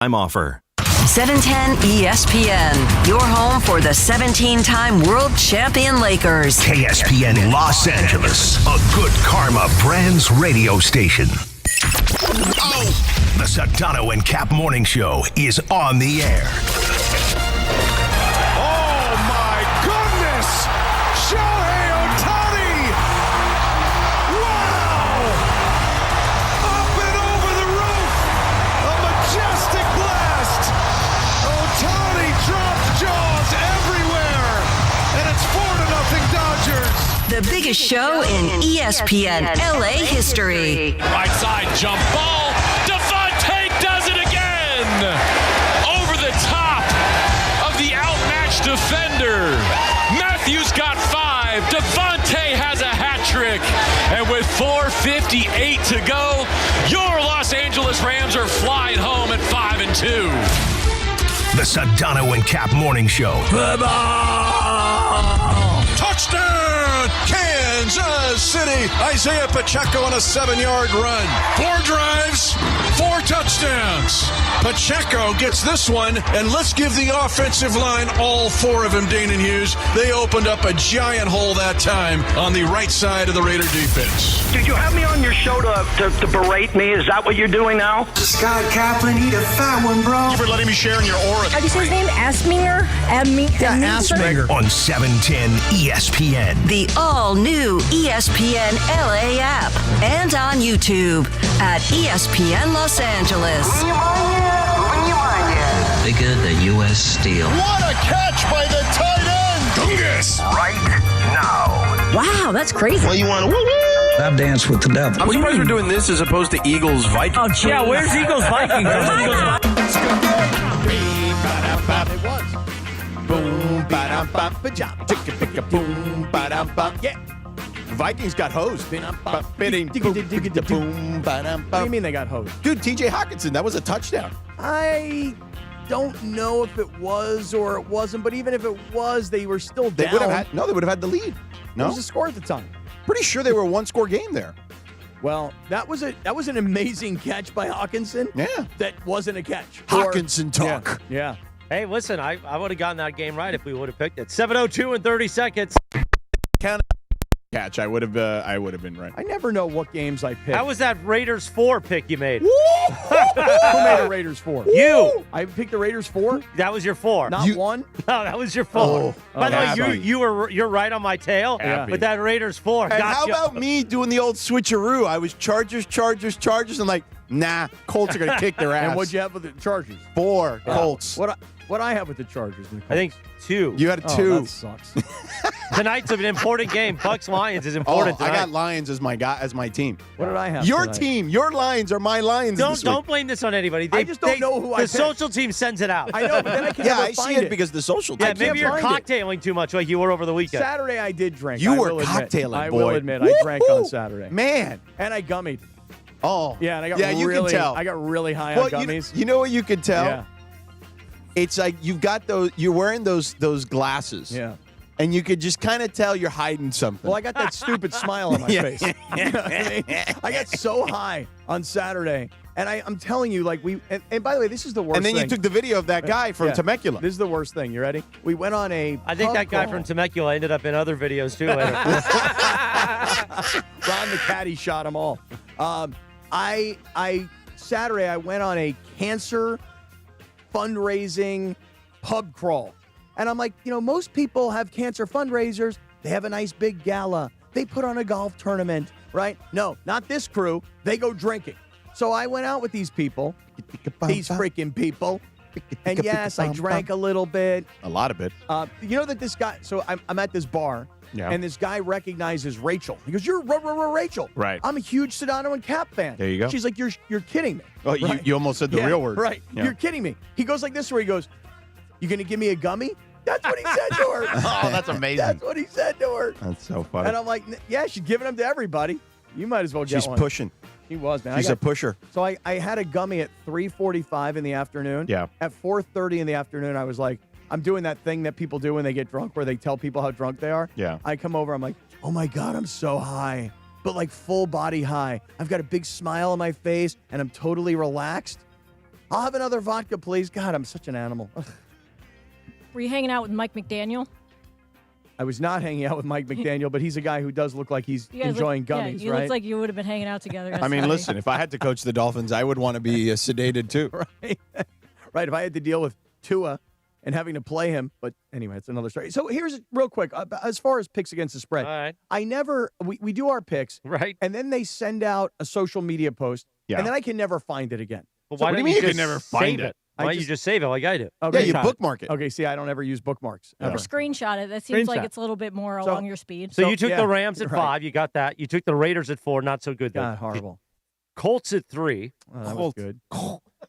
time offer. 710 ESPN, your home for the 17-time world champion Lakers. KSPN Los Angeles, a good karma brands radio station. The Sedano and Cap Morning Show is on the air. Oh my goodness! Shohei Ohtani! Wow! Up and over the roof! A majestic blast! Ohtani drops jaws everywhere! And it's 4-0 Dodgers! The biggest show in ESPN LA history. Right side jump ball. Devontae does it again! Over the top of the outmatched defender. Matthews got 5. Devontae has a hat trick. And with 4:58 to go, your Los Angeles Rams are flying home at 5-2. The Sedano and Cap Morning Show. Touchdown! Kansas City! Isaiah Pacheco on a 7-yard run. 4 drives, 4 touchdowns. Pacheco gets this one, and let's give the offensive line all 4 of them, Dane and Hughes. They opened up a giant hole that time on the right side of the Raider defense. Did you have me on your show to berate me? Is that what you're doing now? Scott Kaplan, eat a fat one, bro. Thank you for letting me share in your aura. How do you say his name? Asminger? Asminger. On 710 ESPN. The all-new ESPN LA app. And on YouTube at ESPN Los Angeles. Bigger than U.S. Steel. What a catch by the tight end! Gungus. Right now. Wow, that's crazy. Well, you want to woo-woo? I've danced with the devil. I'm surprised we're doing this as opposed to Eagles Vikings. Oh, yeah, where's Eagles Vikings? It was. Boom, ba-dum-bum, ba-jum, ticka-ticka, boom, ba-dum-bum. Yeah. Vikings got hosed. What do you mean they got hosed? Dude, TJ Hawkinson, that was a touchdown. I don't know if it was or it wasn't, but even if it was, they were still down. They would have had the lead. No? What was the score at the time? Pretty sure they were a one-score game there. Well, that was an amazing catch by Hawkinson. Yeah. That wasn't a catch. Hawkinson talk. Yeah. Hey, listen, I would have gotten that game right if we would have picked it. 7:02 and 30 seconds. Count catch. I would have been right. I never know what games I pick. How was that Raiders 4 pick you made? Who made a Raiders 4? You. I picked the Raiders 4? That was your 4. Not one? No, that was your 4. By the way, you're right on my tail. Happy. But that Raiders 4. And how about me doing the old switcheroo? I was Chargers, and like, nah, Colts are going to kick their ass. And what'd you have with the Chargers? 4 Colts. What I have with the Chargers? I think 2. You had a 2. That sucks. Tonight's an important game. Bucks-Lions is important tonight. I got Lions as my team. What did I have? Your team. Your Lions are my Lions. Don't blame this on anybody. I just don't know who I picked. The social team sends it out. I know, but then I can't I see it because the social team. Yeah, maybe you're cocktailing too much like you were over the weekend. Saturday I did drink. You were cocktailing, boy. I will admit, I drank on Saturday. Man. And I gummied. Oh. Yeah, and I got you can tell. I got really high on gummies. You know what you can tell? Yeah. It's like you're wearing those glasses. Yeah. And you could just kind of tell you're hiding something. Well, I got that stupid smile on my face. You know what I mean? I got so high on Saturday. And I'm telling you, like, and by the way, this is the worst thing. And then you took the video of that guy from Temecula. This is the worst thing. You ready? We went on a I think that guy from Temecula ended up in other videos, too, later. Ron the Caddy shot them all. Saturday, I went on a cancer fundraising pub crawl. And I'm like, most people have cancer fundraisers. They have a nice big gala. They put on a golf tournament, right? No, not this crew. They go drinking. So I went out with these people, these freaking people. And yes, I drank a little bit. A lot of it. You know that this guy, so I'm at this bar. Yeah. And this guy recognizes Rachel. He goes, "You're Rachel." Right. I'm a huge Sedano and Cap fan. There you go. She's like, "You're kidding me." Oh, right? you almost said the real word. Right. Yeah. You're kidding me. He goes like this, where he goes, "You gonna give me a gummy?" That's what he said to her. Oh, that's amazing. That's what he said to her. That's so funny. And I'm like, yeah, she's giving them to everybody. You might as well get one. She's pushing. He was, man. She's a pusher. So I had a gummy at 3:45 in the afternoon. Yeah. At 4:30 in the afternoon, I was like, I'm doing that thing that people do when they get drunk where they tell people how drunk they are. Yeah. I come over, I'm like, oh my God, I'm so high. But like full body high. I've got a big smile on my face and I'm totally relaxed. I'll have another vodka, please. God, I'm such an animal. Were you hanging out with Mike McDaniel? I was not hanging out with Mike McDaniel, but he's a guy who does look like he's enjoying gummies, you right? look like you would have been hanging out together. I mean, listen, if I had to coach the Dolphins, I would want to be sedated too. Right. Right. If I had to deal with Tua and having to play him. But anyway, it's another story. So here's real quick. As far as picks against the spread, All right. I never, we do our picks. Right. And then they send out a social media post. Yeah. And then I can never find it again. Well, So why what do don't you mean you just can never find save it? Why don't you just save it like I do? Okay, Yeah, you Todd. bookmark it. Okay, see, I don't ever use bookmarks. Or Ever. screenshot it. That seems like Screenshot. it's a little bit more So- along your speed. So you took yeah, the Rams at right. 5. You got that. You took the Raiders at 4. Not so good, though. God, horrible. Colts at 3. Oh, that was good.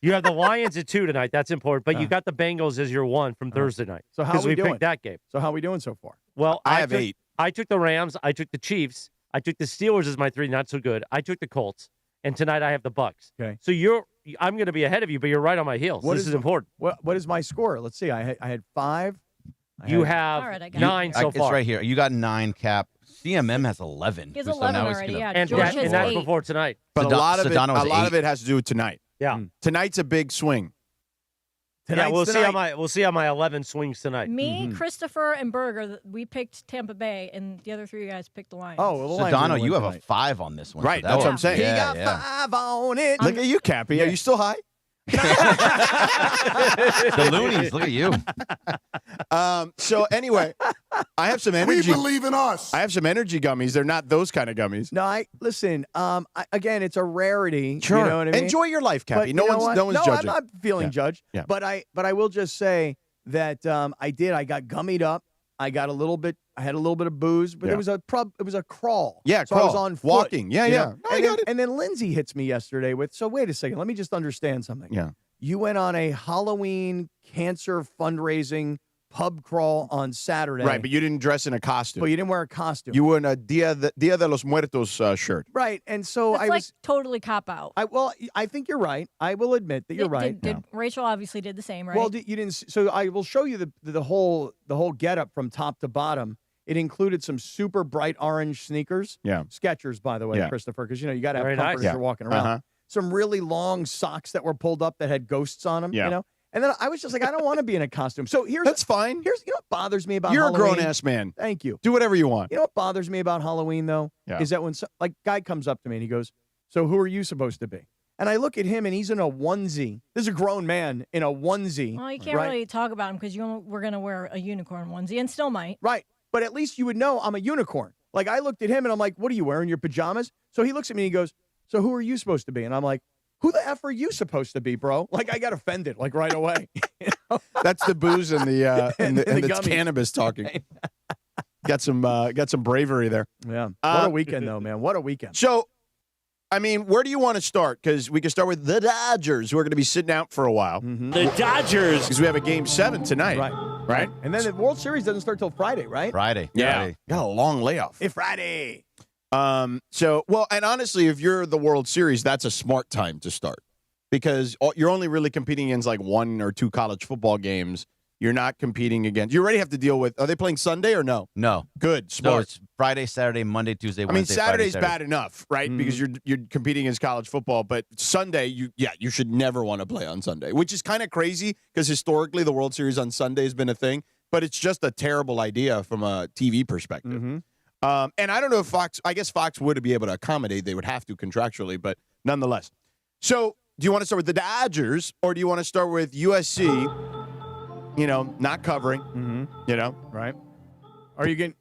You have the Lions at 2 tonight. That's important. But you got the Bengals as your 1 from Thursday night. So how Because we we doing? picked that game. So how are we doing so far? Well, I have took, 8. I took the Rams. I took the Chiefs. I took the Steelers as my 3. Not so good. I took the Colts. And tonight I have the Bucks. Okay. So I'm going to be ahead of you, but you're right on my heels. This is important. What is my score? Let's see. I had 5. You have All right, I got 9 so It's far. right here. You got 9, Cap. CMM has 11. He has So 11 now he's already, gonna- yeah. And, George that, has and that's 8. before tonight. But a lot of Sedano is it has to do with tonight. Yeah. Tonight's a big swing. Yeah, we'll tonight. see how my 11 swings tonight. Me, Christopher, and Berger, we picked Tampa Bay, and the other 3 guys picked the Lions. Oh, well, the Lions are Sedano, gonna you win have a tonight. 5 on this one. Right, so that's that what I'm was- saying. He Yeah, got yeah. 5 on it. Look at you, Cappy. Are you still high? The loonies, look at you. So anyway, I have some energy. We believe in us. I have some energy gummies. They're not those kind of gummies. No, listen. Again, it's a rarity. Sure. You know what I mean? Enjoy your life, But Cappy. you No know one's what? no one's no, judging. I'm not feeling Yeah. judged. Yeah. But I will just say that I got gummied up. I got a little bit. I had a little bit of booze, but Yeah. it was a crawl. Yeah, so I was crawl. on foot, Walking. Yeah, you yeah. know? No, I and, got then, it. and then Lindsay hits me yesterday with. So wait a second. Let me just understand something. Yeah. You went on a Halloween cancer fundraising pub crawl on Saturday. Right, but you didn't dress in a costume. But you didn't wear a costume. You were in a Dia de los Muertos shirt. Right, and so That's I like was. totally cop out. I think you're right. I will admit that you're right. Rachel obviously did the same, right? Well, you didn't. So I will show you the whole getup from top to bottom. It included some super bright orange sneakers. Yeah. Skechers, by the way, Yeah. Christopher, because you got to have Very comfort nice. as Yeah. you're walking around. Uh-huh. Some really long socks that were pulled up that had ghosts on them. Yeah. You know. And then I was just like, I don't want to be in a costume. So That's fine. Here's what bothers me about You're Halloween. a grown-ass man. Thank you. Do whatever you want. You know what bothers me about Halloween though Yeah. is that when guy comes up to me and he goes, "So who are you supposed to be?" And I look at him and he's in a onesie. This is a grown man in a onesie. Well, you can't right? really talk about him because we're going to wear a unicorn onesie and still might. Right. But at least you would know I'm a unicorn. Like I looked at him and I'm like, "What are you wearing? Your pajamas?" So he looks at me and he goes, "So who are you supposed to be?" And I'm like, "Who the F are you supposed to be, bro?" Like I got offended like right away. You know? That's the booze and the And the gummies. gummies. Cannabis talking. Got some bravery there. Yeah. What a weekend though, man. What a weekend. So, I mean, where do you want to start? Because we can start with the Dodgers, who are going to be sitting out for a while. The Dodgers. Because we have a Game 7 tonight. Right. And then the World Series doesn't start till Friday, right? Friday. Yeah. Friday. Got a long layoff. It's Friday. So, well, and honestly, if you're the World Series, that's a smart time to start because you're only really competing against like 1 or 2 college football games. You're not competing against. You already have to deal with. Are they playing Sunday or no? No. Good. Smart. No, it's Friday, Saturday, Monday, Tuesday, I mean, Wednesday, Saturday's Friday, bad enough, right? Because you're competing against college football, but Sunday, you should never want to play on Sunday, which is kind of crazy because historically the World Series on Sunday has been a thing, but it's just a terrible idea from a TV perspective. And I don't know if Fox. I guess Fox would be able to accommodate. They would have to contractually, but nonetheless. So, do you want to start with the Dodgers or do you want to start with USC? You know, not covering. You know, right? Are you going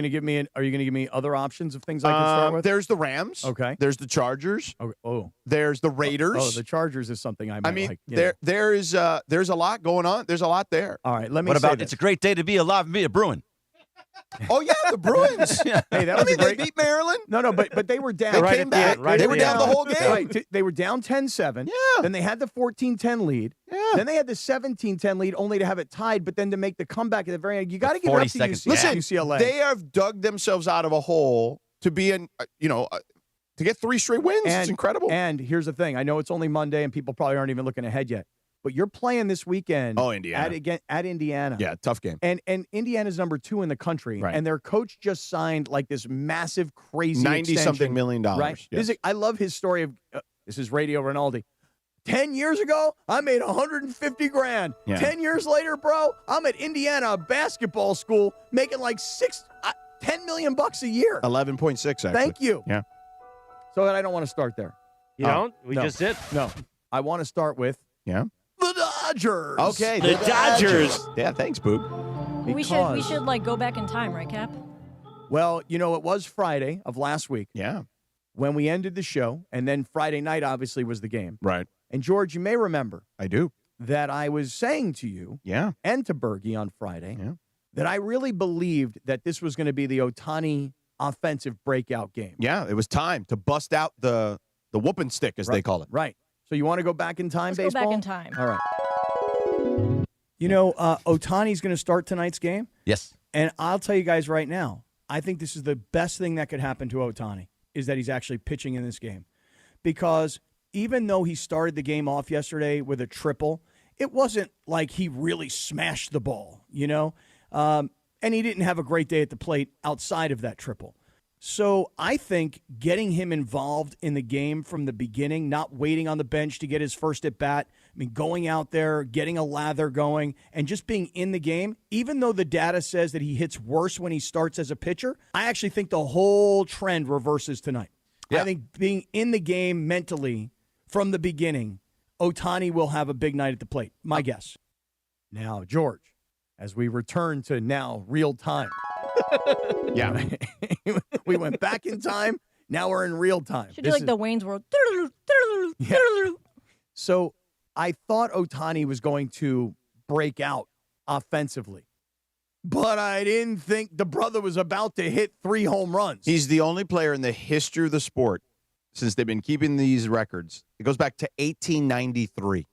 to give me other options of things I can start with? There's the Rams. Okay. There's the Chargers. Oh. There's the Raiders. Oh, the Chargers is something I might mean, like. You there's a lot going on. There's a lot there. All right, let me What say about this. it's a great day to be alive and be a Bruin? Oh yeah, the Bruins. Hey, that was I mean, a great. they beat Maryland. No, but they were down. They Right came at the end, back. right They at were the down end. the whole game. Right, they were down 10-7. Yeah. Then they had the 14-10 lead. Yeah. Then they had the 17-10 lead, only to have it tied, but then to make the comeback at the very end. You got to give it 40 up to seconds. Listen, UCLA. they have dug themselves out of a hole to be in. To get 3 straight wins. It's incredible. And here's the thing. I know it's only Monday, and people probably aren't even looking ahead yet. But you're playing this weekend. Oh, Indiana. At Indiana. Yeah, tough game. And Indiana's number 2 in the country. Right. And their coach just signed like this massive, crazy $90-something extension, million. Right? Yes. I love his story of this is Radio Rinaldi. 10 years ago, I made 150 grand. Yeah. 10 years later, bro, I'm at Indiana basketball school making like 10 million bucks a year. 11.6, actually. Thank you. Yeah. So I don't want to start there. You don't? We no. just did. No. I want to start with Yeah. the Dodgers. Okay. The Dodgers. Yeah, thanks, Boog. We should like go back in time, right, Cap? Well, you know, it was Friday of last week Yeah. when we ended the show, and then Friday night obviously was the game. Right. And George, you may remember I do. that I was saying to you Yeah. and to Bergie on Friday Yeah. that I really believed that this was going to be the Ohtani offensive breakout game. Yeah. It was time to bust out the whooping stick, as they call it. Right. So you want to go back in time, Let's baseball? go back in time. All right. You know, Ohtani's going to start tonight's game. Yes. And I'll tell you guys right now, I think this is the best thing that could happen to Ohtani is that he's actually pitching in this game. Because even though he started the game off yesterday with a triple, it wasn't like he really smashed the ball, you know? And he didn't have a great day at the plate outside of that triple. So I think getting him involved in the game from the beginning, not waiting on the bench to get his first at bat, I mean, going out there, getting a lather going, and just being in the game, even though the data says that he hits worse when he starts as a pitcher, I actually think the whole trend reverses tonight. Yeah. I think being in the game mentally from the beginning, Ohtani will have a big night at the plate. My guess. Now, George, as we return to now real time. Yeah. We went back in time. Now we're in real time. Should do like the Wayne's World. Yeah. So I thought Ohtani was going to break out offensively, but I didn't think the brother was about to hit 3 home runs. He's the only player in the history of the sport, since they've been keeping these records. It goes back to 1893.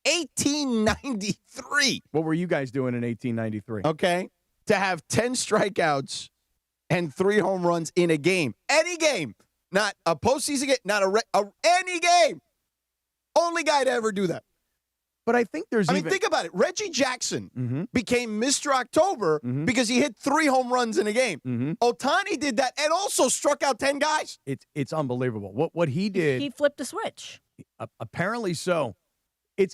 1893. What were you guys doing in 1893? Okay. To have 10 strikeouts and 3 home runs in a game. Any game. Not a postseason game, not any game. Only guy to ever do that. But I think there's I mean, think about it. Reggie Jackson Mm-hmm. became Mr. October because he hit 3 home runs in a game. Mm-hmm. Ohtani did that and also struck out 10 guys. It's unbelievable. What he did. He flipped the switch. Apparently so.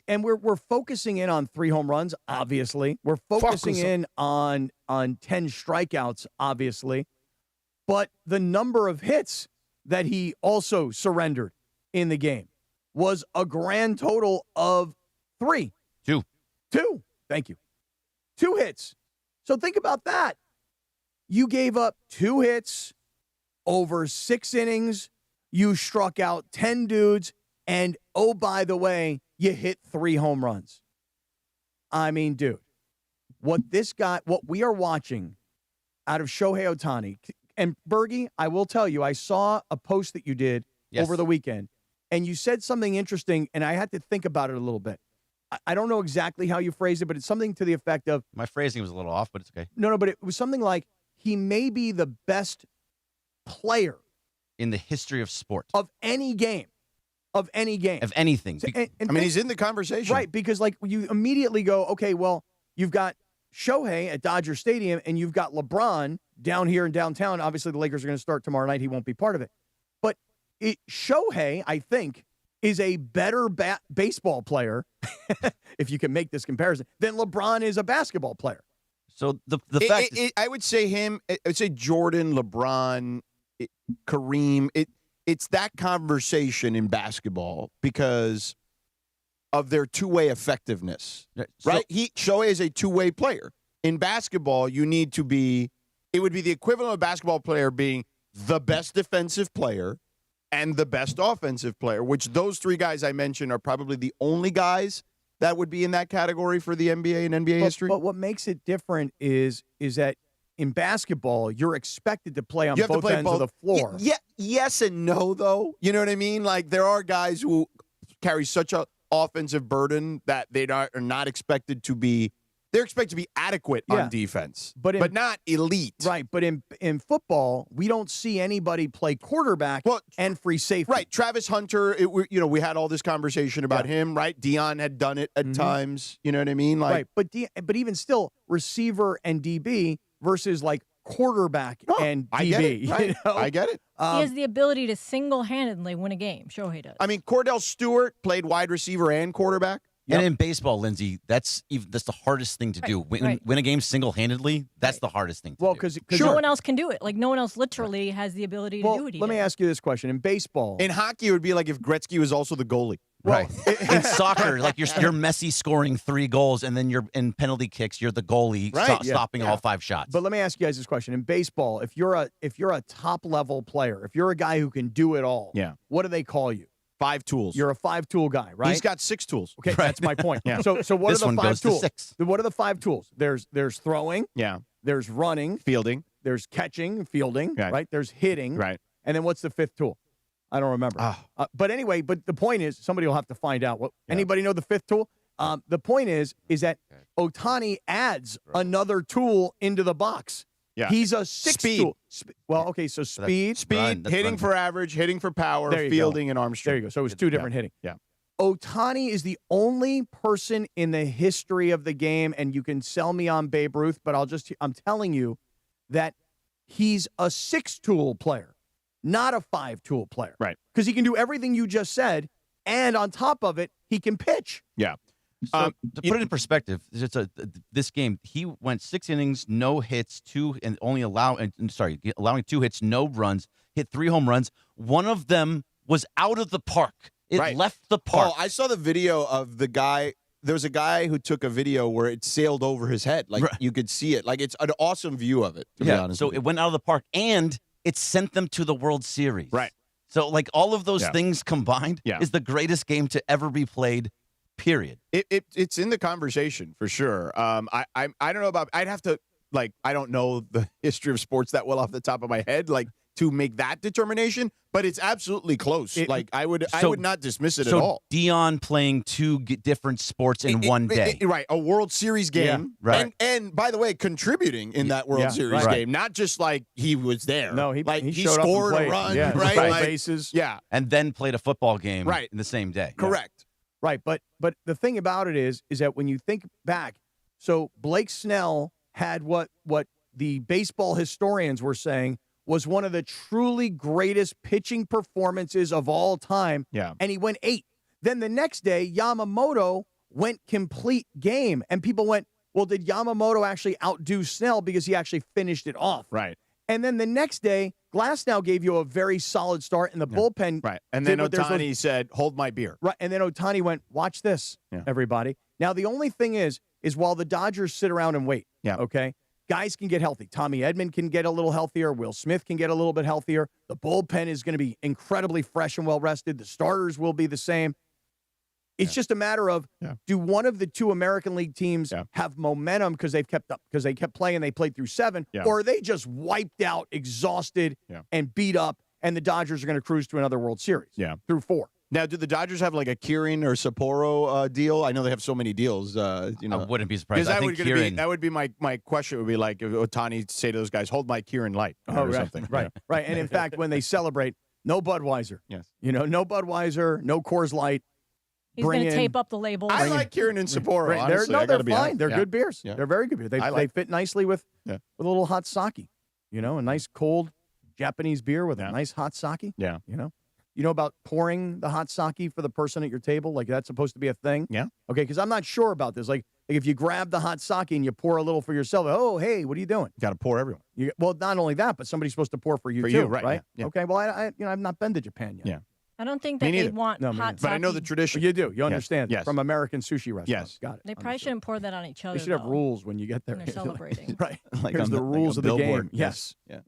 And we're focusing in on 3 home runs, obviously. We're focusing in on 10 strikeouts, obviously. But the number of hits that he also surrendered in the game was a grand total of 3. 2. 2. Thank you. 2 hits. So think about that. You gave up 2 hits over 6 innings. You struck out 10 dudes. And, oh, by the way, you hit 3 home runs. I mean, dude, what we are watching out of Shohei Ohtani, and Bergie, I will tell you, I saw a post that you did over the weekend, and you said something interesting, and I had to think about it a little bit. I don't know exactly how you phrased it, but it's something to the effect of... My phrasing was a little off, but it's okay. No, but it was something like, he may be the best player... in the history of sport. Of any game. Of any game. Of anything. So, he's in the conversation. Right, because like you immediately go, okay, well, you've got Shohei at Dodger Stadium and you've got LeBron down here in downtown. Obviously, the Lakers are going to start tomorrow night. He won't be part of it. But Shohei, I think, is a better baseball player, if you can make this comparison, than LeBron is a basketball player. So the fact I would say him, I would say Jordan, LeBron, Kareem, it's that conversation in basketball because of their two-way effectiveness, right? Shohei is a two-way player. In basketball, you need to be, it would be the equivalent of a basketball player being the best defensive player and the best offensive player, which those 3 guys I mentioned are probably the only guys that would be in that category for the NBA and NBA history. But what makes it different is that in basketball, you're expected to play on both ends of the floor. Yeah, yes and no, though. You know what I mean? Like, there are guys who carry such a offensive burden that they are not expected to be. They're expected to be adequate on defense, but not elite. Right, but in football, we don't see anybody play quarterback and free safety. Right, Travis Hunter, we had all this conversation about him, right? Deion had done it at times, you know what I mean? Like, right, but even still, receiver and DB versus like quarterback and DB. I get it. Right. You know? I get it. He has the ability to single-handedly win a game. Shohei does. I mean, Cordell Stewart played wide receiver and quarterback. And in baseball, Lindsay, that's the hardest thing to do. Win a game single-handedly, that's the hardest thing to do. Well, because no one else can do it. Like, no one else literally has the ability to do it. Let me ask you this question. In baseball. In hockey, it would be like if Gretzky was also the goalie. Right. In soccer, like you're Messi scoring 3 goals, and then you're in penalty kicks, you're the goalie stopping all 5 shots. But let me ask you guys this question. In baseball, if you're a top-level player, if you're a guy who can do it all, what do they call you? 5 tools. You're a 5-tool guy, right? He's got 6 tools. Okay, that's my point. So what This are the one 5 goes to tools? 6. What are the 5 tools? There's throwing. Yeah. There's running. Fielding. There's catching, fielding. Right. Right. There's hitting. Right. And then what's the 5th tool? I don't remember. But anyway, the point is, somebody will have to find out. Anybody know the 5th tool? The point is that Ohtani adds another tool into the box. Yeah. He's a 6th tool. Well, okay, so speed, hitting for average, hitting for power, There you fielding, go. and arm strength. There you go. So it was 2 different hitting. Yeah. Ohtani is the only person in the history of the game, and you can sell me on Babe Ruth, but I'm telling you that he's a 6-tool player, not a 5-tool player. Right. Because he can do everything you just said, and on top of it, he can pitch. Yeah. So to put it in perspective, this game, he went 6 innings, no hits, allowing 2 hits, no runs, hit 3 home runs. One of them was out of the park. It left the park. Oh, I saw the video of the guy. There was a guy who took a video where it sailed over his head. Like you could see it. Like it's an awesome view of it, to be honest. So it went out of the park, and it sent them to the World Series. Right. So like all of those things combined is the greatest game to ever be played. Period. It's in the conversation for sure. I don't know about. I'd have to I don't know the history of sports that well off the top of my head to make that determination, but it's absolutely close. I would not dismiss it at all. Dion playing 2 different sports in one day. Right, a World Series game. Yeah, right. And by the way, contributing in that World Series game, not just he was there. No, he showed scored up and a run, right? Bases. Yeah. And then played a football game in the same day. Correct. Right, but the thing about it is that when you think back, so Blake Snell had what the baseball historians were saying was one of the truly greatest pitching performances of all time. Yeah. And he went 8. Then the next day, Yamamoto went complete game. And people went, well, did Yamamoto actually outdo Snell because he actually finished it off? Right. And then the next day, Glasnow gave you a very solid start in the bullpen. Right. And then Ohtani said, hold my beer. Right. And then Ohtani went, watch this, everybody. Now, the only thing is while the Dodgers sit around and wait, okay, guys can get healthy. Tommy Edman can get a little healthier. Will Smith can get a little bit healthier. The bullpen is going to be incredibly fresh and well-rested. The starters will be the same. It's just a matter of do one of the 2 American League teams have momentum because they've kept up, because they kept playing, they played through 7, or are they just wiped out, exhausted, and beat up, and the Dodgers are going to cruise to another World Series through 4? Now, do the Dodgers have a Kieran or Sapporo deal? I know they have so many deals. I wouldn't be surprised. I think that would be my question. Would be like if Ohtani say to those guys, "Hold my Kieran Light," or something. Right. And in fact, when they celebrate, no Budweiser. Yes. No Budweiser, no Coors Light. He's going to tape up the labels. I like Kieran and Sapporo. Honestly, they're fine. They're good beers. Yeah. They're very good beers. They fit nicely with a little hot sake. A nice cold Japanese beer with a nice hot sake. Yeah. You know about pouring the hot sake for the person at your table? Like that's supposed to be a thing? Yeah. Okay, because I'm not sure about this. Like if you grab the hot sake and you pour a little for yourself, oh, hey, what are you doing? Got to pour everyone. Well, not only that, but somebody's supposed to pour for you for too, you, right? Yeah. Okay, well, I've not been to Japan yet. Yeah. I don't think that they want hot sake. But I know the tradition. You do. You understand. Yes. From American sushi restaurants. Yes. Got it. They probably shouldn't pour that on each other. They should have rules when you get there. When they're celebrating. Right. Like Here's the rules of the game. Yes. Yeah.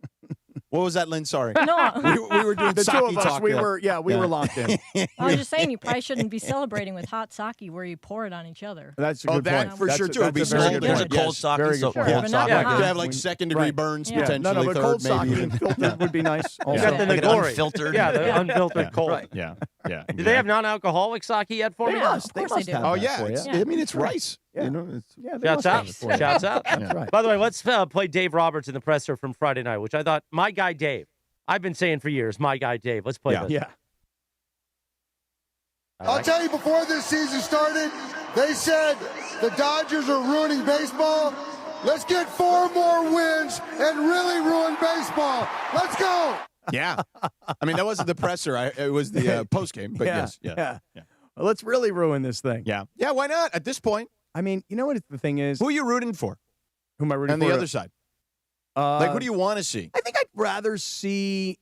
What was that, Lynn? Sorry. No. we were doing the sake 2 of us. talk. We were locked in. I was just saying you probably shouldn't be celebrating with hot sake where you pour it on each other. That's a good point. For sure, too. It would be very good There's a point. cold sake. Very So good point. cold but not sake. hot. You have second-degree burns potentially. No, but third, cold maybe. sake filtered would be nice. You Also. got the Like an Nagori. unfiltered. Yeah, the unfiltered cold. Right. Yeah. Do they have non-alcoholic sake yet for me? Yeah, of course they do. have Oh that yeah. for you. I mean, it's rice. Yeah. They Shouts must have out. it for you. Shouts out. That's right. By the way, let's play Dave Roberts in the presser from Friday night, which I thought, my guy Dave. I've been saying for years, my guy Dave. Let's play this. Yeah. I'll tell you, before this season started, they said the Dodgers are ruining baseball. Let's get 4 more wins and really ruin baseball. Let's go. Yeah. I mean, that wasn't the presser. It was the post game. But yes. Yeah. Well, let's really ruin this thing. Yeah. Yeah, why not? At this point. I mean, you know what the thing is? Who are you rooting for? Who am I rooting on for? On the other side. Who do you want to see? I think I'd rather see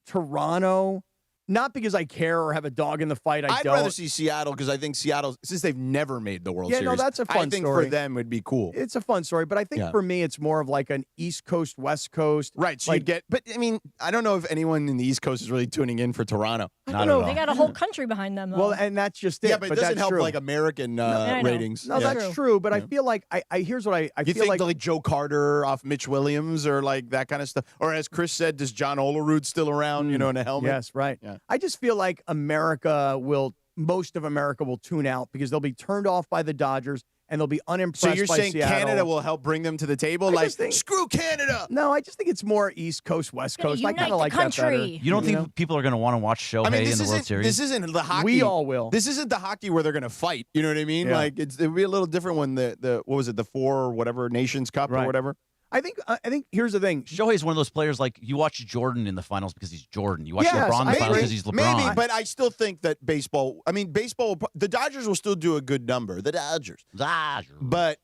Toronto. Not because I care or have a dog in the fight. I'd rather see Seattle because I think Seattle, since they've never made the World Series. Yeah, no, that's a fun story. I think for them would be cool. It's a fun story, but I think for me it's more of like an East Coast, West Coast. Right, so you'd get, but I mean, I don't know if anyone in the East Coast is really tuning in for Toronto. I don't know. They got a whole country behind them, though. Well, and that's just it. Yeah, but it doesn't help true. like American ratings. No, that's true, but I feel like, here's what I you feel think like Joe Carter off Mitch Williams or like that kind of stuff? Or as Chris said, does John Olerud still around, in a helmet? Yes, right. Yeah. I just feel like most of America will tune out because they'll be turned off by the Dodgers and they'll be unimpressed So you're by saying Seattle. Canada will help bring them to the table? Screw Canada! No, I just think it's more East Coast, West Coast. I kind of like country. that better. You don't think people are going to want to watch Shohei in the World Series? This isn't the hockey. We all will. This isn't the hockey where they're going to fight. You know what I mean? Yeah. Like it would be a little different when the what was it, the 4 whatever Nations Cup or whatever. I think here's the thing. Shohei's one of those players like you watch Jordan in the finals because he's Jordan. You watch Yes, LeBron in the finals because he's LeBron. Maybe, but I still think that baseball. I mean, the Dodgers will still do a good number. The Dodgers. But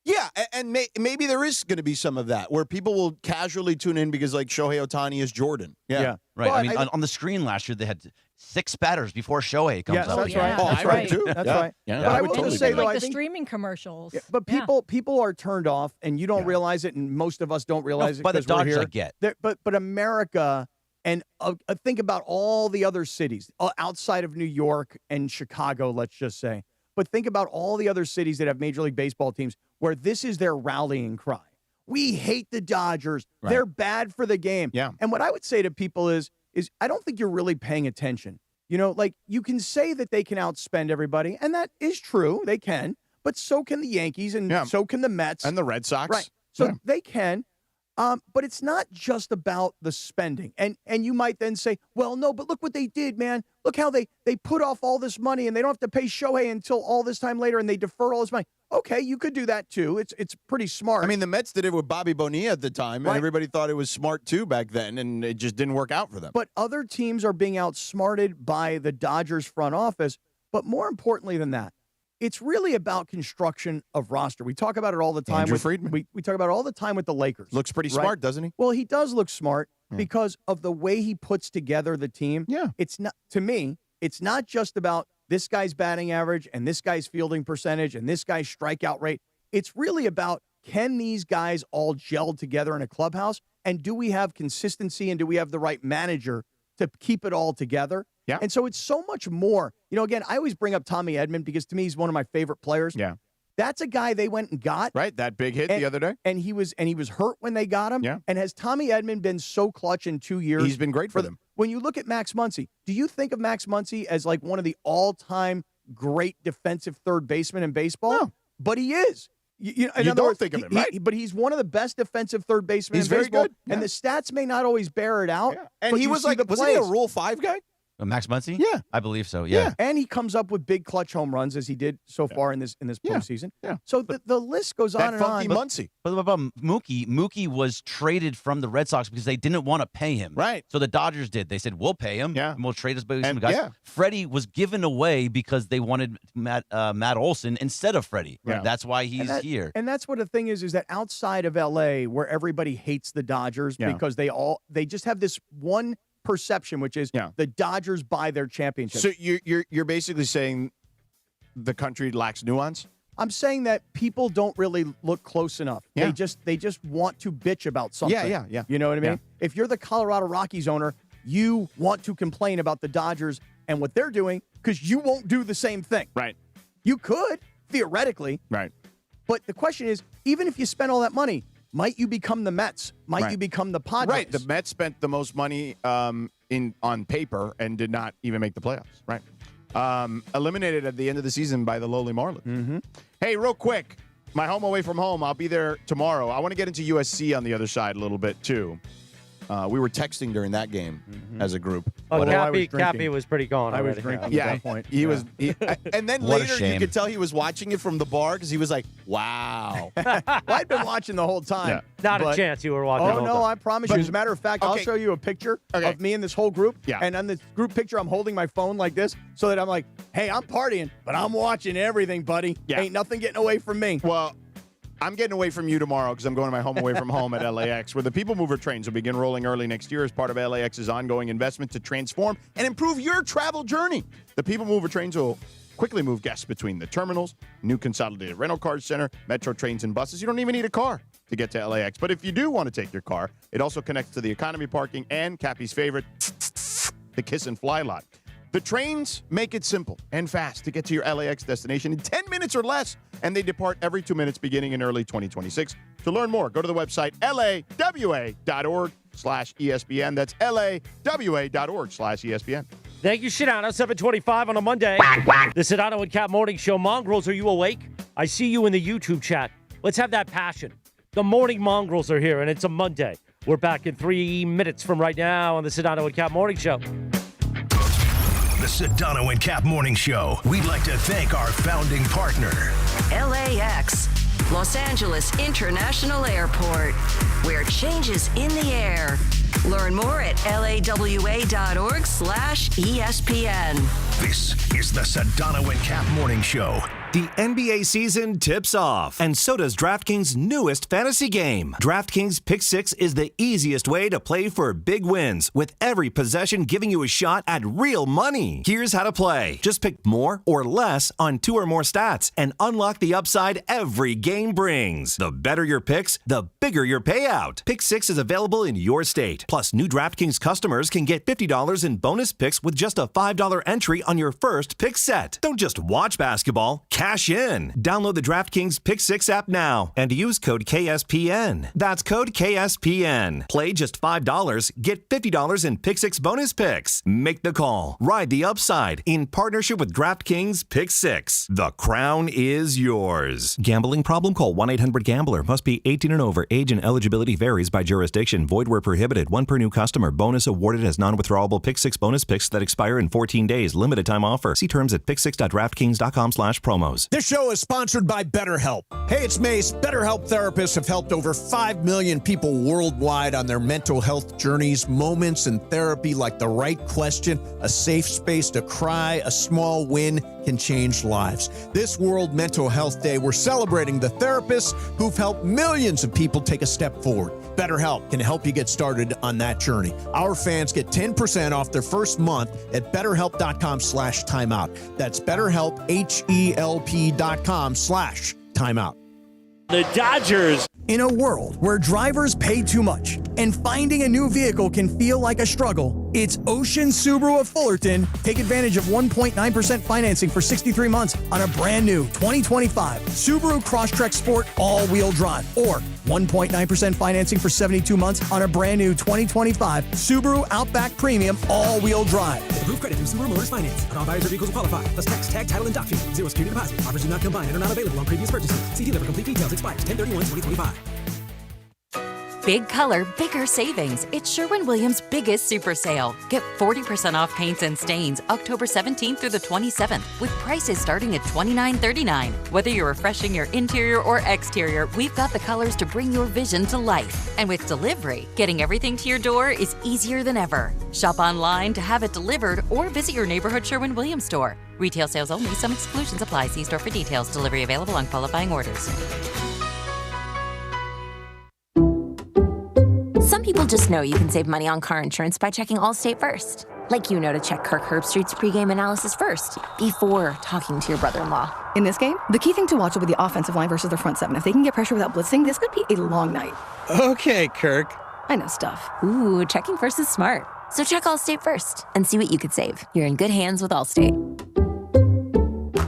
yeah, and maybe there is going to be some of that where people will casually tune in because like Shohei Ohtani is Jordan. Yeah. Right. Well, I mean, on the screen last year they had 6 batters before Shohei comes up. That's right. Oh, That's I right. would too. That's Yeah. right. Yeah. But I I will would just totally say do though, like I the think streaming commercials. but people are turned off, and you don't realize it, and most of us don't realize it By the because we're Dodgers, here. I get. But America, and think about all the other cities outside of New York and Chicago, let's just say. But think about all the other cities that have Major League Baseball teams where this is their rallying cry. We hate the Dodgers. Right. They're bad for the game. Yeah. And what I would say to people is I don't think you're really paying attention. Like you can say that they can outspend everybody, and that is true. They can, but so can the Yankees, and so can the Mets. And the Red Sox. Right. So they can. But it's not just about the spending. And you might then say, well, no, but look what they did, man. Look how they put off all this money and they don't have to pay Shohei until all this time later and they defer all this money. Okay, you could do that too. It's pretty smart. I mean, the Mets did it with Bobby Bonilla at the time, and everybody thought it was smart too back then, and it just didn't work out for them. But other teams are being outsmarted by the Dodgers front office. But more importantly than that, it's really about construction of roster. We talk about it all the time. Andrew Friedman. We talk about it all the time with the Lakers. Looks pretty smart, doesn't he? Well, he does look smart because of the way he puts together the team. Yeah. It's not, to me, it's not just about this guy's batting average and this guy's fielding percentage and this guy's strikeout rate. It's really about, can these guys all gel together in a clubhouse? And do we have consistency and do we have the right manager to keep it all together? Yeah. And so it's so much more. Again, I always bring up Tommy Edman because to me he's one of my favorite players. Yeah. That's a guy they went and got. Right, that big hit the other day. And he was hurt when they got him. Yeah. And has Tommy Edman been so clutch in 2 years? He's been great for them. When you look at Max Muncy, do you think of Max Muncy as like one of the all-time great defensive third basemen in baseball? No. But he is. In other don't words, think of him, right? But he's one of the best defensive third basemen He's in very baseball. good. Yeah. And the stats may not always bear it out. Yeah. And but he you was see like, the wasn't he a plays. Rule 5 guy? Max Muncy? Yeah. I believe so. Yeah. And he comes up with big clutch home runs as he did so far in this postseason. Yeah. So the list goes on That and on. funky Muncy. But what about Mookie? Mookie was traded from the Red Sox because they didn't want to pay him. Right. So the Dodgers did. They said, we'll pay him. Yeah. And we'll trade us some And, guys. yeah. Freddie was given away because they wanted Matt Olson instead of Freddie. Yeah. That's why he's here. And that's what the thing is that outside of LA, where everybody hates the Dodgers because they just have this one perception, which is the Dodgers buy their championship. So you're basically saying the country lacks nuance? I'm saying that people don't really look close enough. Yeah. They just want to bitch about something. Yeah. You know what I mean? Yeah. If you're the Colorado Rockies owner, you want to complain about the Dodgers and what they're doing because you won't do the same thing. Right. You could, theoretically. Right. But the question is, even if you spend all that money, might you become the Mets? Might you become the Padres? Right. The Mets spent the most money on paper and did not even make the playoffs. Right. Eliminated at the end of the season by the lowly Marlins. Mm-hmm. Hey, real quick, my home away from home. I'll be there tomorrow. I want to get into USC on the other side a little bit too. We were texting during that game as a group. Oh, Well, I was Cappy drinking. was pretty gone. I was already. drinking. Yeah, at that point. he was. And then What a later, you shame. could tell he was watching it from the bar because he was like, "Wow." Well, I'd been watching the whole time. Yeah. Not but- a chance you were watching. Oh, the whole no, time. I promise you. As a matter of fact, I'll Okay. show you a picture Okay. of me and this whole group. Yeah. And on this group picture, I'm holding my phone like this so that I'm like, hey, I'm partying, but I'm watching everything, buddy. Yeah. Ain't nothing getting away from me. Well, I'm getting away from you tomorrow because I'm going to my home away from home at LAX, where the People Mover trains will begin rolling early next year as part of LAX's ongoing investment to transform and improve your travel journey. The People Mover trains will quickly move guests between the terminals, new consolidated rental car center, metro trains and buses. You don't even need a car to get to LAX. But if you do want to take your car, it also connects to the economy parking and Cappy's favorite, the Kiss and Fly lot. The trains make it simple and fast to get to your LAX destination in 10 minutes or less, and they depart every 2 minutes beginning in early 2026. To learn more, go to the website lawa.org/ESPN. That's lawa.org/ESPN. Thank you, Sedano. 7:25 on a Monday. The Sedano and Cap Morning Show. Mongrels, are you awake? I see you in the YouTube chat. Let's have that passion. The morning mongrels are here, and it's a Monday. We're back in 3 minutes from right now on the Sedano and Cap Morning Show. The Sedano and Cap Morning Show. We'd like to thank our founding partner, LAX, Los Angeles International Airport, where change is in the air. Learn more at lawa.org/ESPN. This is the Sedano and Cap Morning Show. The NBA season tips off, and so does DraftKings' newest fantasy game. DraftKings Pick 6 is the easiest way to play for big wins, with every possession giving you a shot at real money. Here's how to play. Just pick more or less on 2 or more stats and unlock the upside every game brings. The better your picks, the bigger your payout. Pick 6 is available in your state. Plus, new DraftKings customers can get $50 in bonus picks with just a $5 entry on your first pick set. Don't just watch basketball. Cash in. Download the DraftKings Pick 6 app now and use code KSPN. That's code KSPN. Play just $5. Get $50 in Pick 6 bonus picks. Make the call. Ride the upside in partnership with DraftKings Pick 6. The crown is yours. Gambling problem? Call 1-800-GAMBLER. Must be 18 and over. Age and eligibility varies by jurisdiction. Void where prohibited. 1 per new customer. Bonus awarded as non-withdrawable Pick 6 bonus picks that expire in 14 days. Limited time offer. See terms at pick6.draftkings.com/promos. This show is sponsored by BetterHelp. Hey, it's Mace. BetterHelp therapists have helped over 5 million people worldwide on their mental health journeys. Moments in therapy like the right question, a safe space to cry, a small win can change lives. This World Mental Health Day, we're celebrating the therapists who've helped millions of people take a step forward. BetterHelp can help you get started on that journey. Our fans get 10% off their first month at BetterHelp.com/timeout. That's BetterHelp, HELP.com/timeout. The Dodgers. In a world where drivers pay too much and finding a new vehicle can feel like a struggle, it's Ocean Subaru of Fullerton. Take advantage of 1.9% financing for 63 months on a brand new 2025 Subaru Crosstrek Sport all-wheel drive, or 1.9% financing for 72 months on a brand new 2025 Subaru Outback Premium all-wheel drive. Approved credit through Subaru Motors Finance. Not all buyers or vehicles will qualify. Plus tax, tag, title, and dock fee. Zero security deposit. Offers do not combine and are not available on previous purchases. See dealer for complete details. Expires 10/31/2025. Big color, bigger savings. It's Sherwin-Williams' biggest super sale. Get 40% off paints and stains October 17th through the 27th with prices starting at $29.39. Whether you're refreshing your interior or exterior, we've got the colors to bring your vision to life. And with delivery, getting everything to your door is easier than ever. Shop online to have it delivered or visit your neighborhood Sherwin-Williams store. Retail sales only. Some exclusions apply. See store for details. Delivery available on qualifying orders. Some people just know you can save money on car insurance by checking Allstate first. Like you know to check Kirk Herbstreit's pregame analysis first, before talking to your brother-in-law. In this game, the key thing to watch will be the offensive line versus their front seven. If they can get pressure without blitzing, this could be a long night. Okay, Kirk. I know stuff. Ooh, checking first is smart. So check Allstate first and see what you could save. You're in good hands with Allstate.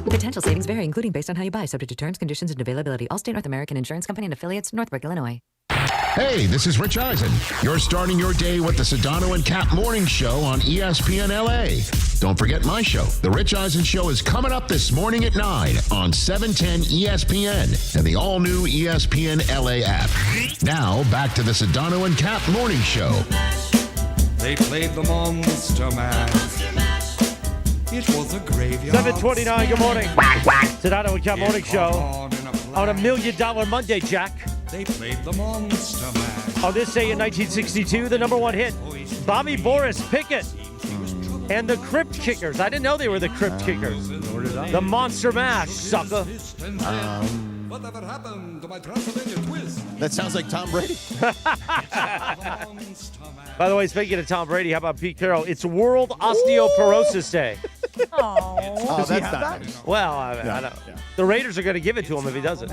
Potential savings vary, including based on how you buy, subject to terms, conditions, and availability. Allstate North American Insurance Company and affiliates, Northbrook, Illinois. Hey, this is Rich Eisen. You're starting your day with the Sedano and Cap Morning Show on ESPN LA. Don't forget my show. The Rich Eisen Show is coming up this morning at 9 on 710 ESPN and the all-new ESPN LA app. Now, back to the Sedano and Cap Morning Show. They played the Monster Mash. It was a graveyard. 7:29, good morning. Sedano and Cap Morning Show on $1 Million Monday, Jack. They played the Monster Mash. On this day in 1962, the number one hit, Bobby Boris Pickett and the Crypt Kickers. I didn't know they were the Crypt Kickers. The Monster Mash, sucker. Whatever happened to my Transylvania twist? That sounds like Tom Brady. By the way, speaking of Tom Brady, how about Pete Carroll? It's World Osteoporosis Day. Oh, that's not nice. Well, I don't. Yeah. The Raiders are going to give it to him if he doesn't.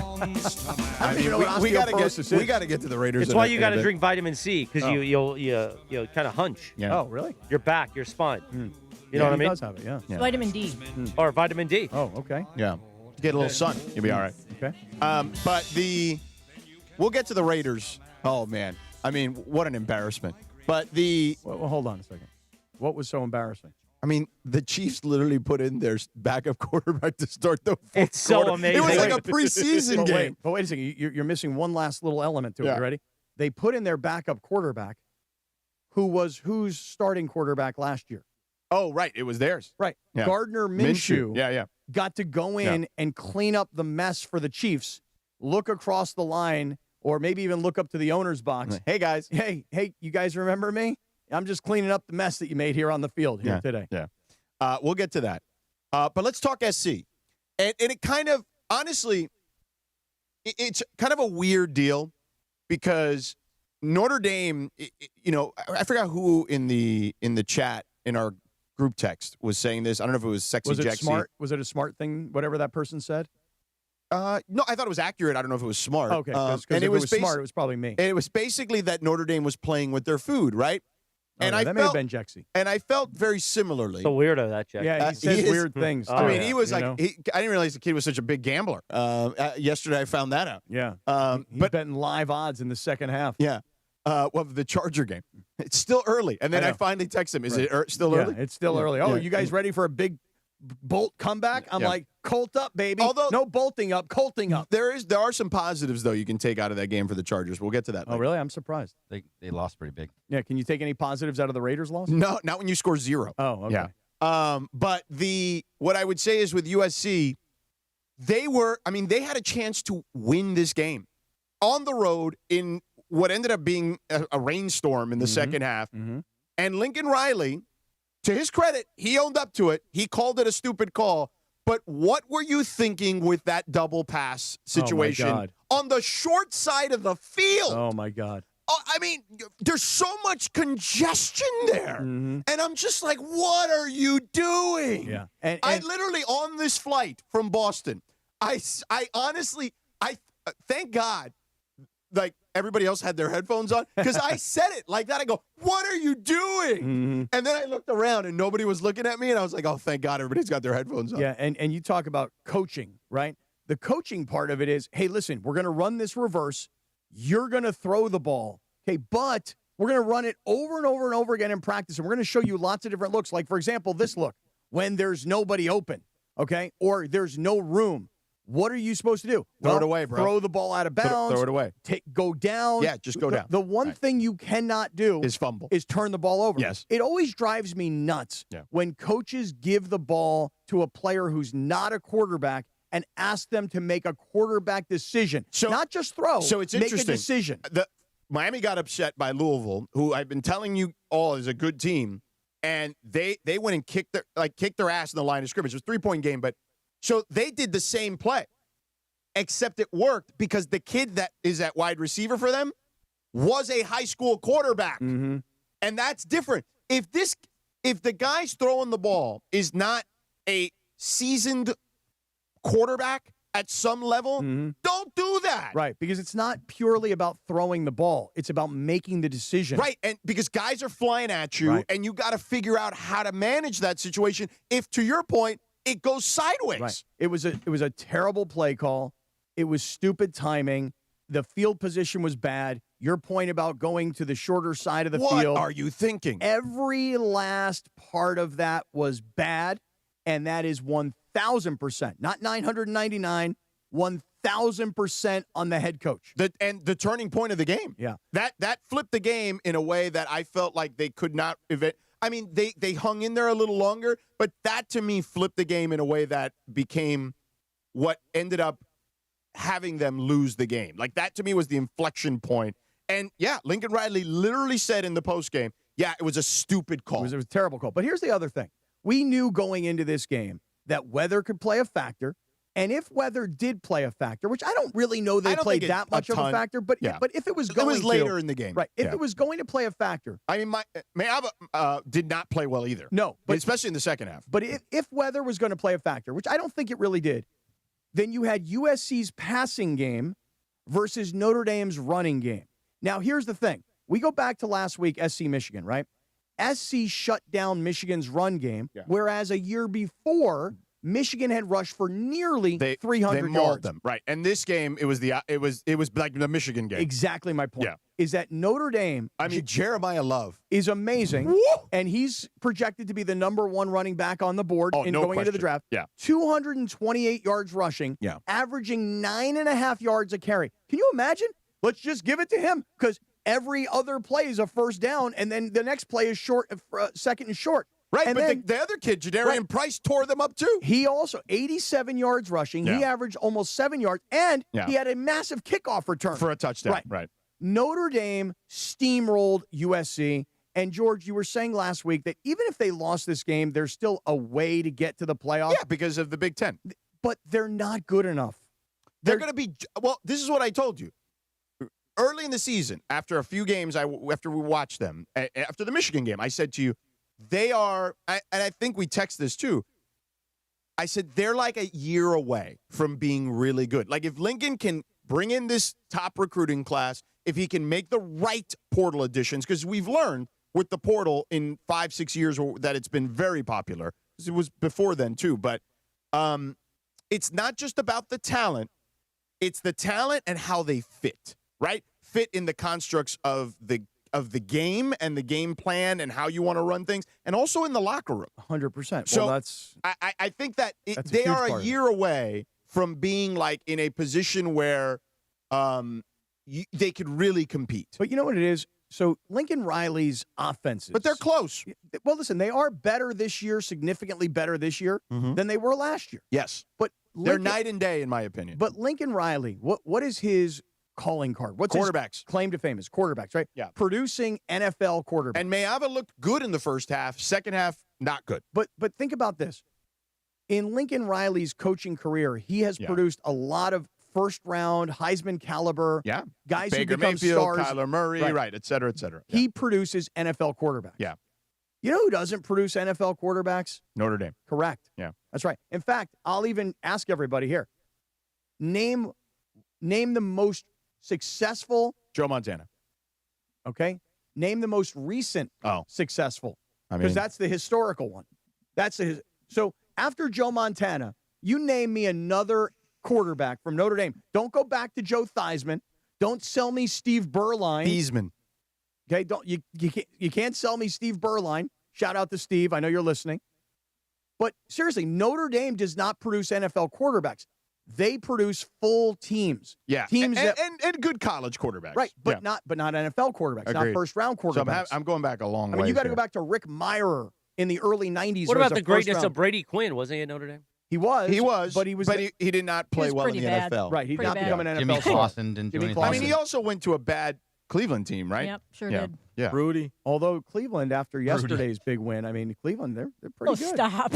We got to get to the Raiders. It's why you got to drink vitamin C because you'll kind of hunch. Yeah. Oh, really? Your back, your spine. You know what I mean? He does have it. Yeah. Vitamin D. Or vitamin D. Oh, okay. Yeah. Get a little sun. You'll be all right. Okay. But we'll get to the Raiders. Oh, man. I mean, what an embarrassment. But well, hold on a second. What was so embarrassing? I mean, the Chiefs literally put in their backup quarterback to start the fourth It's so quarter. amazing. It was like a preseason game. But wait a second. You're missing one last little element to it. You ready? They put in their backup quarterback, who's starting quarterback last year. Oh, right. It was theirs. Right. Yeah. Gardner Minshew. Yeah. Got to go in and clean up the mess for the Chiefs, look across the line, or maybe even look up to the owner's box. Hey, guys. Hey, you guys remember me? I'm just cleaning up the mess that you made here on the field here today. Yeah. We'll get to that. But let's talk SC. And it kind of, honestly, it's kind of a weird deal because Notre Dame, I forgot who in the chat in our group text was saying this. I don't know if it was Sexy Was it Jexy. smart? Was it a smart thing, whatever that person said? No, I thought it was accurate. I don't know if it was smart. Okay, because if it was smart, it was probably me. And it was basically that Notre Dame was playing with their food, right? And that may have been Jexy. And I felt very similarly. The weirdo, that Jexy. Yeah, he says weird things. I mean, he was I didn't realize the kid was such a big gambler. Yesterday, I found that out. Yeah. He's But betting live odds in the second half. Yeah. The Charger game. It's still early. And then I finally text him. Is it still early? Yeah, it's still early. Oh, you guys ready for a big bolt comeback? I'm like, colt up, baby. Although, no bolting up, colting up. There are some positives, though, you can take out of that game for the Chargers. We'll get to that later. Oh, really? I'm surprised. They lost pretty big. Yeah, can you take any positives out of the Raiders loss? No, not when you score 0. Oh, okay. Yeah. But what I would say is with USC, they had a chance to win this game on the road in what ended up being a rainstorm in the second half. Mm-hmm. And Lincoln Riley, to his credit, he owned up to it. He called it a stupid call. But what were you thinking with that double pass situation on the short side of the field? Oh, my God. I mean, there's so much congestion there. Mm-hmm. And I'm just like, what are you doing? Yeah. And I literally, on this flight from Boston, I honestly, thank God, like, everybody else had their headphones on because I said it like that. I go, what are you doing? Mm-hmm. And then I looked around and nobody was looking at me. And I was like, oh, thank God everybody's got their headphones on. Yeah, and you talk about coaching, right? The coaching part of it is, hey, listen, we're going to run this reverse. You're going to throw the ball. Okay, but we're going to run it over and over and over again in practice. And we're going to show you lots of different looks. Like, for example, this look, when there's nobody open, okay, or there's no room. What are you supposed to do? Throw it away, bro. Throw the ball out of bounds. Throw it away. Go down. Yeah, just go down. The one thing you cannot do is fumble. Is turn the ball over. Yes. It always drives me nuts when coaches give the ball to a player who's not a quarterback and ask them to make a quarterback decision. So, not just throw. So it's make interesting. A decision. Miami got upset by Louisville, who I've been telling you all is a good team, and they went and kicked their ass in the line of scrimmage. It was a 3-point game, but so they did the same play, except it worked because the kid that is at wide receiver for them was a high school quarterback. Mm-hmm. And that's different. If the guy's throwing the ball is not a seasoned quarterback at some level, don't do that. Right, because it's not purely about throwing the ball. It's about making the decision. Right, and because guys are flying at you, and you got to figure out how to manage that situation. If, to your point, it goes sideways. Right. It was a terrible play call. It was stupid timing. The field position was bad. Your point about going to the shorter side of the What field. What are you thinking? Every last part of that was bad, and that is 1,000%, not 999, 1,000% on the head coach. And the turning point of the game. Yeah. That flipped the game in a way that I felt like they could not I mean, they hung in there a little longer, but that to me flipped the game in a way that became what ended up having them lose the game. Like, that to me was the inflection point. And yeah, Lincoln Riley literally said in the postgame, yeah, it was a stupid call. It was a terrible call. But here's the other thing. We knew going into this game that weather could play a factor. And if weather did play a factor, which I don't really know they played that much of a factor, but if it was going later in the game. Right. If it was going to play a factor. I mean, Mayava did not play well either. No. But especially in the second half. But if weather was going to play a factor, which I don't think it really did, then you had USC's passing game versus Notre Dame's running game. Now, here's the thing. We go back to last week, SC Michigan, right? SC shut down Michigan's run game, whereas a year before, Michigan had rushed for nearly 300 yards. Them, right? And this game, it was like the Michigan game. Exactly my point. Is that Notre Dame? I mean, Jeremiah Love is amazing, and he's projected to be the number one running back on the board going into the draft. 228 yards rushing, averaging 9.5 yards a carry. Can you imagine? Let's just give it to him because every other play is a first down, and then the next play is short, second and short. Right, and but then, the other kid, Jadarian Price, tore them up too. He also 87 yards rushing. He averaged almost 7 yards, and he had a massive kickoff return for a touchdown. Right. Notre Dame steamrolled USC. And, George, you were saying last week that even if they lost this game, there's still a way to get to the playoffs. Yeah, because of the Big Ten. But they're not good enough. They're going to be – well, this is what I told you. Early in the season, after a few games, after we watched them, after the Michigan game, I said to you, they are – and I think we text this too. I said they're like a year away from being really good. Like if Lincoln can bring in this top recruiting class, if he can make the right portal additions, because we've learned with the portal in 5-6 years that it's been very popular. It was before then too, but it's not just about the talent. It's the talent and how they fit, right? Fit in the constructs of the game and the game plan and how you want to run things, and also in the locker room. 100%. So well, that's I think that they are a year away from being like in a position where they could really compete. But you know what it is? So Lincoln Riley's offenses. But they're close. Well, listen, they are better this year, significantly better this year than they were last year. Yes. But they're night and day, in my opinion. But Lincoln Riley, what is his calling card? What's quarterbacks? His claim to fame is quarterbacks, right? Yeah. Producing NFL quarterbacks. And Mayava looked good in the first half. Second half, not good. But think about this. In Lincoln Riley's coaching career, he has produced a lot of first-round Heisman caliber guys Baker who become Mayfield, stars. Kyler Murray, right, et cetera, et cetera. He produces NFL quarterbacks. Yeah. You know who doesn't produce NFL quarterbacks? Notre Dame. Correct. Yeah. That's right. In fact, I'll even ask everybody here. Name the most successful. Joe Montana. Okay. Name the most recent successful. I mean, because that's the historical one. So after Joe Montana, you name me another quarterback from Notre Dame. Don't go back to Joe Theismann. Don't sell me Steve Berline. Theismann. Okay, you can't sell me Steve Berline. Shout out to Steve. I know you're listening. But seriously, Notre Dame does not produce NFL quarterbacks. They produce full teams. Yeah, teams and good college quarterbacks. Right, but not NFL quarterbacks, Agreed. not first round quarterbacks. So I'm going back a long way. I mean, you got to go back to Rick Meyer in the early 90s. What about the greatness of Brady Quinn? Wasn't he at Notre Dame? He was, but he did not play well in the NFL. Right, he did not become an NFL Jimmy star. Clausen didn't do anything. I mean, he also went to a bad Cleveland team, right? Yep, sure did. Yeah. Rudy. Although Cleveland, after yesterday's big win, I mean, Cleveland, they're pretty good. Stop.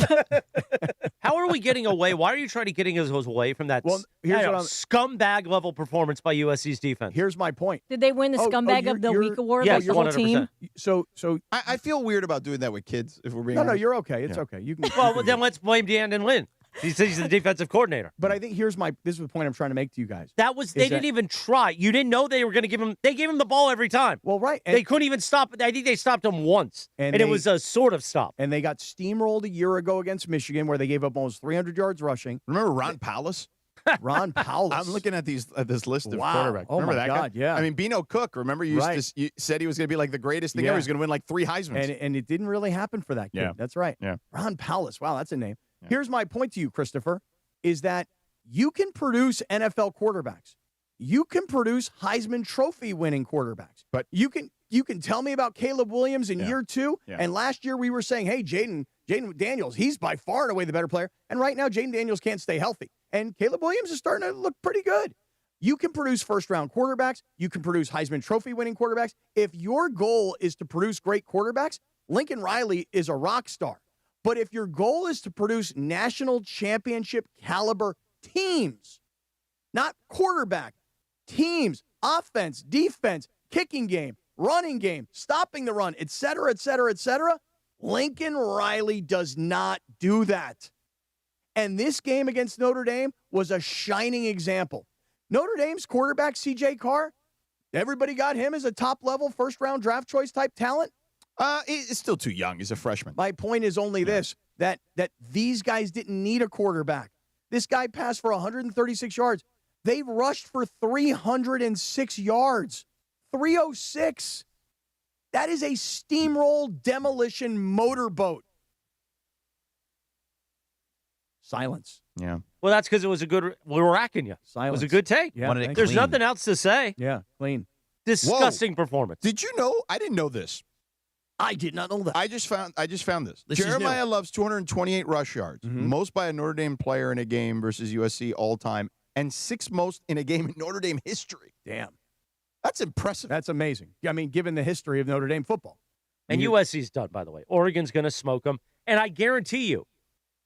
How are we getting away? Why are you trying to getting us away from that scumbag level performance by USC's defense? Here's my point. Did they win the Scumbag of the Week award? Yes, like the whole 100%. team? So I feel weird about doing that with kids. If we're being no, honest. you're okay. It's okay. You can. Well, then let's blame Deandon Lynn. He says he's the defensive coordinator. But I think this is the point I'm trying to make to you guys. They didn't even try. You didn't know they were going to give him. They gave him the ball every time. Well, right. They couldn't even stop. I think they stopped him once, and it was a sort of stop. And they got steamrolled a year ago against Michigan, where they gave up almost 300 yards rushing. Remember Ron Powlus? Ron Powell. I'm looking at this list of Wow. quarterbacks. Oh, Remember my that God, guy? yeah. I mean, Bino Cook, remember you said he was going to be like the greatest thing ever. He's going to win like 3 Heismans. And it didn't really happen for that kid. Yeah. That's right. Yeah. Ron Powell. Wow, that's a name. Yeah. Here's my point to you, Christopher, is that you can produce NFL quarterbacks. You can produce Heisman Trophy winning quarterbacks. But you can tell me about Caleb Williams in year 2. Yeah. And last year we were saying, hey, Jaden Daniels, he's by far and away the better player. And right now, Jaden Daniels can't stay healthy. And Caleb Williams is starting to look pretty good. You can produce first-round quarterbacks. You can produce Heisman Trophy-winning quarterbacks. If your goal is to produce great quarterbacks, Lincoln Riley is a rock star. But if your goal is to produce national championship caliber teams, not quarterback, teams, offense, defense, kicking game, running game, stopping the run, et cetera, et cetera, et cetera, Lincoln Riley does not do that. And this game against Notre Dame was a shining example. Notre Dame's quarterback, C.J. Carr, everybody got him as a top-level first-round draft choice type talent. He's still too young. He's a freshman. My point is only this, that these guys didn't need a quarterback. This guy passed for 136 yards. They've rushed for 306 yards. 306. That is a steamroll demolition motorboat. Silence. Yeah. Well, that's because it was a good. We were racking you. Silence. It was a good take. Yeah, There's clean. nothing else to say. Yeah, clean. Disgusting performance. Did you know? I didn't know this. I did not know that. I just found this. This is Jeremiah new. Love's 228 rush yards, most by a Notre Dame player in a game versus USC all time, and 6th most in a game in Notre Dame history. Damn. That's impressive. That's amazing. I mean, given the history of Notre Dame football. And USC's done, by the way. Oregon's going to smoke them. And I guarantee you,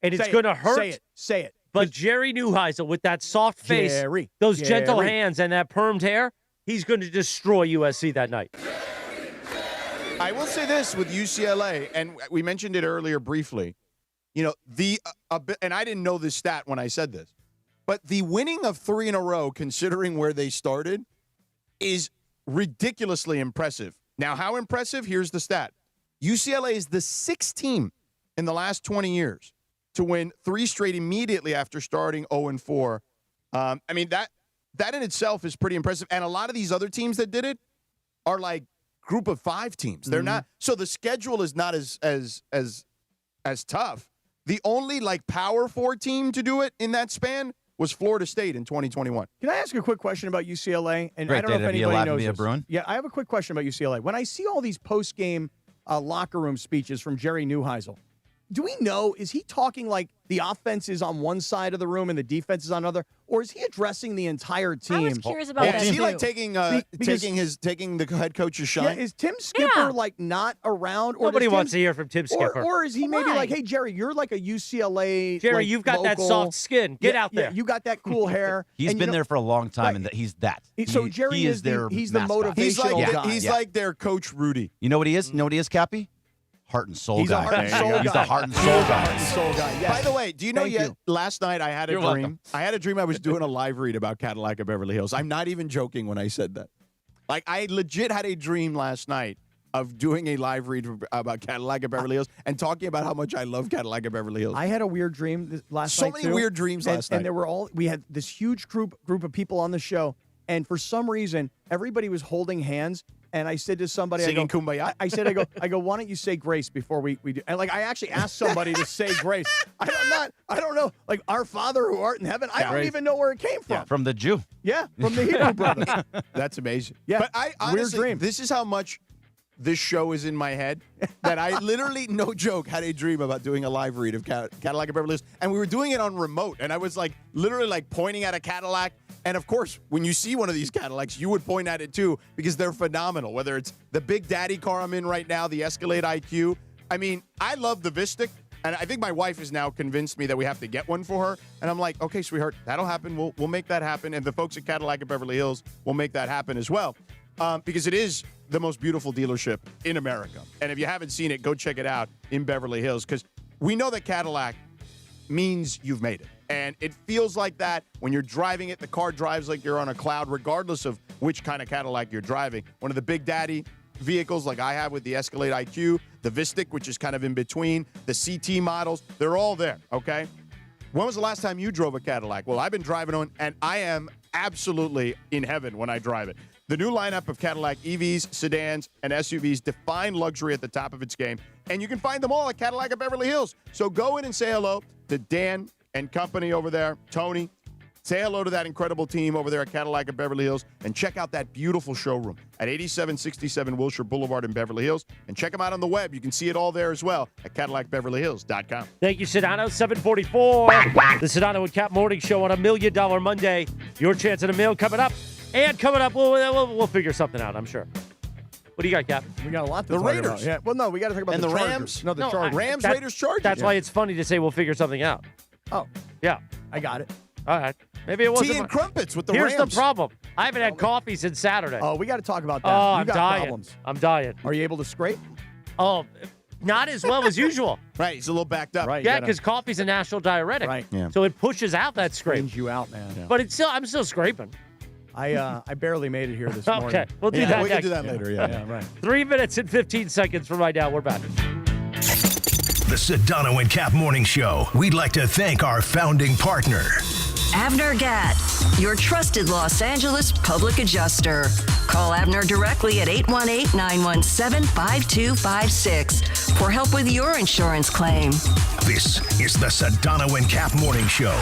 and it's Say going to it. hurt. Say it. But Jerry Neuheisel, with that soft face, those gentle hands, and that permed hair, he's going to destroy USC that night. I will say this with UCLA, and we mentioned it earlier briefly. You know, and I didn't know this stat when I said this, but the winning of 3 in a row, considering where they started, is ridiculously impressive. Now, how impressive? Here's the stat. UCLA is the 6th team in the last 20 years to win 3 straight immediately after starting 0-4. I mean, that in itself is pretty impressive. And a lot of these other teams that did it are like group of 5 teams. They're not. So the schedule is not as tough. The only like Power 4 team to do it in that span was Florida State in 2021. Can I ask a quick question about UCLA? And Great I don't know if day to be anybody alive and knows be a this. Bruin. Yeah, I have a quick question about UCLA. When I see all these post-game locker room speeches from Jerry Neuheisel, do we know, is he talking like the offense is on one side of the room and the defense is on another, or is he addressing the entire team? I was curious about that Is he too. like taking the head coach's shine? Yeah, is Tim Skipper like not around? Or Nobody does wants Tim- to hear from Tim Skipper. Or is he maybe Why? like, hey, Jerry, you're like a UCLA Jerry, like, you've got that local- soft skin. Get out there. Yeah, you got that cool hair. He's and been you know- there for a long time, Right. and he's that. So He- Jerry he is their he's the mascot. motivational guy. He's like their Coach Rudy. You know what he is? You know what he is, Cappy? Heart and soul He's guy. a heart and soul guy. He's the heart and He's soul a guy. heart and soul guy. Yes. By the way, do you know Thank yet? you. Last night I had a You're dream. welcome. I had a dream I was doing a live read about Cadillac of Beverly Hills. I'm not even joking when I said that. Like, I legit had a dream last night of doing a live read about Cadillac of Beverly Hills and talking about how much I love Cadillac of Beverly Hills. I had a weird dream last So night. many too. weird dreams last night. And we had this huge group of people on the show, and for some reason, everybody was holding hands. And I said to somebody, Singing Kumbaya? I said, why don't you say grace before we do? And like, I actually asked somebody to say grace. I don't know. Like, our Father who art in heaven. I don't even know where it came from. From the Jew. Yeah, from the Hebrew brothers. That's amazing. Yeah, But I weird honestly, dream. this is how much this show is in my head that I literally, no joke, had a dream about doing a live read of Cadillac of Beverly Hills. And we were doing it on remote. And I was like, literally like pointing at a Cadillac. And of course, when you see one of these Cadillacs, you would point at it too because they're phenomenal. Whether it's the Big Daddy car I'm in right now, the Escalade IQ. I mean, I love the Vistic. And I think my wife has now convinced me that we have to get one for her. And I'm like, okay, sweetheart, that'll happen. We'll make that happen. And the folks at Cadillac of Beverly Hills will make that happen as well. Because it is the most beautiful dealership in America. And if you haven't seen it, go check it out in Beverly Hills. Because we know that Cadillac means you've made it. And it feels like that when you're driving it. The car drives like you're on a cloud, regardless of which kind of Cadillac you're driving. One of the Big Daddy vehicles like I have with the Escalade IQ, the Vistic, which is kind of in between, the CT models, they're all there, okay? When was the last time you drove a Cadillac? Well, I've been driving one, and I am absolutely in heaven when I drive it. The new lineup of Cadillac EVs, sedans, and SUVs define luxury at the top of its game, and you can find them all at Cadillac of Beverly Hills. So go in and say hello to Dan and company over there, Tony. Say hello to that incredible team over there at Cadillac of Beverly Hills, and check out that beautiful showroom at 8767 Wilshire Boulevard in Beverly Hills. And check them out on the web. You can see it all there as well at CadillacBeverlyHills.com. Thank you, Sedano. 744. The Sedano and Cap Morning Show on $1 Million Monday. Your chance at $1 million coming up. And coming up, we'll figure something out, I'm sure. What do you got, Cap? We got a lot to The talk Raiders. about. Yeah. Well, no, we got to talk about And the Chargers. Rams? No, the Chargers. Rams, Raiders, Chargers. That's why it's funny to say we'll figure something out. Oh, Yeah. I got it. All right. Maybe it wasn't. Tea and crumpets with the Here's Rams. the problem. I haven't had coffee since Saturday. Oh, we got to talk about that. Oh, You I'm got dying. problems. I'm dying. Are you able to scrape? Oh, not as well as usual. Right, he's a little backed up. Right. Yeah, because coffee's a natural diuretic. Right. Yeah. So it pushes out that scrape. Brings you out, man. But I'm still scraping. I barely made it here this morning. Okay, we'll do Yeah, that we can next. do that later, yeah. Right. 3 minutes and 15 seconds from right now. We're back. The Sedano and Cap Morning Show. We'd like to thank our founding partner, Avner Gatt, your trusted Los Angeles public adjuster. Call Avner directly at 818-917-5256 for help with your insurance claim. This is the Sedano and Cap Morning Show.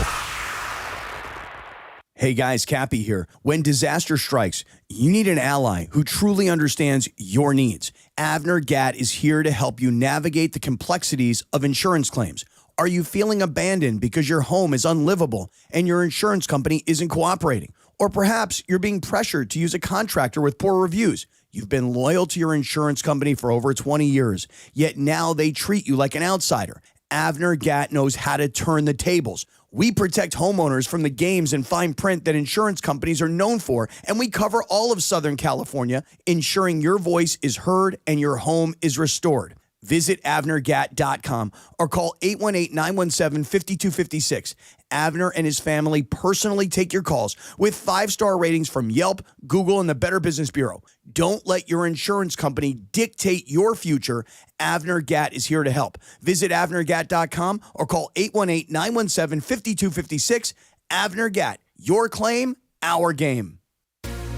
Hey guys, Cappy here. When disaster strikes, you need an ally who truly understands your needs. Avner Gatt is here to help you navigate the complexities of insurance claims. Are you feeling abandoned because your home is unlivable and your insurance company isn't cooperating? Or perhaps you're being pressured to use a contractor with poor reviews. You've been loyal to your insurance company for over 20 years, yet now they treat you like an outsider. Avner Gatt knows how to turn the tables. We protect homeowners from the games and fine print that insurance companies are known for, and we cover all of Southern California, ensuring your voice is heard and your home is restored. Visit AvnerGatt.com or call 818-917-5256. Avner and his family personally take your calls with 5-star ratings from Yelp, Google, and the Better Business Bureau. Don't let your insurance company dictate your future. Avner Gatt is here to help. Visit AvnerGatt.com or call 818-917-5256. Avner Gatt, your claim, our game.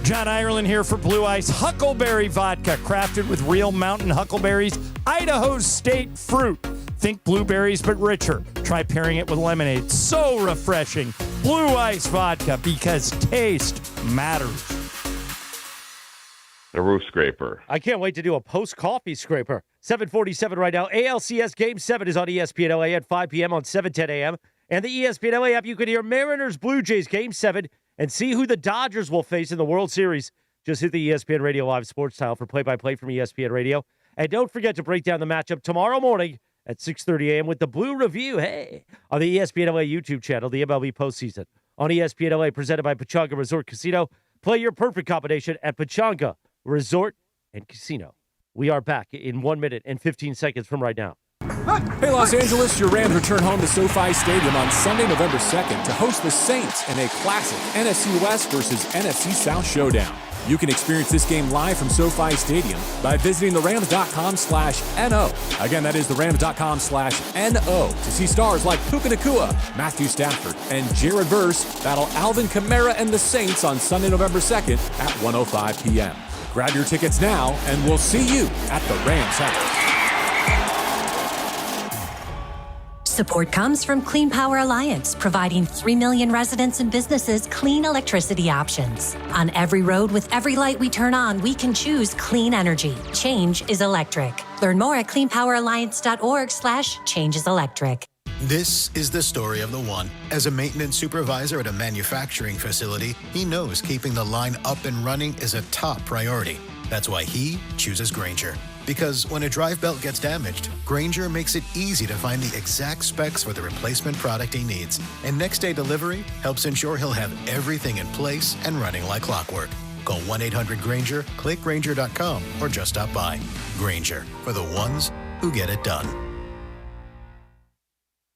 John Ireland here for Blue Ice Huckleberry Vodka, crafted with real mountain huckleberries, Idaho state fruit. Think blueberries, but richer. Try pairing it with lemonade. So refreshing. Blue Ice Vodka, because taste matters. The roof scraper. I can't wait to do a post-coffee scraper. 7:47 right now. ALCS Game 7 is on ESPN LA at 5 p.m. on 7:10 a.m. And the ESPN LA app, you can hear Mariners Blue Jays Game 7 and see who the Dodgers will face in the World Series. Just hit the ESPN Radio Live Sports tile for play-by-play from ESPN Radio. And don't forget to break down the matchup tomorrow morning at 6:30 a.m. with the Blue Review, hey, on the ESPN LA YouTube channel, the MLB postseason. On ESPN LA, presented by Pechanga Resort Casino. Play your perfect combination at Pechanga Resort and Casino. We are back in 1 minute and 15 seconds from right now. Hey, Los Angeles, your Rams return home to SoFi Stadium on Sunday, November 2nd to host the Saints in a classic NFC West versus NFC South showdown. You can experience this game live from SoFi Stadium by visiting therams.com/NO. Again, that is therams.com/NO to see stars like Puka Nacua, Matthew Stafford, and Jared Verse battle Alvin Kamara and the Saints on Sunday, November 2nd at 1:05 p.m. Grab your tickets now, and we'll see you at the Rams house. Support comes from Clean Power Alliance, providing 3 million residents and businesses clean electricity options. On every road with every light we turn on, we can choose clean energy. Change is electric. Learn more at cleanpoweralliance.org/changeeselectric. This is the story of the one. As a maintenance supervisor at a manufacturing facility, he knows keeping the line up and running is a top priority. That's why he chooses Grainger. Because when a drive belt gets damaged, Grainger makes it easy to find the exact specs for the replacement product he needs. And next day delivery helps ensure he'll have everything in place and running like clockwork. Call 1-800-GRAINGER, click Grainger.com, or just stop by. Grainger, for the ones who get it done.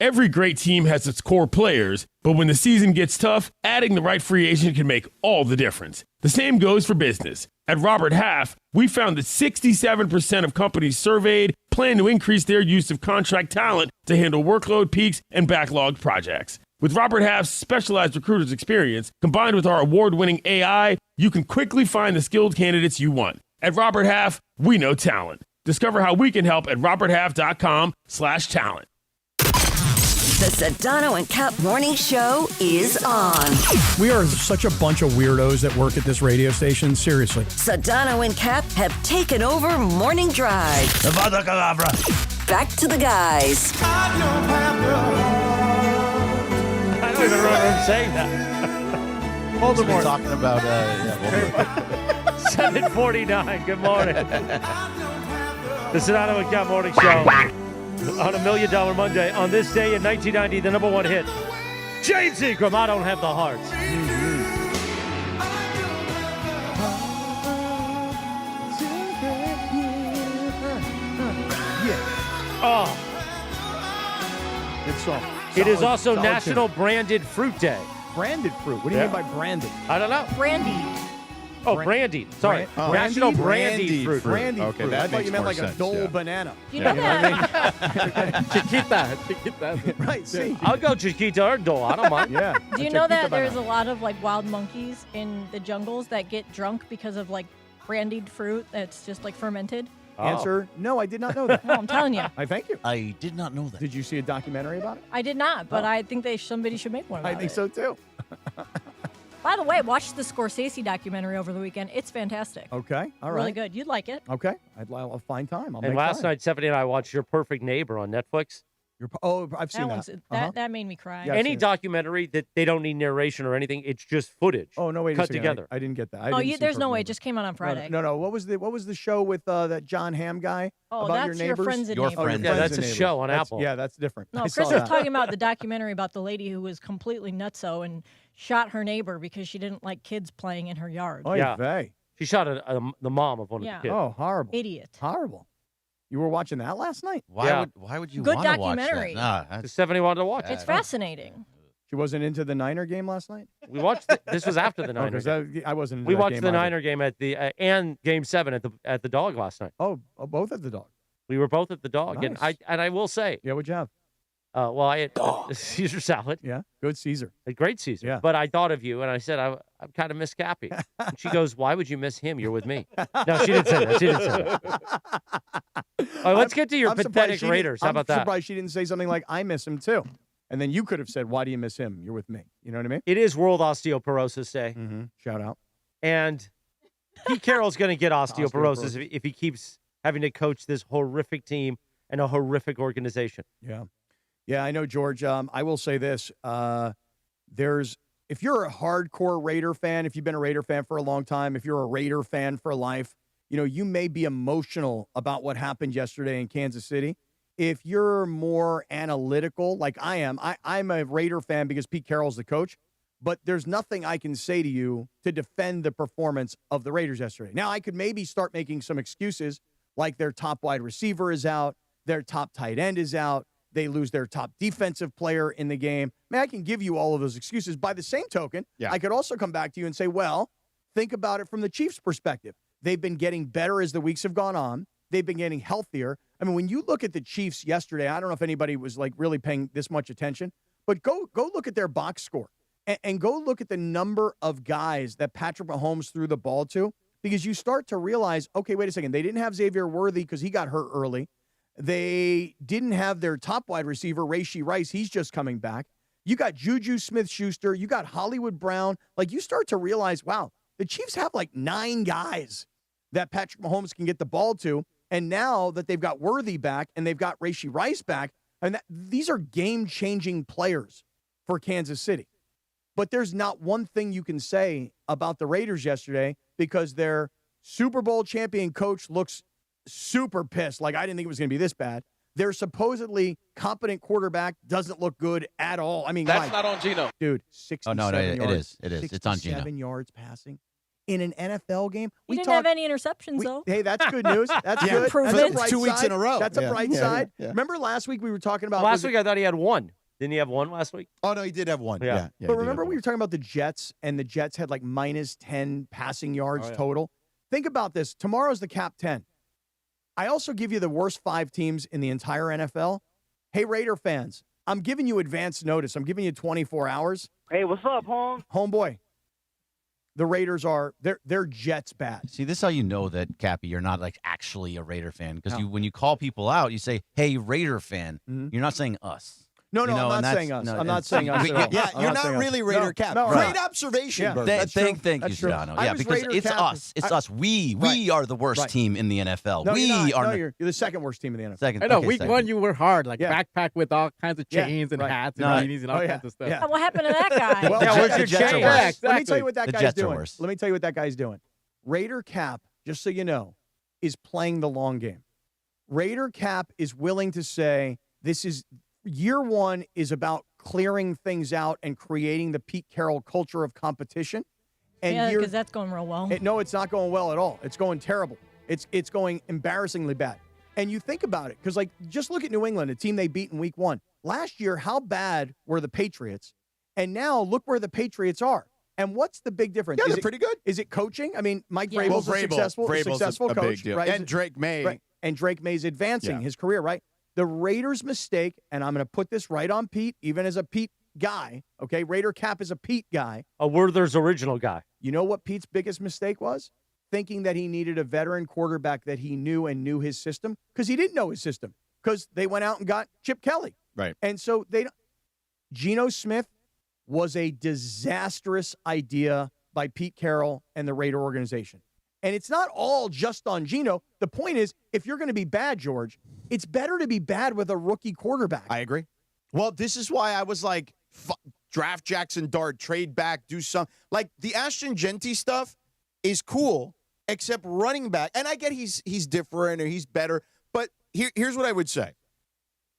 Every great team has its core players, but when the season gets tough, adding the right free agent can make all the difference. The same goes for business. At Robert Half, we found that 67% of companies surveyed plan to increase their use of contract talent to handle workload peaks and backlogged projects. With Robert Half's specialized recruiter's experience, combined with our award-winning AI, you can quickly find the skilled candidates you want. At Robert Half, we know talent. Discover how we can help at roberthalf.com/talent. The Sedano and Cap Morning Show is on. We are such a bunch of weirdos that work at this radio station. Seriously. Sedano and Cap have taken over Morning Drive. Back to the guys. I don't even remember him saying that. Voldemort. Talking about, 7:49. Good morning. The Sedano and Cap Morning Show on $1 Million Monday. On this day in 1990, the number one hit, James Ingram, I Don't Have the Heart. Oh. Good song. It is also Solid National tune. Branded Fruit Day. Branded fruit. What do you mean by branded? I don't know. Brandy. Oh, brandied. Sorry. Brand- National brandied Brandied Fruit. Brandied Okay, fruit. that I thought makes you meant more like a sense, Dole yeah. banana. You know that? Chiquita. Right, see. I'll go Chiquita or Dole. I don't mind. Yeah. Do you know that there's a lot of like wild monkeys in the jungles that get drunk because of like brandied fruit that's just like fermented? Answer, no, I did not know that. No, I'm telling you. I thank you. I did not know that. Did you see a documentary about it? I did not, but I think somebody should make one about I think it. so too. By the way, watch the Scorsese documentary over the weekend. It's fantastic. Okay, all right. Really good. You'd like it. Okay, I'll find time. I'll And make last time. night, Stephanie and I watched Your Perfect Neighbor on Netflix. I've seen That that. one's that made me cry. Yeah, I've Any seen it. documentary that they don't need narration or anything, it's just footage. Oh no, wait a cut second. together. I didn't get that. There's no way. It just came out on Friday. No. What was the show with that John Hamm guy? Oh, about that's your Your neighbors? Friends and Your Neighbors. Friends. Yeah, that's and a Neighbors. show on That's- Apple. Yeah, that's different. No, I Chris saw was that. talking about the documentary about the lady who was completely nutso and shot her neighbor because she didn't like kids playing in her yard. Oh Yeah. yeah. She shot the mom of one Yeah. of the kids. Oh, horrible. Idiot. Horrible. You were watching that last night? Yeah. Why would you Good want to watch documentary. that? Nah, Stephanie wanted to watch it. It's fascinating. She wasn't into the Niner game last night? We watched. This was after the Oh, Niner 'cause game. I wasn't into We that watched game the either. Niner game at the and Game 7 at the Dog last night. Oh, both at the Dog. We were both at the Dog, Nice. and I will say, Yeah, what'd you have? well, I had Caesar salad, Yeah, good Caesar. a great Caesar. Yeah. But I thought of you, and I said I kind of miss Cappy. And she goes, "Why would you miss him? You're with me." No, she didn't say that. She didn't say that. All right, let's get to your I'm surprised pathetic she didn't- Raiders. How about I'm that? surprised she didn't say something like, I miss him too. And then you could have said, why do you miss him? You're with me. You know what I mean? It is World Osteoporosis Day, Mm-hmm. Shout out. and Pete Carroll's going to get osteoporosis if he keeps having to coach this horrific team and a horrific organization. Yeah. Yeah, I know, George. I will say this. If you're a hardcore Raider fan, if you've been a Raider fan for a long time, if you're a Raider fan for life, you may be emotional about what happened yesterday in Kansas City. If you're more analytical, like I am, I'm a Raider fan because Pete Carroll's the coach, but there's nothing I can say to you to defend the performance of the Raiders yesterday. Now, I could maybe start making some excuses, like their top wide receiver is out, their top tight end is out, they lose their top defensive player in the game. I can give you all of those excuses. By the same token, I could also come back to you and say, well, think about it from the Chiefs' perspective. They've been getting better as the weeks have gone on. They've been getting healthier. I mean, when you look at the Chiefs yesterday, I don't know if anybody was like really paying this much attention, but go look at their box score and go look at the number of guys that Patrick Mahomes threw the ball to, because you start to realize, okay, wait a second. They didn't have Xavier Worthy because he got hurt early. They didn't have their top wide receiver, Rashee Rice. He's just coming back. You got Juju Smith-Schuster. You got Hollywood Brown. Like, you start to realize, wow, the Chiefs have like 9 guys that Patrick Mahomes can get the ball to. And now that they've got Worthy back and they've got Rashee Rice back, and these are game-changing players for Kansas City. But there's not one thing you can say about the Raiders yesterday, because their Super Bowl champion coach looks super pissed. Like, I didn't think it was going to be this bad. Their supposedly competent quarterback doesn't look good at all. I mean, That's not on Gino. Dude, 67 Oh, no, yards. it is. It is. It's on Gino. 67 yards passing in an NFL game. We didn't have any interceptions, though. Hey, that's good news. That's Yeah. good. Improvement. That's a bright 2 weeks side. in a row. That's a Yeah. bright Yeah, side. yeah. Remember last week we were talking about... Last week I thought he had one. Didn't he have one last week? Oh, no, he did have one. Yeah. But remember we were talking about the Jets, and the Jets had like minus 10 passing yards total? Think about this. Tomorrow's the Cap 10. I also give you the worst 5 teams in the entire NFL. Hey, Raider fans, I'm giving you advance notice. I'm giving you 24 hours. Hey, what's up, homeboy? The Raiders are they're Jets bad. See, this is how you know that, Cappy, you're not like actually a Raider fan, because No. when you call people out, you say, "Hey, Raider fan." You're not saying us. No, You know, I'm and not that's- saying us. no, I'm not it's- saying us at all. Yeah, I'm you're not saying us. really Raider Cap. No, Great right. observation, Yeah, Bert. that's true. Thank you, That's true. Sedano. I Yeah, was because Raider it's Cap. us. It's us. We are the worst Right. team in the NFL. No, we you're not. are. No, you're the second worst team in the NFL. Second. I know. Okay, Week second. one, you were hard, like Yeah. backpack with all kinds of Yeah, chains and right. hats and No, beanies and all kinds of stuff. yeah. What happened to that guy? Well, Yeah, Jets- where's your Jets are chain? worse. Yeah, Let me exactly. tell you what that The guy's Jets are doing. worse. Let me tell you what that guy's doing. Raider Cap, just so you know, is playing the long game. Raider Cap is willing to say this is year one is about clearing things out and creating the Pete Carroll culture of competition. And yeah, year, because that's going real well. no, it's not going well at all. It's going terrible. It's going embarrassingly bad. And you think about it, because just look at New England, a team they beat in week one. Last year, how bad were the Patriots? And now look where the Patriots are. And what's the big difference? Yeah, Is they're it- pretty good. Is it coaching? I mean, Mike Yeah. Vrabel's Well, a Vrabel's successful a coach, big deal. right? And Drake May. Right. And Drake May's advancing Yeah. his career, right? The Raiders' mistake, and I'm going to put this right on Pete, even as a Pete guy, okay? Raider Cap is a Pete guy. A Werther's original guy. You know what Pete's biggest mistake was? Thinking that he needed a veteran quarterback that he knew and knew his system, because he didn't know his system, because they went out and got Chip Kelly. Right. And so Geno Smith was a disastrous idea by Pete Carroll and the Raider organization. And it's not all just on Geno. The point is, if you're going to be bad, George, it's better to be bad with a rookie quarterback. I agree. Well, this is why I was like, draft Jackson Dart, trade back, do something. Like the Ashton Genty stuff is cool, except running back. And I get he's different or he's better. But here's what I would say.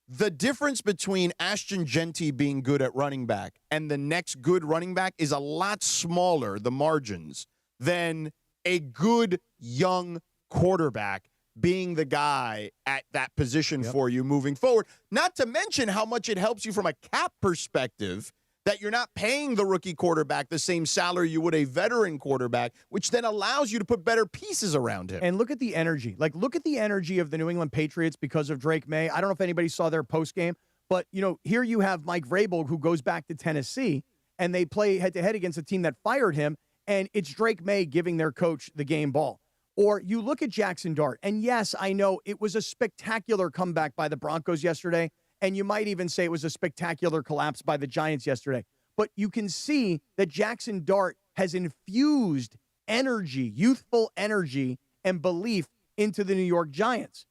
The difference between Ashton Genty being good at running back and the next good running back is a lot smaller, the margins, than a good young quarterback being the guy at that position for you moving forward. Not to mention how much it helps you from a cap perspective that you're not paying the rookie quarterback the same salary you would a veteran quarterback, which then allows you to put better pieces around him. And look at the energy. Look at the energy of the New England Patriots because of Drake May. I don't know if anybody saw their postgame, but, here you have Mike Vrabel, who goes back to Tennessee, and they play head-to-head against a team that fired him, and it's Drake May giving their coach the game ball. Or you look at Jackson Dart, and yes, I know it was a spectacular comeback by the Broncos yesterday, and you might even say it was a spectacular collapse by the Giants yesterday. But you can see that Jackson Dart has infused energy, youthful energy, and belief into the New York Giants.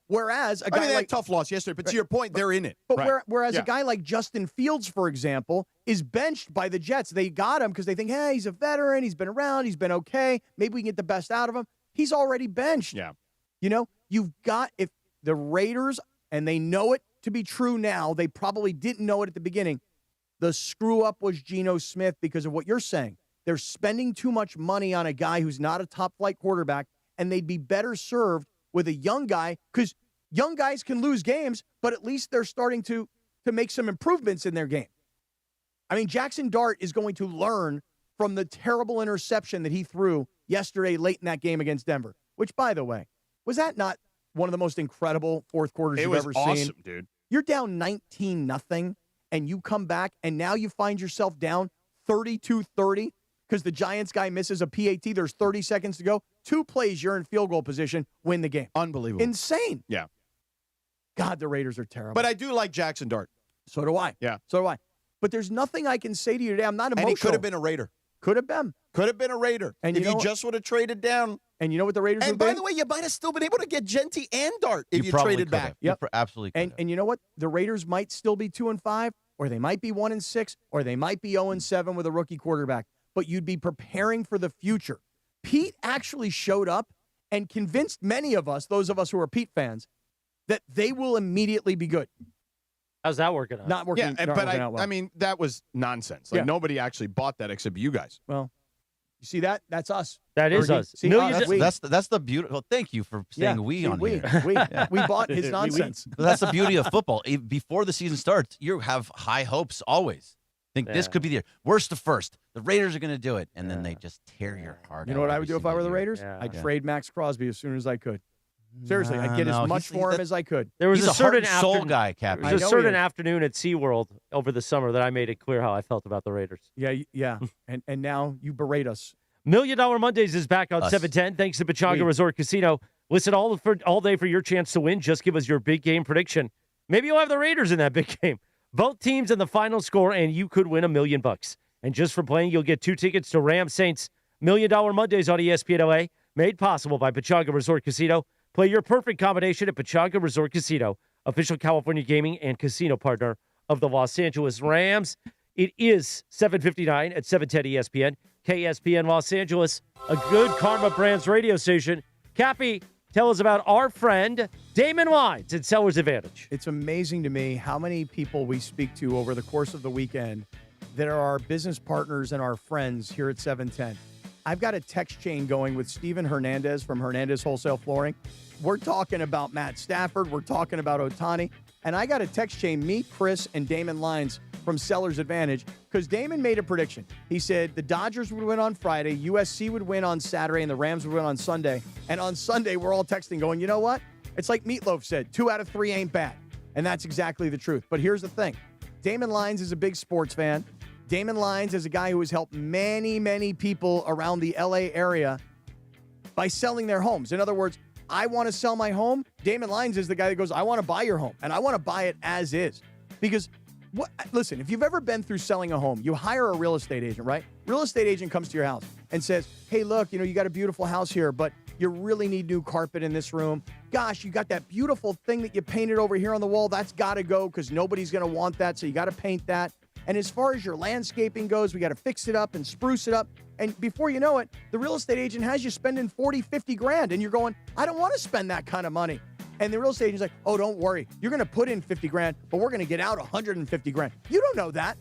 Whereas a guy they like had a tough loss yesterday, but to your point, they're in it. But Right. whereas Yeah. a guy like Justin Fields, for example, is benched by the Jets. They got him because they think, hey, he's a veteran. He's been around. He's been okay. Maybe we can get the best out of him. He's already benched. Yeah. You've got, if the Raiders, and they know it to be true now, they probably didn't know it at the beginning. The screw up was Geno Smith because of what you're saying. They're spending too much money on a guy who's not a top flight quarterback, and they'd be better served with a young guy, because young guys can lose games, but at least they're starting to make some improvements in their game. I mean, Jackson Dart is going to learn from the terrible interception that he threw yesterday late in that game against Denver, which, by the way, was that not one of the most incredible fourth quarters It you've was ever awesome, seen? dude. You're down 19-0, and you come back, and now you find yourself down 32-30 because the Giants guy misses a PAT. There's 30 seconds to go. 2 plays, you're in field goal position, win the game. Unbelievable. Insane. Yeah. God, the Raiders are terrible. But I do like Jackson Dart. So do I. Yeah. So do I. But there's nothing I can say to you today. I'm not emotional. And he could have been a Raider. Could have been. Could have been a Raider. And if you know he what? just would have traded down. And you know what the Raiders And would by be? the way, you might have still been able to get Genty and Dart if you probably traded could back. have. You absolutely could. And you know what? The Raiders might still be 2-5, or they might be 1-6, or they might be 0-7 with a rookie quarterback. But you'd be preparing for the future. Pete actually showed up and convinced many of us, those of us who are Pete fans, that they will immediately be good. How's that working out? Not working. Yeah, not but working out well. I mean, that was nonsense. Like, Yeah. nobody actually bought that except you guys. Well, you see that? That's us. That is Or us. See, Millions we. That's the beauty. Well, thank you for saying we see, on we, here. we bought his nonsense. But that's the beauty of football. Before the season starts, you have high hopes always. Think this Yeah. could be the year. Worst to first. The Raiders are going to do it, and then they just tear your heart out. You know what I would every do if I were the single year. Raiders? Yeah. I'd trade Max Crosby as soon as I could. Seriously, I'd get as much for him as I could. There was He's a certain heart and soul guy, Cappy. There was a certain afternoon at SeaWorld over the summer that I made it clear how I felt about the Raiders. Yeah. and now you berate us. $1 Million Mondays is back on Us. 710. Thanks to Pechanga Resort Casino. Listen all day for your chance to win. Just give us your big game prediction. Maybe you'll have the Raiders in that big game. Both teams in the final score, and you could win $1 million. And just for playing, you'll get 2 tickets to Rams Saints. $1 Million Mondays on ESPN LA, made possible by Pechanga Resort Casino. Play your perfect combination at Pechanga Resort Casino, official California gaming and casino partner of the Los Angeles Rams. It is 7:59 at 710 ESPN, KSPN Los Angeles, a good Karma Brands radio station. Cappy, tell us about our friend Damon Wines at Sellers Advantage. It's amazing to me how many people we speak to over the course of the weekend that are our business partners and our friends here at 710. I've got a text chain going with Steven Hernandez from Hernandez Wholesale Flooring. We're talking about Matt Stafford. We're talking about Ohtani. And I got a text chain, me, Chris, and Damon Lyons from Sellers Advantage, because Damon made a prediction. He said the Dodgers would win on Friday, USC would win on Saturday, and the Rams would win on Sunday. And on Sunday, we're all texting going, you know what? It's like Meatloaf said, 2 out of 3 ain't bad. And that's exactly the truth. But here's the thing. Damon Lyons is a big sports fan. Damon Lyons is a guy who has helped many, many people around the LA area by selling their homes. In other words, I want to sell my home. Damon Lyons is the guy that goes, I want to buy your home, and I want to buy it as is. Because, listen, if you've ever been through selling a home, you hire a real estate agent, right? Real estate agent comes to your house and says, hey, look, you got a beautiful house here, but you really need new carpet in this room. Gosh, you got that beautiful thing that you painted over here on the wall. That's got to go because nobody's going to want that, so you got to paint that. And as far as your landscaping goes, we got to fix it up and spruce it up. And before you know it, the real estate agent has you spending 40, 50 grand. And you're going, I don't want to spend that kind of money. And the real estate agent's like, oh, don't worry. You're going to put in 50 grand, but we're going to get out 150 grand. You don't know that.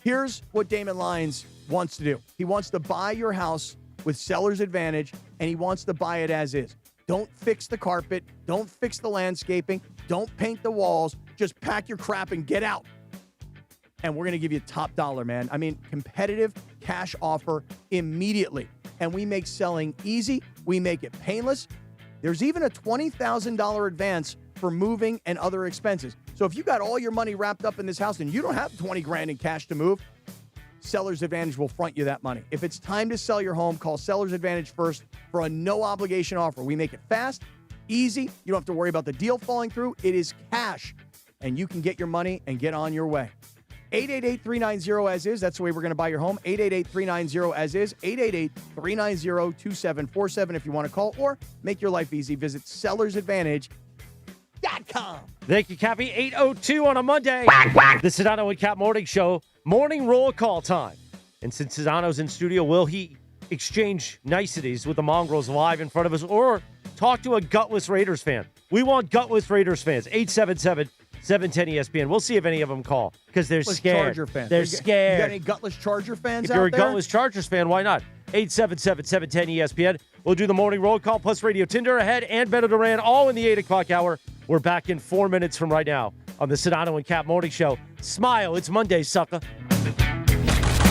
Here's what Damon Lyons wants to do. He wants to buy your house with seller's advantage, and he wants to buy it as is. Don't fix the carpet. Don't fix the landscaping. Don't paint the walls. Just pack your crap and get out. And we're going to give you top dollar, man. I mean, competitive cash offer immediately. And we make selling easy. We make it painless. There's even a $20,000 advance for moving and other expenses. So if you got all your money wrapped up in this house and you don't have 20 grand in cash to move, Seller's Advantage will front you that money. If it's time to sell your home, call Seller's Advantage first for a no obligation offer. We make it fast, easy. You don't have to worry about the deal falling through. It is cash, and you can get your money and get on your way. 888-390-AS-IS. That's the way we're going to buy your home. 888-390-AS-IS. 888-390-2747 if you want to call or make your life easy. Visit sellersadvantage.com. Thank you, Cappy. 8:02 on a Monday. The Sedano and Cap Morning Show. Morning roll call time. And since Sedano's in studio, will he exchange niceties with the Mongrels live in front of us or talk to a gutless Raiders fan? We want gutless Raiders fans. 877-710-ESPN. We'll see if any of them call because they're scared. Charger fans. They're scared. You got any gutless Charger fans If you're out a there? gutless Chargers fan, why not? 877-710-ESPN. We'll do the morning roll call plus Radio Tinder ahead and Beto Duran all in the 8 o'clock hour. We're back in 4 minutes from right now on the Sedano and Cap Morning Show. Smile. It's Monday, sucker.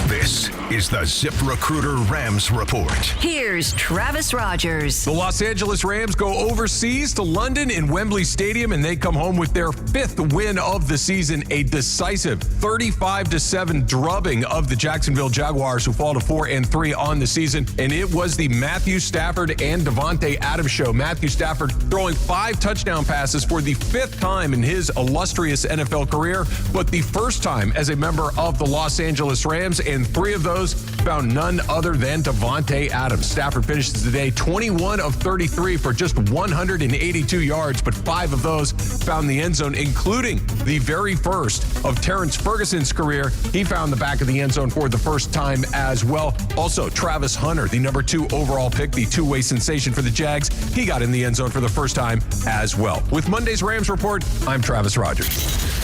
This is the ZipRecruiter Rams Report. Here's Travis Rogers. The Los Angeles Rams go overseas to London in Wembley Stadium, and they come home with their 5th win of the season, a decisive 35-7 drubbing of the Jacksonville Jaguars, who fall to 4-3 on the season. And it was the Matthew Stafford and Davante Adams show. Matthew Stafford throwing 5 touchdown passes for the 5th time in his illustrious NFL career, but the first time as a member of the Los Angeles Rams, and 3 of those found none other than Davante Adams. Stafford finishes the day 21 of 33 for just 182 yards, but 5 of those found the end zone, including the very first of Terrence Ferguson's career. He found the back of the end zone for the first time as well. Also, Travis Hunter, the number 2 overall pick, the two-way sensation for the Jags, he got in the end zone for the first time as well. With Monday's Rams Report, I'm Travis Rogers.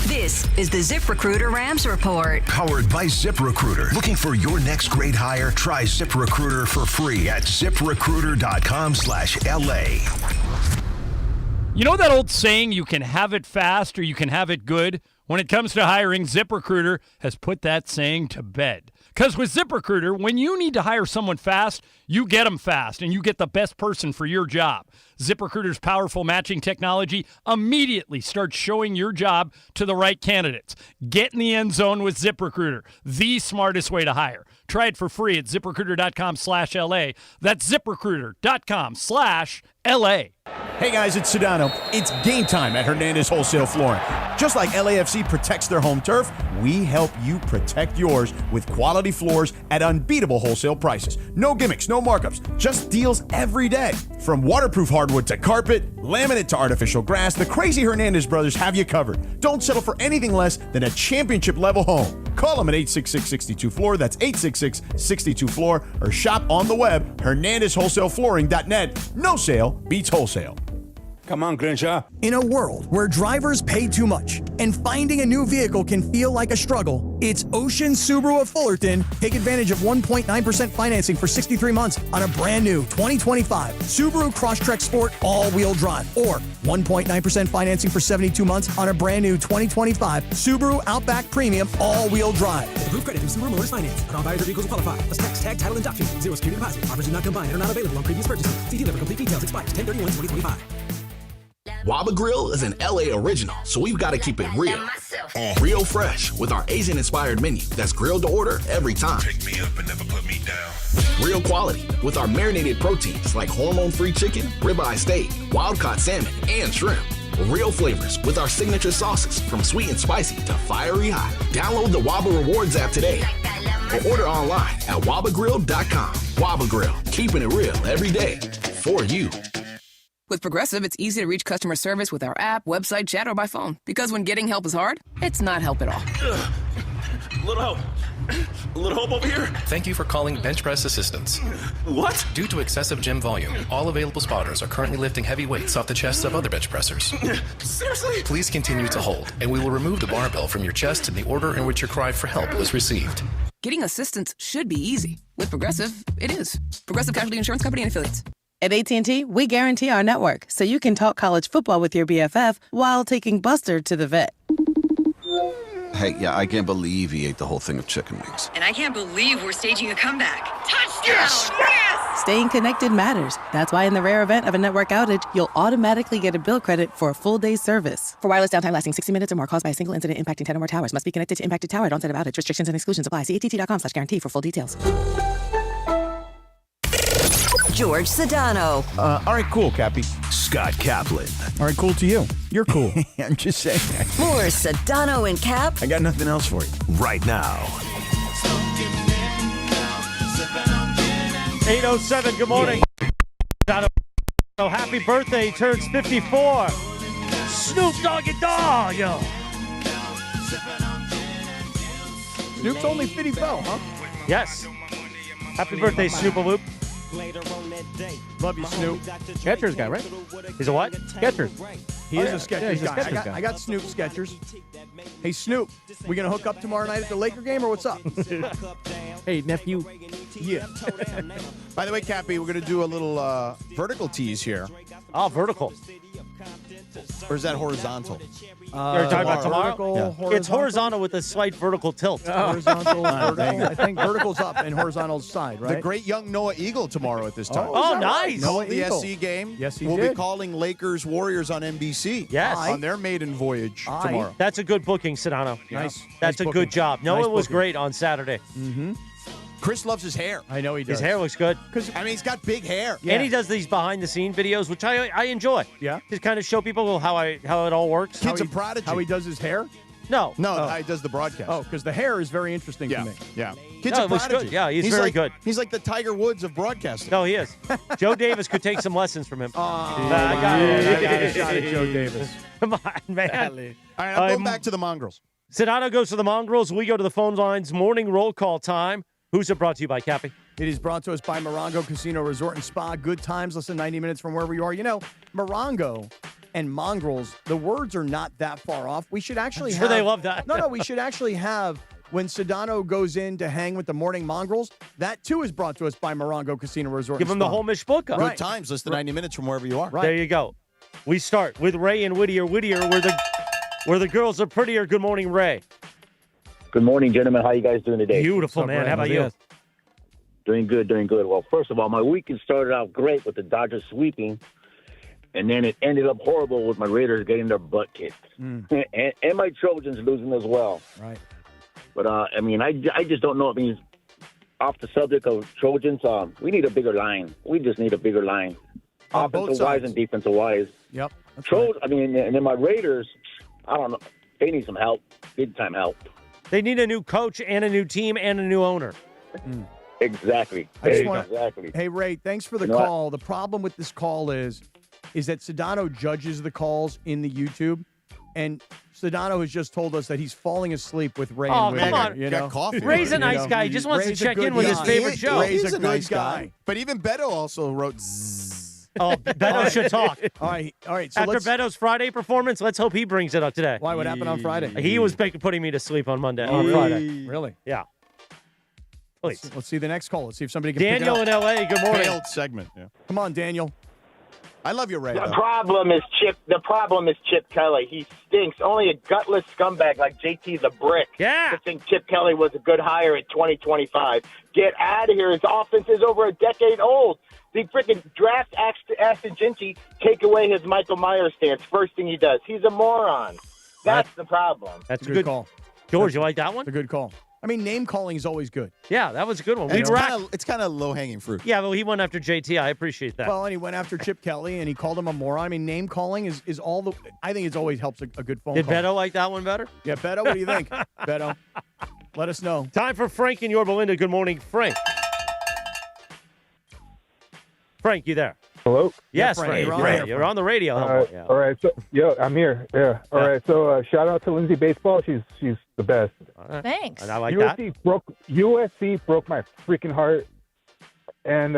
This is the ZipRecruiter Rams Report. Powered by ZipRecruiter. Looking for your next great hire? Try ZipRecruiter for free at ZipRecruiter.com/LA. You know that old saying, you can have it fast or you can have it good? When it comes to hiring, ZipRecruiter has put that saying to bed. Because with ZipRecruiter, when you need to hire someone fast, you get them fast, and you get the best person for your job. ZipRecruiter's powerful matching technology immediately starts showing your job to the right candidates. Get in the end zone with ZipRecruiter, the smartest way to hire. Try it for free at ZipRecruiter.com/LA. That's ZipRecruiter.com/LA. Hey guys, it's Sedano. It's game time at Hernandez Wholesale Flooring. Just like LAFC protects their home turf, we help you protect yours with quality floors at unbeatable wholesale prices. No gimmicks, no markups, just deals every day. From waterproof hardwood to carpet, laminate to artificial grass, the crazy Hernandez brothers have you covered. Don't settle for anything less than a championship level home. Call them at 866-62-FLOOR, that's 866-62-FLOOR, or shop on the web, HernandezWholesaleFlooring.net. No sale beats wholesale. Come on, Grincha. In a world where drivers pay too much and finding a new vehicle can feel like a struggle, it's Ocean Subaru of Fullerton. Take advantage of 1.9% financing for 63 months on a brand new 2025 Subaru Crosstrek Sport all-wheel drive, or 1.9% financing for 72 months on a brand new 2025 Subaru Outback Premium all-wheel drive. With approved credit through Subaru Motors Finance. Not all buyers or vehicles will qualify. Plus tax, tag, title, and doc fee. Zero security deposit. Offers do not combine and are not available on previous purchases. See dealer for complete details. Expires 10/31/2025. Waba Grill is an LA original, so we've got to keep it real. Real fresh with our Asian-inspired menu that's grilled to order every time. Pick me up and never put me down. Real quality with our marinated proteins like hormone-free chicken, ribeye steak, wild-caught salmon, and shrimp. Real flavors with our signature sauces from sweet and spicy to fiery hot. Download the Waba Rewards app today or order online at wabagrill.com. Waba Grill, keeping it real every day for you. With Progressive, it's easy to reach customer service with our app, website, chat, or by phone. Because when getting help is hard, it's not help at all. Little help. A little help over here. Thank you for calling Bench Press Assistance. What? Due to excessive gym volume, all available spotters are currently lifting heavy weights off the chests of other bench pressers. Seriously? Please continue to hold, and we will remove the barbell from your chest in the order in which your cry for help was received. Getting assistance should be easy. With Progressive, it is. Progressive Casualty Insurance Company and Affiliates. At AT&T, we guarantee our network so you can talk college football with your BFF while taking Buster to the vet. Hey, yeah, I can't believe he ate the whole thing of chicken wings. And I can't believe we're staging a comeback. Touchdown! Yes! Yes! Staying connected matters. That's why in the rare event of a network outage, you'll automatically get a bill credit for a full day's service. For wireless downtime lasting 60 minutes or more caused by a single incident impacting 10 or more towers, must be connected to impacted tower at onset of outage. Restrictions and exclusions apply. See att.com/guarantee for full details. George Sedano. All right, cool, Cappy. Scott Kaplan. All right, cool to you. You're cool. I'm just saying. More Sedano and Cap. I got nothing else for you. Right now. 8:07, good morning. Sedano, happy birthday, he turns 54. Snoop Doggy Dogg, yo. Snoop's only 54, huh? Yes. Happy birthday, Snoop-a-Loop. Love you, Snoop. Skechers guy, right? He's a what? Skechers. He is a Yeah, Skechers he's a guy. Skechers guy. I got Snoop Skechers. Hey, Snoop, we going to hook up tomorrow night at the Laker game, or what's up? Hey, nephew. Yeah. By the way, Cappy, we're going to do a little vertical tease here. Oh, vertical. Or is that horizontal? You're talking about tomorrow? Vertical, It's horizontal with a slight vertical tilt. Horizontal, vertical. I think vertical's up and horizontal's side, right? The great young Noah Eagle tomorrow at this time. Oh, nice. Noah, the Eagle. SC game. Yes, he We'll did. be calling Lakers Warriors on NBC. Yes. On their maiden voyage tomorrow. That's a good booking, Sedano. Nice. That's Nice a booking. good job. Noah Nice was booking. great on Saturday. Mm-hmm. Chris loves his hair. I know he does. His hair looks good. I mean, he's got big hair. And he does these behind-the-scene videos, which I enjoy. Yeah. Just kind of show people how it all works. Kid's a prodigy. How he does his hair? No. No, he does the broadcast. Oh, because the hair is very interesting to me. Yeah. Kid's No, a it looks prodigy. good. Yeah, he's very like, good. He's like the Tiger Woods of broadcasting. No, he is. Joe Davis could take some lessons from him. I got a shot at Joe Davis. Come on, man. All right, I'm going back to the Mongrels. Sedano goes to the Mongrels. We go to the phone lines. Morning roll call time. Who's it brought to you by, Cappy? It is brought to us by Morongo Casino Resort and Spa. Good times, less than 90 minutes from wherever you are. You know, Morongo and Mongrels, the words are not that far off. We should actually I'm have... sure they love that. No, we should actually have, when Sedano goes in to hang with the morning Mongrels, that too is brought to us by Morongo Casino Resort Give and him the Spa. whole mishpucha. Good times, less than 90 minutes from wherever you are. There you go. We start with Ray and Whittier. Whittier, where the girls are prettier. Good morning, Ray. Good morning, gentlemen. How you guys doing today? Beautiful, man. How about you? Doing good, doing good. Well, first of all, my weekend started out great with the Dodgers sweeping, and then it ended up horrible with my Raiders getting their butt kicked, and my Trojans losing as well. Right. But, I mean, I just don't know. I mean, off the subject of Trojans, we need a bigger line. We just need a bigger line. Offensive-wise and defensive-wise. Yep. I mean, and then my Raiders, I don't know. They need some help, big-time help. They need a new coach and a new team and a new owner. Exactly. Exactly. Hey, Ray, thanks for the call. The problem with this call is that Sedano judges the calls in the YouTube, and Sedano has just told us that he's falling asleep with Ray. Oh, and come on. You know? Coffee. Ray's a nice guy. He just wants to check in with his favorite show. Ray's a nice guy. But even Beto also wrote zzz. Oh, Beto should talk. All right. So after Beto's Friday performance, let's hope he brings it up today. Why? What happened on Friday? He was putting me to sleep on Friday. Really? Yeah. Please. Let's see the next call. Let's see if somebody can Daniel pick in it up. L.A., good morning. Failed segment. Yeah. Come on, Daniel. I love you, Ray. The problem is Chip Kelly. He stinks. Only a gutless scumbag like JT the Brick to think Chip Kelly was a good hire in 2025. Get out of here. His offense is over a decade old. The freaking draft Aston Ginty, take away his Michael Myers stance. First thing he does. He's a moron. That's the problem. That's a good call. George, you like that one? It's a good call. I mean, name calling is always good. Yeah, that was a good one. It's kind of low-hanging fruit. Yeah, well, he went after JT. I appreciate that. Well, and he went after Chip Kelly, and he called him a moron. I mean, name calling is all the. I think it always helps a good phone Did call. Beto like that one better? Yeah, Beto, what do you think? Beto, let us know. Time for Frank in Yorba Linda. Good morning, Frank. Frank, you there? Hello? Yes, Frank. You're on the radio. All right. So, I'm here. Yeah. All right. So, shout out to Lindsay Baseball. She's the best. Thanks. And I like USC broke my freaking heart, and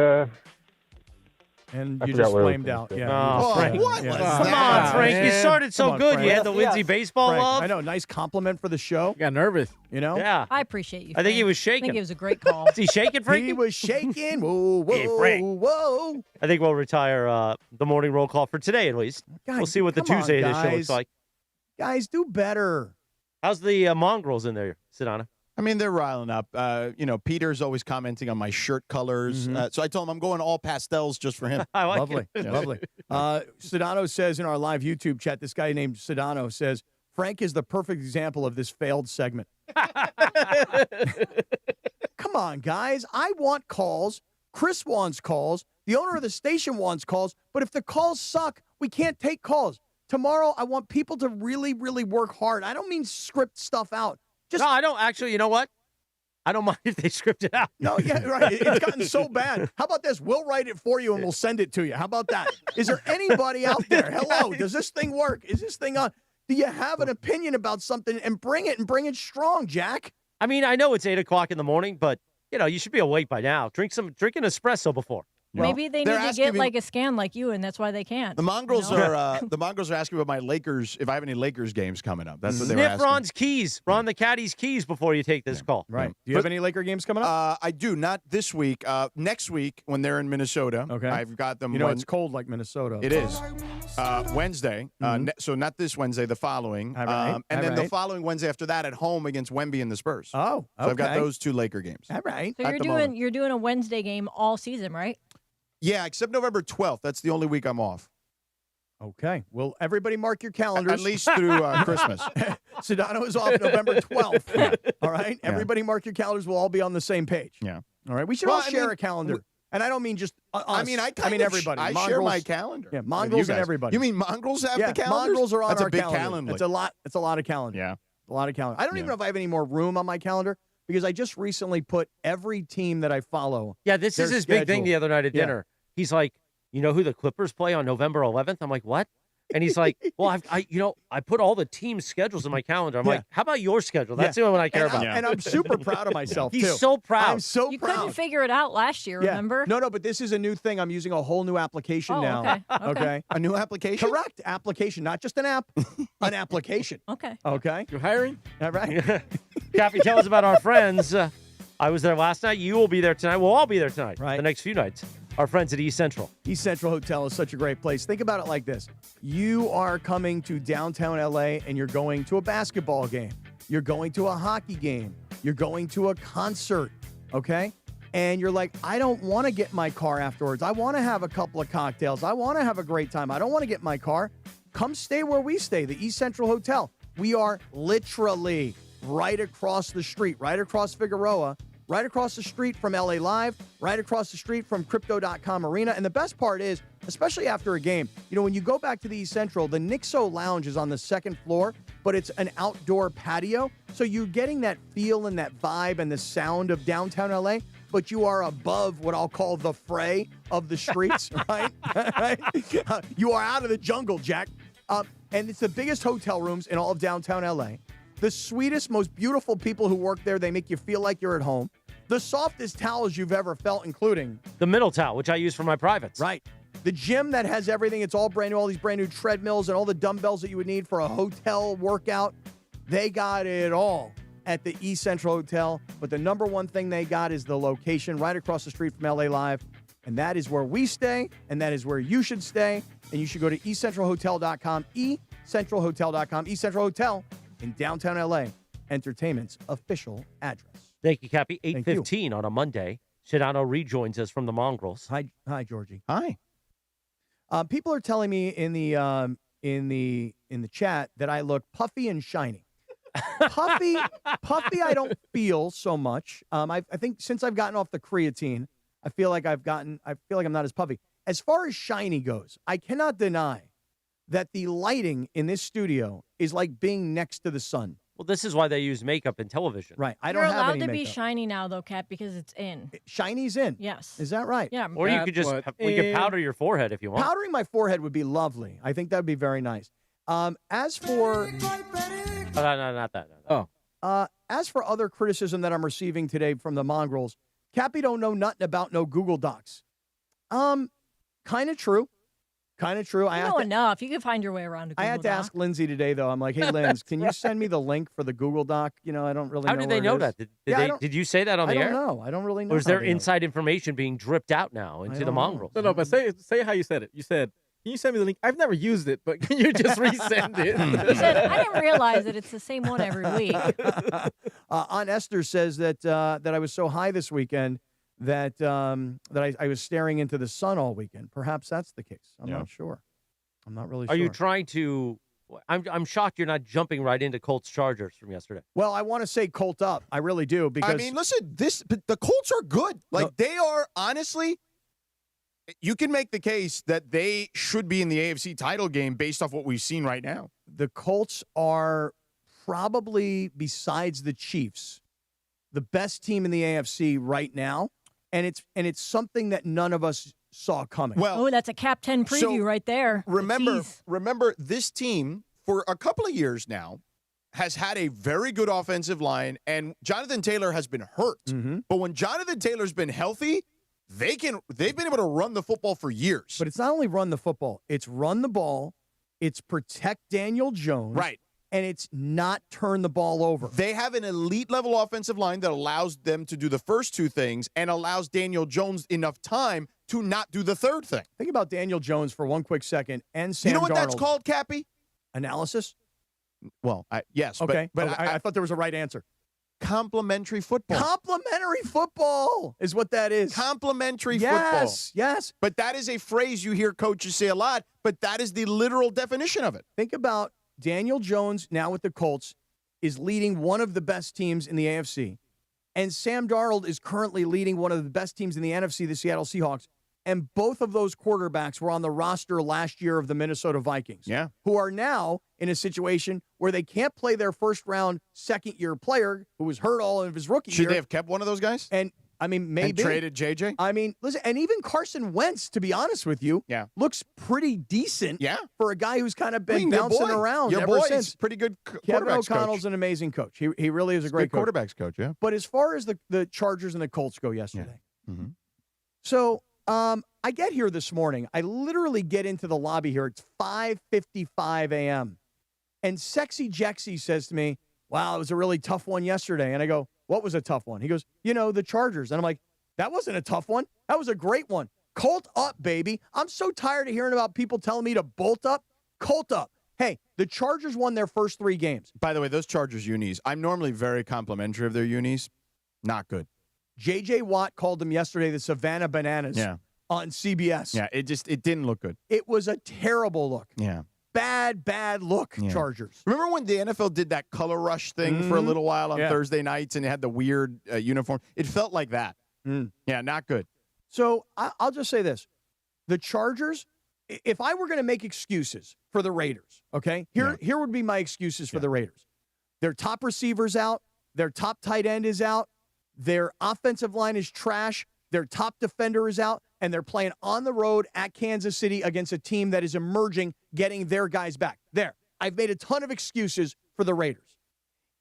you just flamed out. Yeah. Oh, Frank. What? Yeah. Come on, Frank. You started so good. Frank. You had the Lindsay Baseball Frank, love. I know. Nice compliment for the show. Got nervous. You know? Yeah. I appreciate you. I think he was I shaking. think it was a great call. Is he shaking, Frank? He was shaking. Whoa, whoa, Hey, Frank. whoa. I think we'll retire the morning roll call for today, at least. Guys, we'll see what the come on, Tuesday edition looks guys. like. Guys, do better. How's the mongrels in there, Sedano? I mean, they're riling up. Peter's always commenting on my shirt colors. So I told him I'm going all pastels just for him. I like Lovely. it. Lovely. Sedano says in our live YouTube chat, this guy named Sedano says, Frank is the perfect example of this failed segment. Come on, guys. I want calls. Chris wants calls. The owner of the station wants calls. But if the calls suck, we can't take calls. Tomorrow, I want people to really, really work hard. I don't mean script stuff out. No, I don't. Actually, you know what? I don't mind if they script it out. No, yeah, right. It's gotten so bad. How about this? We'll write it for you and we'll send it to you. How about that? Is there anybody out there? Hello, does this thing work? Is this thing on? Do you have an opinion about something? And bring it strong, Jack. I mean, I know it's 8 o'clock in the morning, but you should be awake by now. Drink an espresso before. Maybe they need to get like a scan like you, and that's why they can't. The Mongrels are asking about my Lakers. If I have any Lakers games coming up, that's what they were Sniff asking. Ron's keys, Ron the Caddy's keys before you take this call. Right. Do you have any Laker games coming up? I do. Not this week. Next week when they're in Minnesota. Okay. I've got them. It's cold like Minnesota. It is. Wednesday. So not this Wednesday. The following. All right. And then the the following Wednesday after that at home against Wembley and the Spurs. Oh. Okay. So I've got those two Laker games. All right. So you're doing a Wednesday game all season, right? Yeah, except November 12th. That's the only week I'm off. Okay. Well, everybody mark your calendars. At least through Christmas. Sedano is off November 12th. All right? Yeah. Everybody mark your calendars. We'll all be on the same page. Yeah. All right? We should all share a calendar. And I don't mean just us. I mean everybody. I Mongrels, share my calendar. Yeah, Mongrels and everybody. You mean Mongrels have the calendars? Mongrels are on That's our a big calendar. It's a lot. It's a lot of calendar. Yeah. A lot of calendar. I don't even know if I have any more room on my calendar because I just recently put every team that I follow. Yeah, this is his big thing the other night at dinner. He's like, you know who the Clippers play on November 11th? I'm like, what? And he's like, well, I put all the team schedules in my calendar. I'm like, how about your schedule? That's the only one I care about. And I'm super proud of myself, too. He's so proud. I'm so You proud. couldn't figure it out last year, remember? No, but this is a new thing. I'm using a whole new application now. Okay. A new application? Correct. Application, not just an app. An application. Okay. Okay. You're hiring? All right. Cappy, tell us about our friends. I was there last night. You will be there tonight. We'll all be there tonight. Right. The next few nights. Our friends at East Central. East Central Hotel is such a great place. Think about it like this. You are coming to downtown LA and you're going to a basketball game. you're going to a hockey game, you're going to a concert, okay? And you're like, I don't want to get in my car afterwards. I want to have a couple of cocktails. I want to have a great time. I don't want to get in my car. Come stay where we stay, the East Central Hotel. We are literally right across the street, right across Figueroa, right across the street from LA Live, right across the street from Crypto.com Arena. And the best part is, especially after a game, when you go back to the East Central, the Nixo Lounge is on the second floor, but it's an outdoor patio. So you're getting that feel and that vibe and the sound of downtown LA, but you are above what I'll call the fray of the streets, right? You are out of the jungle, Jack. And it's the biggest hotel rooms in all of downtown LA. The sweetest, most beautiful people who work there, they make you feel like you're at home. The softest towels you've ever felt, including the middle towel, which I use for my privates. Right. The gym that has everything. It's all brand new, all these brand new treadmills and all the dumbbells that you would need for a hotel workout. They got it all at the East Central Hotel. But the number one thing they got is the location right across the street from LA Live. And that is where we stay, and that is where you should stay. And you should go to eastcentralhotel.com, eastcentralhotel.com, East Central Hotel in downtown LA, entertainment's official address. Thank you, Cappy. 8:15 on a Monday. Sedano rejoins us from the Mongrels. Hi, Georgie. Hi. People are telling me in the chat that I look puffy and shiny. Puffy, I don't feel so much. I think since I've gotten off the creatine, I feel like I'm not as puffy. As far as shiny goes, I cannot deny that the lighting in this studio is like being next to the sun. Well, this is why they use makeup in television. Right. I You're don't have allowed any to makeup. be shiny now, though, Kat, because it's in. Shiny's in. Yes. Is that right? Yeah. Or you could just we could powder your forehead if you want. Powdering my forehead would be lovely. I think that would be very nice. As for not that. as for other criticism that I'm receiving today from the Mongrels, Cappy don't know nothing about no Google Docs. Kind of true. You know enough. You can find your way around a Google I had to ask Lindsay today, though. I'm like, hey, Linz, can you send me the link for the Google Doc? I don't really know. How did they know that? Did you say that on the air? I don't know. I don't really know. Or is there inside information being dripped out now into the Mongrels? No, but say how you said it. You said, can you send me the link? I've never used it, but can you just resend it? He said, I didn't realize that it's the same one every week. Aunt Esther says that I was so high this weekend that I was staring into the sun all weekend. Perhaps that's the case. I'm not sure. I'm not really sure. Are you trying to? I'm shocked you're not jumping right into Colts Chargers from yesterday. Well, I want to say Colt up. I really do because listen, the Colts are good. They are honestly. You can make the case that they should be in the AFC title game based off what we've seen right now. The Colts are probably, besides the Chiefs, the best team in the AFC right now, and it's something that none of us saw coming. Well, that's a Cap 10 preview right there. Remember, this team for a couple of years now has had a very good offensive line, and Jonathan Taylor has been hurt. Mm-hmm. But when Jonathan Taylor's been healthy, they've been able to run the football for years. But it's not only run the football; it's run the ball, it's protect Daniel Jones, right, and it's not turn the ball over. They have an elite level offensive line that allows them to do the first two things and allows Daniel Jones enough time to not do the third thing. Think about Daniel Jones for one quick second and Sam Darnold. You know what that's called, Cappy? Analysis? Well, yes. Okay. But I thought there was a right answer. Complementary football. Complementary football is what that is. Complementary football. Yes. But that is a phrase you hear coaches say a lot, but that is the literal definition of it. Think about Daniel Jones now with the Colts is leading one of the best teams in the AFC. And Sam Darnold is currently leading one of the best teams in the NFC, the Seattle Seahawks. And both of those quarterbacks were on the roster last year of the Minnesota Vikings. Yeah. Who are now in a situation where they can't play their first-round, second-year player who was hurt all of his rookie year. Should they have kept one of those guys? And, maybe. And traded JJ? Listen, and even Carson Wentz, to be honest with you, looks pretty decent for a guy who's kind of been bouncing around ever since. Pretty good Kevin quarterbacks O'Connell's coach. an amazing coach. He really is a great good quarterbacks coach, yeah. But as far as the Chargers and the Colts go yesterday, so I get here this morning. I literally get into the lobby here. It's 5:55 a.m. And Sexy Jexy says to me, wow, it was a really tough one yesterday. And I go, what was a tough one? He goes, the Chargers. And I'm like, that wasn't a tough one. That was a great one. Colt up, baby. I'm so tired of hearing about people telling me to bolt up. Colt up. Hey, the Chargers won their first 3 games. By the way, those Chargers unis, I'm normally very complimentary of their unis. Not good. J.J. Watt called them yesterday the Savannah Bananas on CBS. Yeah, it didn't look good. It was a terrible look. Yeah. Bad look, Chargers. Remember when the NFL did that color rush thing for a little while on Thursday nights and it had the weird uniform? It felt like that. Yeah, not good. So I'll just say this. The Chargers, if I were going to make excuses for the Raiders, okay, here would be my excuses for the Raiders. Their top receiver's out. Their top tight end is out. Their offensive line is trash. Their top defender is out. And they're playing on the road at Kansas City against a team that is emerging, getting their guys back. There. I've made a ton of excuses for the Raiders.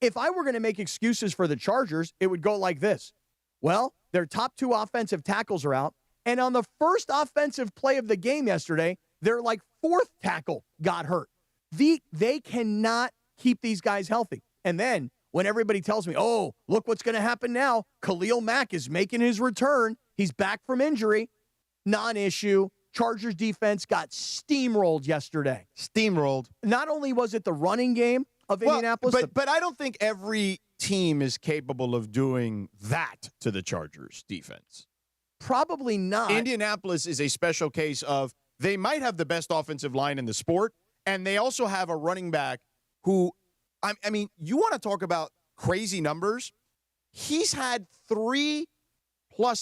If I were going to make excuses for the Chargers, it would go like this. Well, their top 2 offensive tackles are out. And on the first offensive play of the game yesterday, their 4th tackle got hurt. They cannot keep these guys healthy. And then when everybody tells me, oh, look what's going to happen now, Khalil Mack is making his return. He's back from injury. Non-issue. Chargers defense got steamrolled yesterday. Steamrolled. Not only was it the running game of Indianapolis. But I don't think every team is capable of doing that to the Chargers defense. Probably not. Indianapolis is a special case of they might have the best offensive line in the sport, and they also have a running back who, I mean, you want to talk about crazy numbers? He's had 3+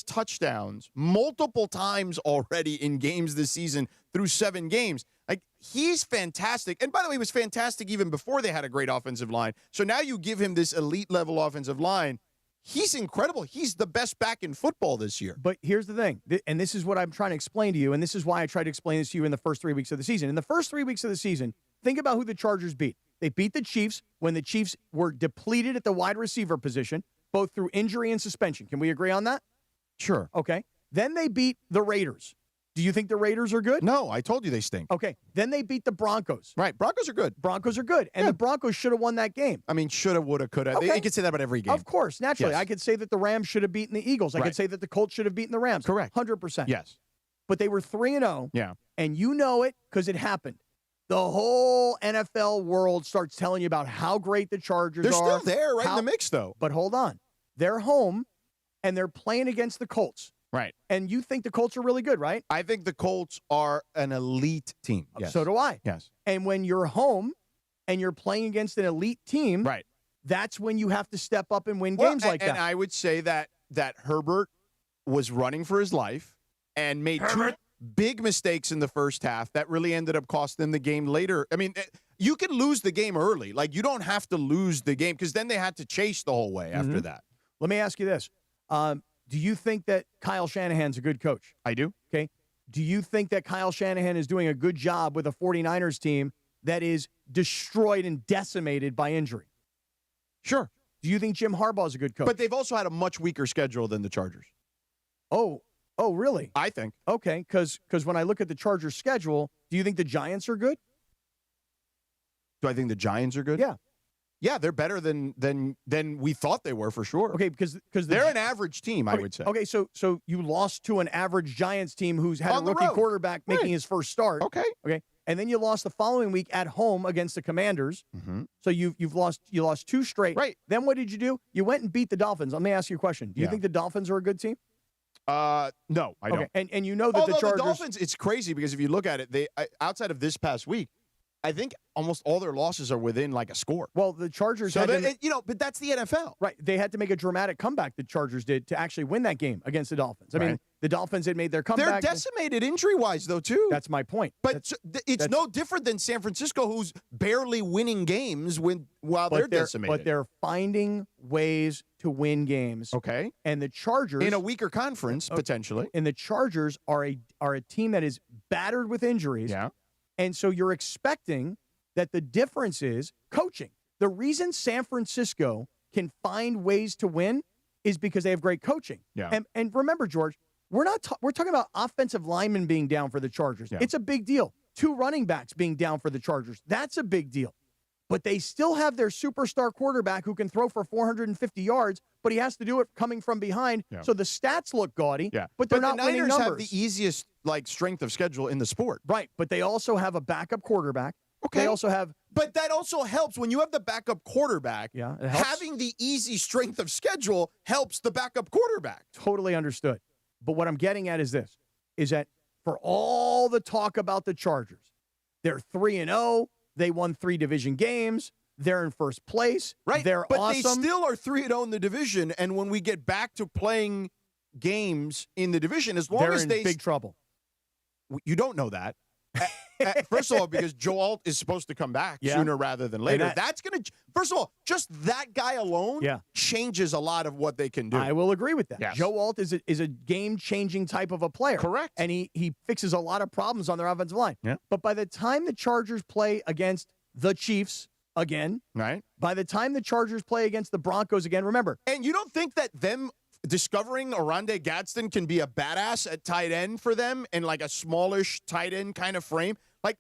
touchdowns multiple times already in games this season through 7 games. He's fantastic. And by the way, he was fantastic even before they had a great offensive line. So now you give him this elite level offensive line. He's incredible. He's the best back in football this year. But here's the thing, and this is what I'm trying to explain to you, and this is why I tried to explain this to you in the first 3 weeks of the season. In the first 3 weeks of the season, think about who the Chargers beat. They beat the Chiefs when the Chiefs were depleted at the wide receiver position, both through injury and suspension. Can we agree on that? Sure. Okay. Then they beat the Raiders. Do you think the Raiders are good? No, I told you they stink. Okay. Then they beat the Broncos. Right. Broncos are good. Broncos are good. And the Broncos should have won that game. I mean, shoulda, woulda, coulda. Okay. They could say that about every game. Of course. Naturally. Yes. I could say that the Rams should have beaten the Eagles. I could say that the Colts should have beaten the Rams. Correct. 100%. Yes. But they were 3-0. Yeah. And you know it because it happened. The whole NFL world starts telling you about how great the Chargers are. They're still there, right in the mix, though. But hold on. They're home, and they're playing against the Colts. Right. And you think the Colts are really good, right? I think the Colts are an elite team. Yes. So do I. Yes. And when you're home and you're playing against an elite team, right, that's when you have to step up and win games like that. And I would say that Herbert was running for his life and made 2 big mistakes in the first half that really ended up costing them the game later. I mean, you can lose the game early. You don't have to lose the game because then they had to chase the whole way after that. Let me ask you this. Do you think that Kyle Shanahan's a good coach? I do. Okay. Do you think that Kyle Shanahan is doing a good job with a 49ers team that is destroyed and decimated by injury? Sure. Do you think Jim Harbaugh is a good coach? But they've also had a much weaker schedule than the Chargers. Oh, really? I think. Okay, because when I look at the Chargers' schedule, do you think the Giants are good? Do I think the Giants are good? Yeah. Yeah, they're better than we thought they were for sure. Okay, because they're an average team, I would say. Okay, so you lost to an average Giants team who's had On a the rookie road. quarterback making his first start. Okay. And then you lost the following week at home against the Commanders. Mm-hmm. So you lost 2 straight. Right. Then what did you do? You went and beat the Dolphins. Let me ask you a question. Do you think the Dolphins are a good team? No, I don't. And you know that Although the Chargers. the Dolphins, it's crazy because if you look at it, they outside of this past week, I think almost all their losses are within a score. Well, the Chargers So had but that's the NFL. Right. They had to make a dramatic comeback, the Chargers did, to actually win that game against the Dolphins. I mean, the Dolphins had made their comeback. They're decimated injury-wise, though, too. That's my point. But it's no different than San Francisco, who's barely winning games while they're decimated. But they're finding ways to win games. Okay. And the Chargers... in a weaker conference, potentially. And the Chargers are a team that is battered with injuries. Yeah. And so you're expecting that the difference is coaching. The reason San Francisco can find ways to win is because they have great coaching. Yeah. And remember, George, we're talking about offensive linemen being down for the Chargers. Yeah. It's a big deal. 2 running backs being down for the Chargers. That's a big deal. But they still have their superstar quarterback who can throw for 450 yards, but he has to do it coming from behind. Yeah. So the stats look gaudy, but they're not the winning Niners numbers. have the easiest strength of schedule in the sport. Right, but they also have a backup quarterback. Okay. They also have. But that also helps when you have the backup quarterback. Yeah, it helps. Having the easy strength of schedule helps the backup quarterback. Totally understood. But what I'm getting at is this, is that for all the talk about the Chargers, they're 3-0. They won 3 division games. They're in first place. Right. They're but awesome. they still are 3-0 in the division. And when we get back to playing games in the division, as long they're as in they big trouble. You don't know that. First of all, because Joe Alt is supposed to come back sooner rather than later. That's going to, first of all, just that guy alone changes a lot of what they can do. I will agree with that. Yes. Joe Alt is a game-changing type of a player. Correct. And he fixes a lot of problems on their offensive line. Yeah. But by the time the Chargers play against the Chiefs again, right? By the time the Chargers play against the Broncos again, remember. And you don't think that them discovering Oronde Gadsden can be a badass at tight end for them and like a smallish tight end kind of frame? Like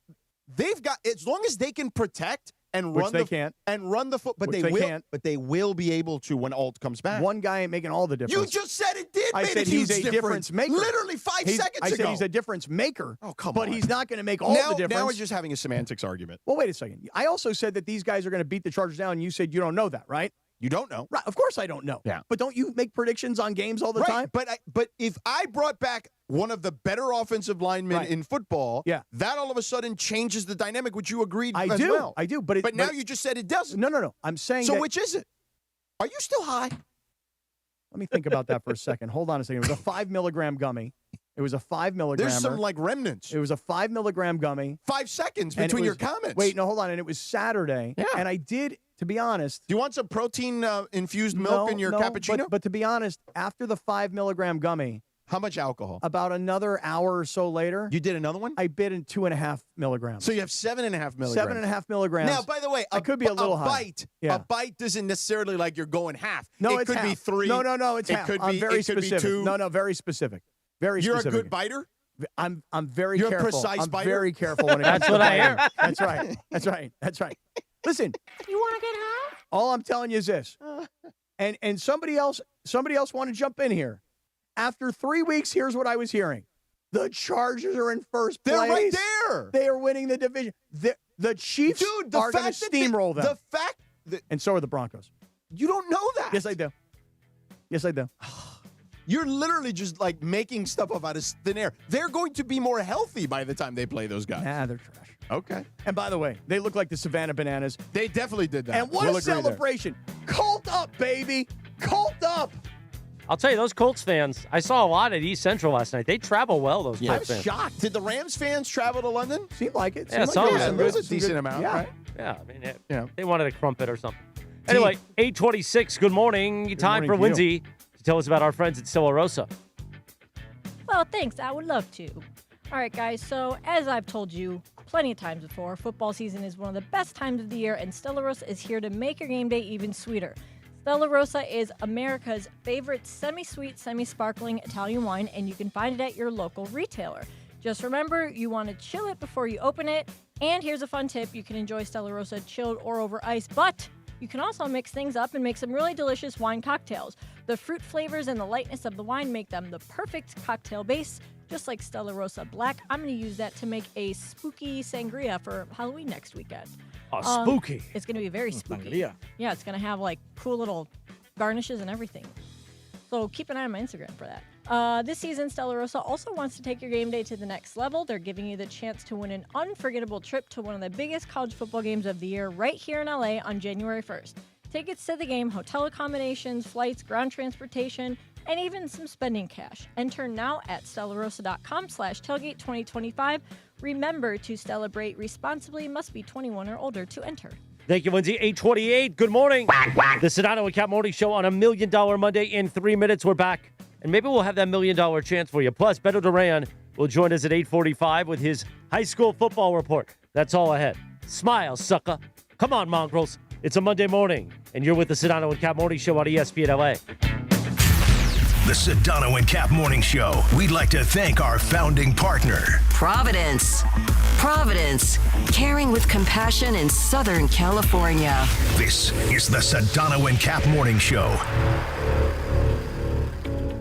they've got, as long as they can protect and run the foot, but they will be able to when Alt comes back. One guy ain't making all the difference. You just said it did. I made said a huge he's a difference maker. Literally 5 seconds ago. I said he's a difference maker. Oh, come but on. he's not going to make all the difference. Now we're just having a semantics argument. Well, wait a second. I also said that these guys are going to beat the Chargers down, and you said you don't know that, right? You don't know. Right. Of course I don't know. Yeah. But don't you make predictions on games all the time? But if I brought back one of the better offensive linemen in football, that all of a sudden changes the dynamic, which you agreed as well. I do. But now you just said it doesn't. No. I'm saying so that, which is it? Are you still high? Let me think about that for a second. Hold on a second. It was a 5 milligram gummy. It was a 5 milligram. There's some like remnants. It was a 5 milligram gummy. 5 seconds between your comments. Wait, no, hold on. And it was Saturday. Yeah. And I did, to be honest. Do you want some protein infused milk in your cappuccino? But to be honest, after the 5 milligram gummy. How much alcohol? About another hour or so later. You did another one? I bid in 2.5 milligrams. So you have 7.5 milligrams. 7.5 milligrams. Now, by the way, I could be a little high. A bite doesn't necessarily like you're going half. No, it could be 3. No, it's half. I'm very specific. Be 2. No, very specific. Very You're specific. You're a good biter? I'm very You're careful. a precise I'm biter? very careful when it comes That's to what I biting. hear. That's right. Listen. You want to get high? All I'm telling you is this. And somebody else want to jump in here. After 3 weeks, here's what I was hearing. The Chargers are in first place. They're right there. They are winning the division. The Chiefs are going to steamroll them. The fact that, and so are the Broncos. You don't know that. Yes, I do. You're literally just like making stuff up out of thin air. They're going to be more healthy by the time they play those guys. Nah, they're trash. Okay. And by the way, they look like the Savannah Bananas. They definitely did that. And what a celebration. Colt up, baby. Colt up. I'll tell you, those Colts fans, I saw a lot at East Central last night. They travel well, those Colts fans. I'm shocked. Did the Rams fans travel to London? Seemed like it. Yeah, Seemed like some There's a decent amount, yeah. right? Yeah, I mean, they wanted a crumpet or something. Anyway, 8:26, good morning. Time morning for to Lindsay to tell us about our friends at Stella Rosa. Well, thanks. I would love to. All right, guys. So, as I've told you plenty of times before, football season is one of the best times of the year, and Stella Rosa is here to make your game day even sweeter. Stella Rosa is America's favorite semi-sweet, semi-sparkling Italian wine, and you can find it at your local retailer. Just remember, you want to chill it before you open it. And here's a fun tip. You can enjoy Stella Rosa chilled or over ice, but you can also mix things up and make some really delicious wine cocktails. The fruit flavors and the lightness of the wine make them the perfect cocktail base. Just like Stella Rosa Black, I'm going to use that to make a spooky sangria for Halloween next weekend. Spooky. It's going to be very spooky. Sangria. Yeah, it's going to have like cool little garnishes and everything. So keep an eye on my Instagram for that. This season, Stella Rosa also wants to take your game day to the next level. They're giving you the chance to win an unforgettable trip to one of the biggest college football games of the year right here in LA on January 1st. Tickets to the game, hotel accommodations, flights, ground transportation, and even some spending cash. Enter now at stellarosa.com/tailgate2025. Remember to celebrate responsibly. Must be 21 or older to enter. Thank you, Lindsay. 8:28. Good morning. The Sedano and Cap Morning Show on $1 Million Monday. In 3 minutes, we're back. And maybe we'll have that $1 million chance for you. Plus, Beto Duran will join us at 8:45 with his high school football report. That's all ahead. Smile, sucker. Come on, mongrels. It's a Monday morning, and you're with the Sedano and Cap Morning Show on ESPN LA. The Sedano and Cap Morning Show. We'd like to thank our founding partner, Providence. Providence, caring with compassion in Southern California. This is the Sedano and Cap Morning Show.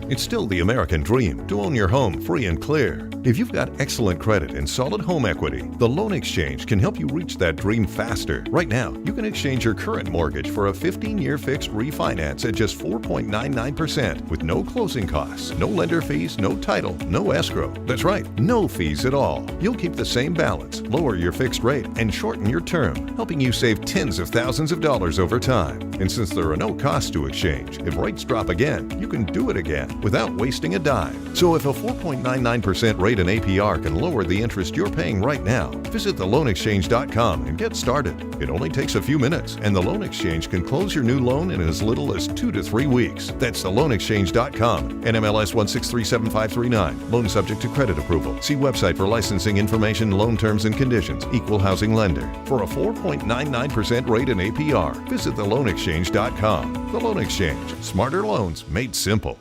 It's still the American dream to own your home free and clear. If you've got excellent credit and solid home equity, the Loan Exchange can help you reach that dream faster. Right now, you can exchange your current mortgage for a 15-year fixed refinance at just 4.99% with no closing costs, no lender fees, no title, no escrow. That's right, no fees at all. You'll keep the same balance, lower your fixed rate, and shorten your term, helping you save tens of thousands of dollars over time. And since there are no costs to exchange, if rates drop again, you can do it again without wasting a dime. So if a 4.99% rate in APR can lower the interest you're paying right now, visit theloanexchange.com and get started. It only takes a few minutes, and the Loan Exchange can close your new loan in as little as 2 to 3 weeks. That's theloanexchange.com. NMLS 1637539. Loan subject to credit approval. See website for licensing information, loan terms and conditions. Equal housing lender. For a 4.99% rate in APR, visit theloanexchange.com. The Loan Exchange. Smarter loans made simple.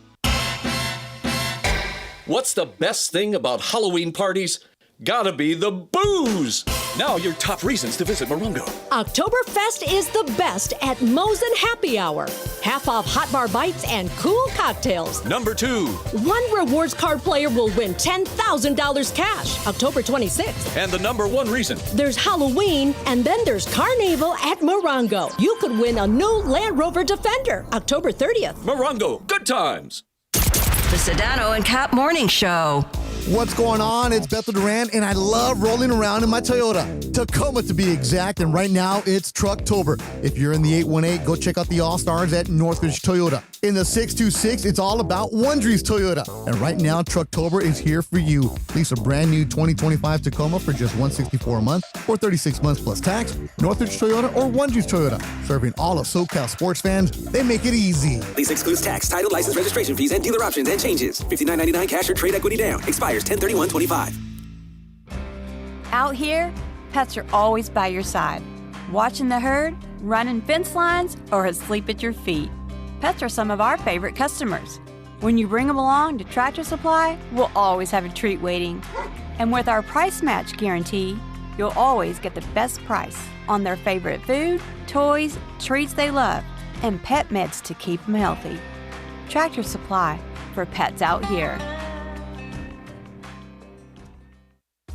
What's the best thing about Halloween parties? Gotta be the booze! Now your top reasons to visit Morongo. Oktoberfest is the best at Mosin Happy Hour. Half off hot bar bites and cool cocktails. Number 2. One rewards card player will win $10,000 cash October 26th. And the number 1 reason. There's Halloween, and then there's Carnival at Morongo. You could win a new Land Rover Defender October 30th. Morongo, good times. The Sedano and Cap Morning Show. What's going on? It's Bethel Duran, and I love rolling around in my Toyota. Tacoma, to be exact, and right now it's Trucktober. If you're in the 818, go check out the All-Stars at Northridge Toyota. In the 626, it's all about Wondries Toyota. And right now, Trucktober is here for you. Lease a brand new 2025 Tacoma for just $164 a month or 36 months plus tax. Northridge Toyota or Wondries Toyota. Serving all of SoCal sports fans, they make it easy. Lease excludes tax, title, license, registration fees, and dealer options and changes. $59.99 cash or trade equity down. Expires 10/31/25. Out here, pets are always by your side, watching the herd, running fence lines, or asleep at your feet. Pets are some of our favorite customers. When you bring them along to Tractor Supply, we'll always have a treat waiting. And with our price match guarantee, you'll always get the best price on their favorite food, toys, treats they love, and pet meds to keep them healthy. Tractor Supply, for pets out here.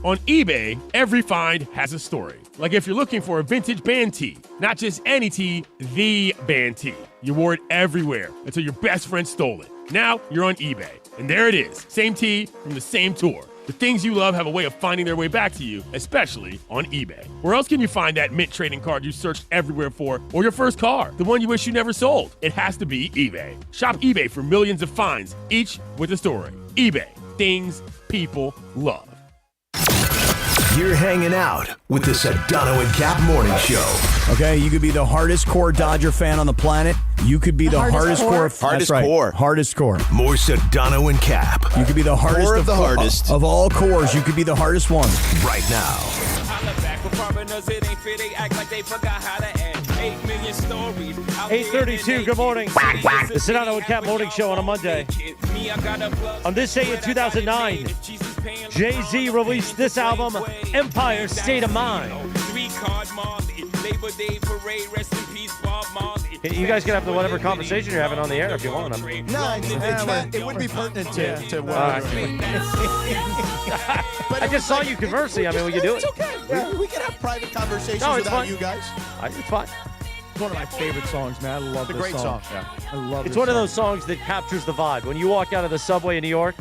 On eBay, every find has a story. Like if you're looking for a vintage band tee, not just any tee, the band tee. You wore it everywhere until your best friend stole it. Now you're on eBay, and there it is. Same tee from the same tour. The things you love have a way of finding their way back to you, especially on eBay. Where else can you find that mint trading card you searched everywhere for, or your first car, the one you wish you never sold? It has to be eBay. Shop eBay for millions of finds, each with a story. eBay, things people love. You're hanging out with the Sedano and Cap Morning Show. Okay, you could be the hardest core Dodger fan on the planet. You could be the hardest core. Hardest core. Hardest core. More Sedano and Cap. You could be the hardest Core of the hardest. Of all cores, you could be the hardest one. Right now. 8:32, good morning. The Sedano and Cap Morning Show on a Monday. On this day in 2009, Jay-Z released this album, Empire State of Mind. You guys can have the whatever conversation you're having on the air if you want. It would be pertinent to what I just saw you conversing. I mean, we can do it. It's okay. We can have private conversations it's without fine. you guys. It's fine. It's one of my favorite songs, man. I love It's a this great song. Yeah. I love It's this one of song. those songs that captures the vibe. When you walk out of the subway in New York,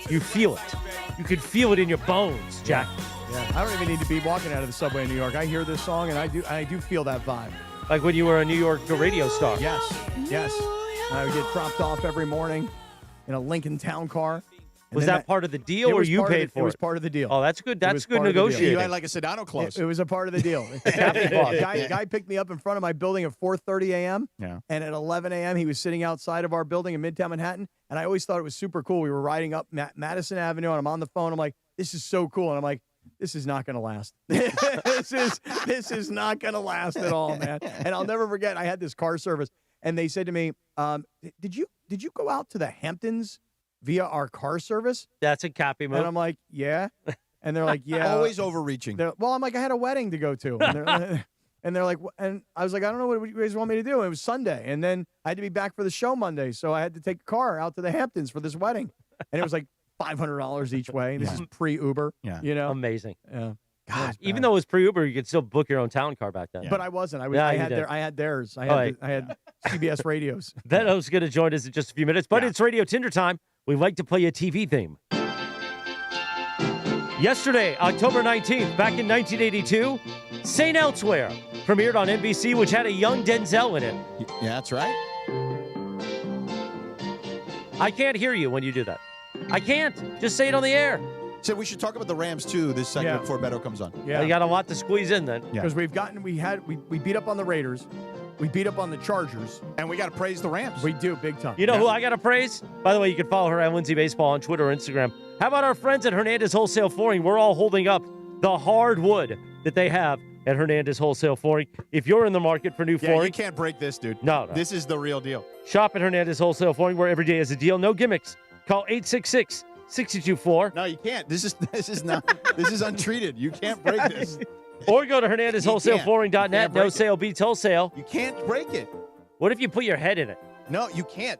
you feel it. You can feel it in your bones, Jack. Yeah, I don't even need to be walking out of the subway in New York. I hear this song, and I do feel that vibe. Like when you were a New York radio star. Yes. And I would get dropped off every morning in a Lincoln Town car. And Was then that part of the deal, or you paid for it? It was part of the deal. Oh, that's good. It That's was good part of the deal. negotiating. You had like a Sedano clause. It was a part of the deal. Guy picked me up in front of my building at 4:30 a.m. Yeah. And at 11 a.m. he was sitting outside of our building in Midtown Manhattan. And I always thought it was super cool. We were riding up Madison Avenue, and I'm on the phone. I'm like, this is so cool. And I'm like, this is not going to last. This is not going to last at all, man. And I'll never forget, I had this car service, and they said to me, did you go out to the Hamptons via our car service? That's a Cappy move. And I'm like, yeah. And they're like, yeah. Always overreaching. Well, I'm like, I had a wedding to go to. And they're like, and I was like, I don't know what you guys want me to do. And it was Sunday. And then I had to be back for the show Monday. So I had to take a car out to the Hamptons for this wedding. And it was like $500 each way. This is pre-Uber. Yeah. You know? Amazing. Yeah. God, even though it was pre-Uber, you could still book your own town car back then. But I wasn't. I Yeah, you had did. I had theirs. I Oh, had CBS radios. Beno's going to join us in just a few minutes, but it's Radio Tinder time. We like to play a TV theme. Yesterday, October 19th, back in 1982, St. Elsewhere premiered on NBC, which had a young Denzel in it. Yeah, that's right. I can't hear you when you do that. I can't. Just say it on the air. So we should talk about the Rams, too, this segment before Beto comes on. Yeah. You got a lot to squeeze in then. Because we beat up on the Raiders. We beat up on the Chargers. And we got to praise the Rams. We do, big time. You know who I got to praise? By the way, you can follow her at Lindsay Baseball on Twitter or Instagram. How about our friends at Hernandez Wholesale Flooring? We're all holding up the hardwood that they have at Hernandez Wholesale Flooring. If you're in the market for new flooring. You can't break this, dude. No. This is the real deal. Shop at Hernandez Wholesale Flooring, where every day is a deal. No gimmicks. Call 866-624. No, you can't. This is not. This is untreated. You can't break this. Or go to HernandezWholesaleFlooring.net. No sale beats wholesale. You can't break it. What if you put your head in it? No, you can't.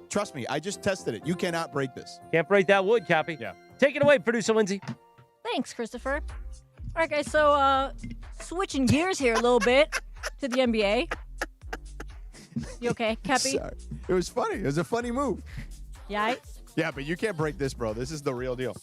Trust me. I just tested it. You cannot break this. Can't break that wood, Cappy. Yeah. Take it away, producer Lindsay. Thanks, Christopher. All right, guys. So switching gears here a little bit to the NBA. You okay, Cappy? Sorry. It was funny. It was a funny move. Yeah. Yeah, but you can't break this, bro. This is the real deal.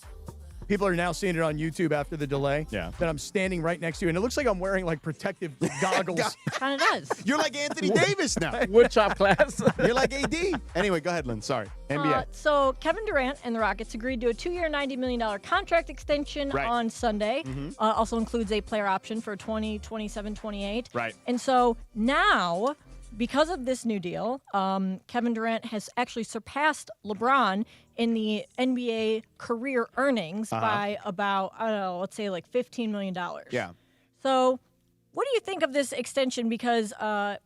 People are now seeing it on YouTube after the delay. Yeah. That I'm standing right next to you, and it looks like I'm wearing like protective goggles. Kind of does. You're like Anthony Davis now. Woodchop class. You're like AD. Anyway, go ahead, Lynn. Sorry. NBA. So Kevin Durant and the Rockets agreed to a 2-year, $90 million contract extension on Sunday. Also includes a player option for 2027-28. Right. And so now, because of this new deal, Kevin Durant has actually surpassed LeBron in the NBA career earnings by about, I don't know, let's say like $15 million. Yeah. So what do you think of this extension? Because,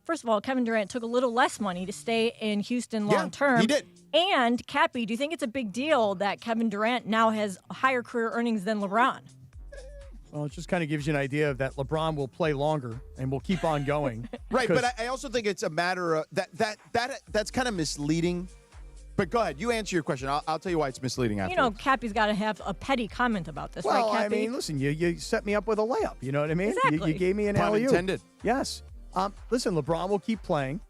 first of all, Kevin Durant took a little less money to stay in Houston long term. He did. And, Cappy, do you think it's a big deal that Kevin Durant now has higher career earnings than LeBron? Well, it just kind of gives you an idea of that LeBron will play longer and will keep on going. Right, but I also think it's a matter of that's kind of misleading. But go ahead. You answer your question. I'll tell you why it's misleading after. You know, Cappy's got to have a petty comment about this, Well, right, Cappy? I mean, listen, you set me up with a layup. You know what I mean? Exactly. You gave me an Pun alley-oop. intended. Yes. Listen, LeBron will keep playing,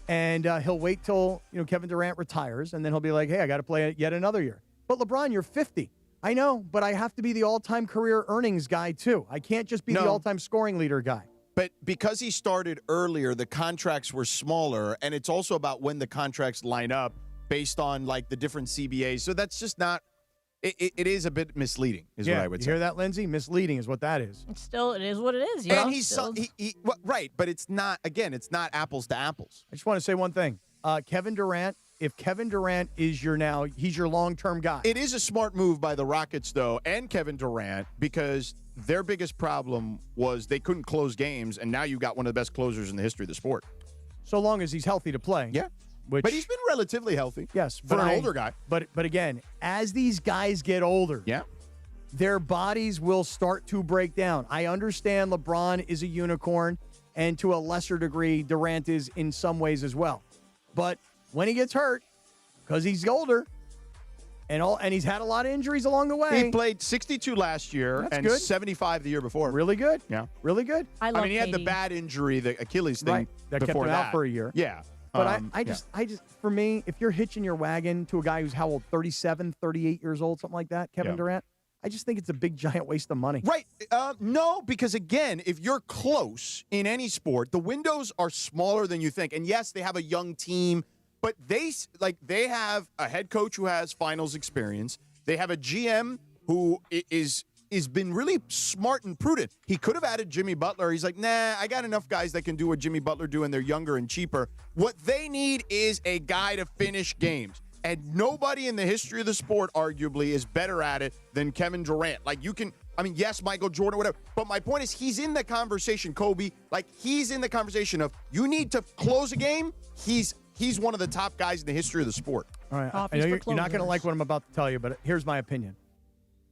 and he'll wait till Kevin Durant retires, and then he'll be like, hey, I got to play yet another year. But LeBron, you're 50. I know, but I have to be the all-time career earnings guy, too. I can't just be the all-time scoring leader guy. But because he started earlier, the contracts were smaller, and it's also about when the contracts line up based on, like, the different CBAs. So that's just not – it is a bit misleading is what I would say. You hear that, Lindsay? Misleading is what that is. It is what it is. And he's right, but it's not – again, it's not apples to apples. I just want to say one thing. Kevin Durant, if Kevin Durant is he's your long-term guy. It is a smart move by the Rockets, though, and Kevin Durant, because their biggest problem was they couldn't close games, and now you got one of the best closers in the history of the sport. So long as he's healthy to play. Yeah. But he's been relatively healthy. Yes. For an older guy. But again, as these guys get older, their bodies will start to break down. I understand LeBron is a unicorn, and to a lesser degree, Durant is in some ways as well. But when he gets hurt, because he's older, and he's had a lot of injuries along the way. He played 62 last year and good. 75 the year before. Really good. Yeah. Really good. I love mean, he had the bad injury, the Achilles thing that kept before him out for a year. Yeah. But I just, for me, if you're hitching your wagon to a guy who's how old, 37, 38 years old, something like that, Kevin Durant, I just think it's a big, giant waste of money. Right. No, because again, if you're close in any sport, the windows are smaller than you think. And yes, they have a young team, but they have a head coach who has finals experience. They have a GM who is been really smart and prudent. He could have added Jimmy Butler. He's like, nah, I got enough guys that can do what Jimmy Butler do, and they're younger and cheaper. What they need is a guy to finish games. And nobody in the history of the sport, arguably, is better at it than Kevin Durant. Like, yes, Michael Jordan, whatever. But my point is, he's in the conversation, Kobe. Like, he's in the conversation of, you need to close a game. He's one of the top guys in the history of the sport. All right. I know you're not going to like what I'm about to tell you, but here's my opinion.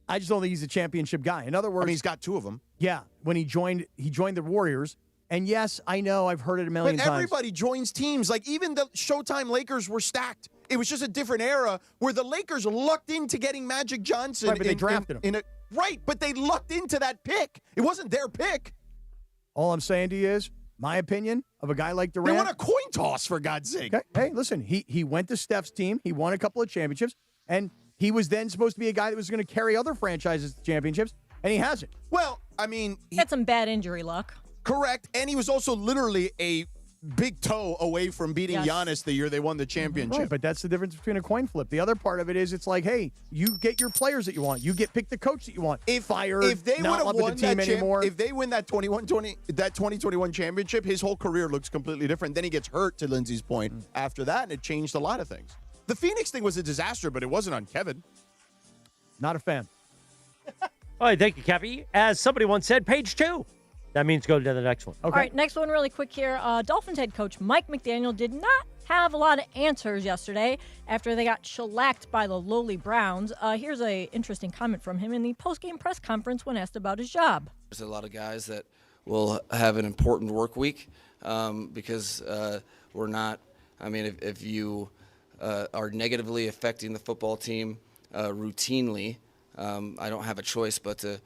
I just don't think he's a championship guy. In other words, he's got two of them. Yeah, when he joined the Warriors, and yes, I know I've heard it a million times. But everybody joins teams. Like even the Showtime Lakers were stacked. It was just a different era where the Lakers lucked into getting Magic Johnson. Right, but they drafted him. Right, but they lucked into that pick. It wasn't their pick. All I'm saying to you is, my opinion of a guy like Durant. They won a coin toss, for God's sake. Okay. Hey, listen, he went to Steph's team. He won a couple of championships, and he was then supposed to be a guy that was going to carry other franchises to championships, and he hasn't. Well, I mean, He had some bad injury luck. Correct, and he was also literally a big toe away from beating Yes. Giannis the year they won the championship. Right, but that's the difference between a coin flip. The other part of it is it's like, hey, you get your players that you want. You pick the coach that you want. If they would not have love won the team that anymore. if they win that 2021 championship, his whole career looks completely different. Then he gets hurt, to Lindsay's point, after that, and it changed a lot of things. The Phoenix thing was a disaster, but it wasn't on Kevin. Not a fan. All right, thank you, Cappy. As somebody once said, page 2. That means go to the next one. All right, next one really quick here. Dolphins head coach Mike McDaniel did not have a lot of answers yesterday after they got shellacked by the lowly Browns. Here's an interesting comment from him in the postgame press conference when asked about his job. There's a lot of guys that will have an important work week because we're not, I mean, if you are negatively affecting the football routinely, I don't have a choice but to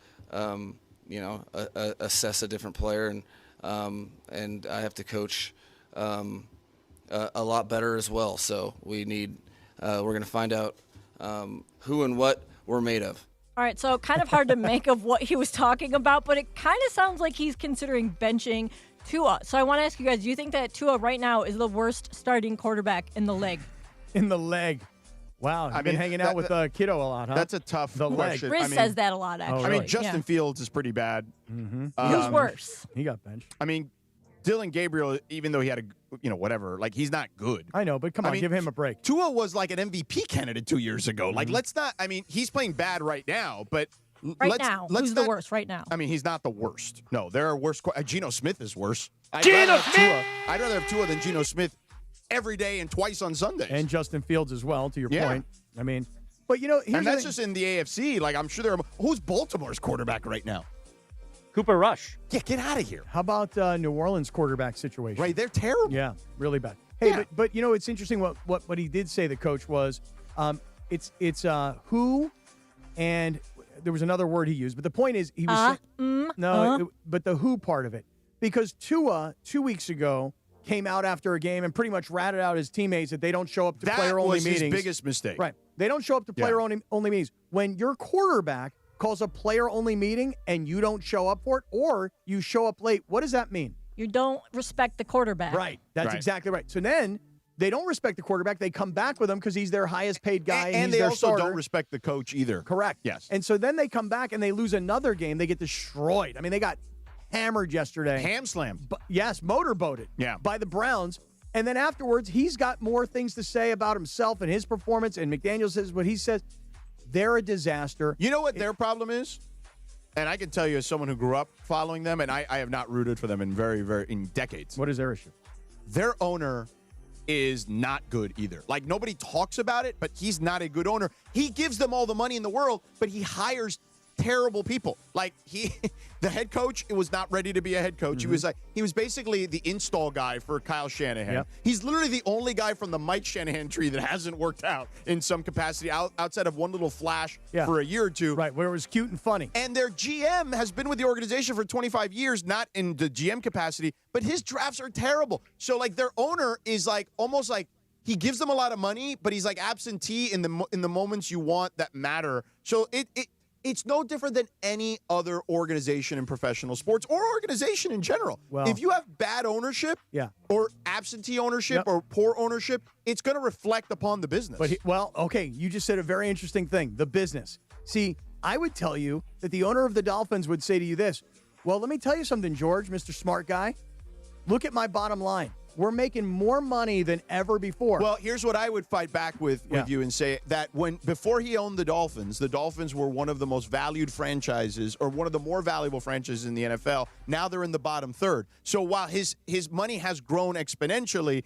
assess a different player, and I have to coach a lot better as well. So we're going to find out who and what we're made of. All right, so kind of hard to make of what he was talking about, but it kind of sounds like he's considering benching Tua. So I want to ask you guys, do you think that Tua right now is the worst starting quarterback in the league? In the leg. Wow, I've been hanging out with Kiddo a lot, huh? That's a tough question. Riz says that a lot, actually. I mean, Justin Fields is pretty bad. Who's worse? He got benched. I mean, Dylan Gabriel, even though he had whatever, like, he's not good. I know, but come on, give him a break. Tua was like an MVP candidate 2 years ago. Like, let's not, I mean, he's playing bad right now, but Right now, who's the worst right now? I mean, he's not the worst. No, there are worse. Geno Smith is worse. I'd rather have Tua than Geno Smith every day and twice on Sundays. And Justin Fields as well, to your Yeah. point. I mean, but here's and the that's thing. just in the AFC. Like, I'm sure there are. Who's Baltimore's quarterback right now? Cooper Rush. Yeah, get out of here. How about New Orleans quarterback situation? Right, they're terrible. Yeah, really bad. Hey, but it's interesting what he did say. The coach was, it's who, and there was another word he used. But the point is, he was but the who part of it, because Tua 2 weeks ago came out after a game and pretty much ratted out his teammates that they don't show up to player-only meetings. That was his biggest mistake. Right. They don't show up to player-only meetings. When your quarterback calls a player-only meeting and you don't show up for it, or you show up late, what does that mean? You don't respect the quarterback. Right. That's exactly right. So then they don't respect the quarterback. They come back with him because he's their highest-paid guy, and he's they their also starter. don't respect the coach either. Correct. Yes. And so then they come back and they lose another game. They get destroyed. I mean, they got hammered yesterday. Ham slam. Yes, motorboated. Yeah. By the Browns. And then afterwards, he's got more things to say about himself and his performance. And McDaniel says what he says. They're a disaster. You know what their problem is? And I can tell you as someone who grew up following them, and I have not rooted for them in decades. What is their issue? Their owner is not good either. Like, nobody talks about it, but he's not a good owner. He gives them all the money in the world, but he hires terrible people. Like, the head coach was not ready to be a head coach. He was basically the install guy for Kyle Shanahan. Yep. He's literally the only guy from the Mike Shanahan tree that hasn't worked out in some capacity outside of one little flash for a year or two. Right, where it was cute and funny. And their GM has been with the organization for 25 years, not in the GM capacity, but his drafts are terrible. So, like, their owner is like almost like he gives them a lot of money, but he's like absentee in the moments you want that matter. So it's no different than any other organization in professional sports or organization in general. Well, if you have bad ownership or absentee ownership or poor ownership, it's going to reflect upon the business. But okay, you just said a very interesting thing, the business. See, I would tell you that the owner of the Dolphins would say to you this, well, let me tell you something, George, Mr. Smart Guy. Look at my bottom line. We're making more money than ever before. Well, here's what I would fight back with you and say that before he owned the Dolphins were one of the most valued franchises, or one of the more valuable franchises in the NFL. Now they're in the bottom third. So while his money has grown exponentially,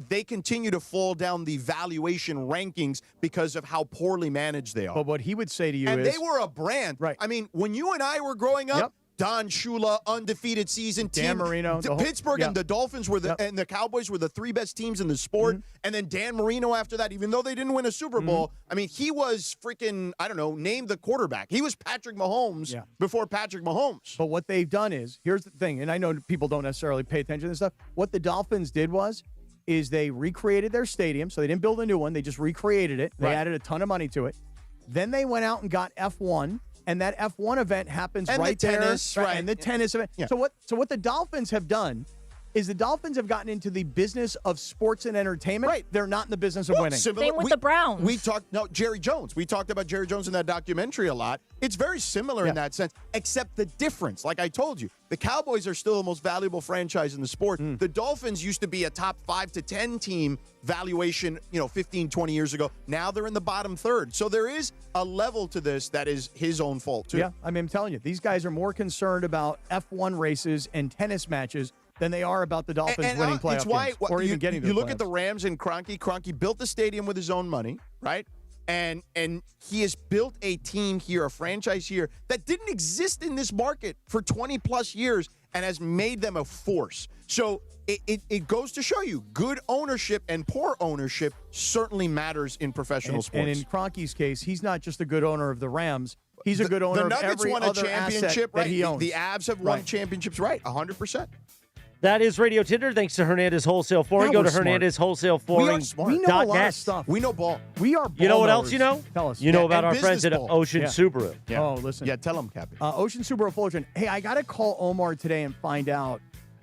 they continue to fall down the valuation rankings because of how poorly managed they are. But what he would say to you and is... they were a brand. Right. I mean, when you and I were growing up, Don Shula, undefeated season team. Dan Marino. Pittsburgh and the Dolphins were and the Cowboys were the 3 best teams in the sport. And then Dan Marino after that, even though they didn't win a Super Bowl, I mean, he was freaking, I don't know, named the quarterback. He was Patrick Mahomes before Patrick Mahomes. But what they've done is, here's the thing, and I know people don't necessarily pay attention to this stuff. What the Dolphins did is they recreated their stadium. So they didn't build a new one. They just recreated it. They added a ton of money to it. Then they went out and got F1. And that F1 event happens and right the tennis, there. right. And the tennis event. Yeah. So what the Dolphins have done is the Dolphins have gotten into the business of sports and entertainment. Right. They're not in the business of winning. Same with the Browns. We talked, Jerry Jones. We talked about Jerry Jones in that documentary a lot. It's very similar in that sense, except the difference. Like I told you, the Cowboys are still the most valuable franchise in the sport. The Dolphins used to be a top 5 to 10 team valuation, 15, 20 years ago. Now they're in the bottom third. So there is a level to this that is his own fault, too. Yeah, I mean, I'm telling you, these guys are more concerned about F1 races and tennis matches than they are about the Dolphins winning playoff games or even getting to the You look playoffs. at the Rams and Kroenke. Kroenke built the stadium with his own money, right? And he has built a team here, a franchise here, that didn't exist in this market for 20-plus years and has made them a force. So it goes to show you, good ownership and poor ownership certainly matters in professional sports. And in Kroenke's case, he's not just a good owner of the Rams. He's a good owner of every won other a championship, asset that he owns. The Avs have won championships, right, 100%. That is Radio Tinder. Thanks to Hernandez Wholesale Flooring. Go to Hernandez Wholesale Flooring. We are smart. We know a lot of stuff. We know ball. We are ball You know what knowers. else you know? Tell us. You know about and our friends at business ball. Ocean Subaru. Yeah. Oh, listen. Yeah, tell them, Cappy. Ocean Subaru Fullerton. Hey, I got to call Omar today and find out.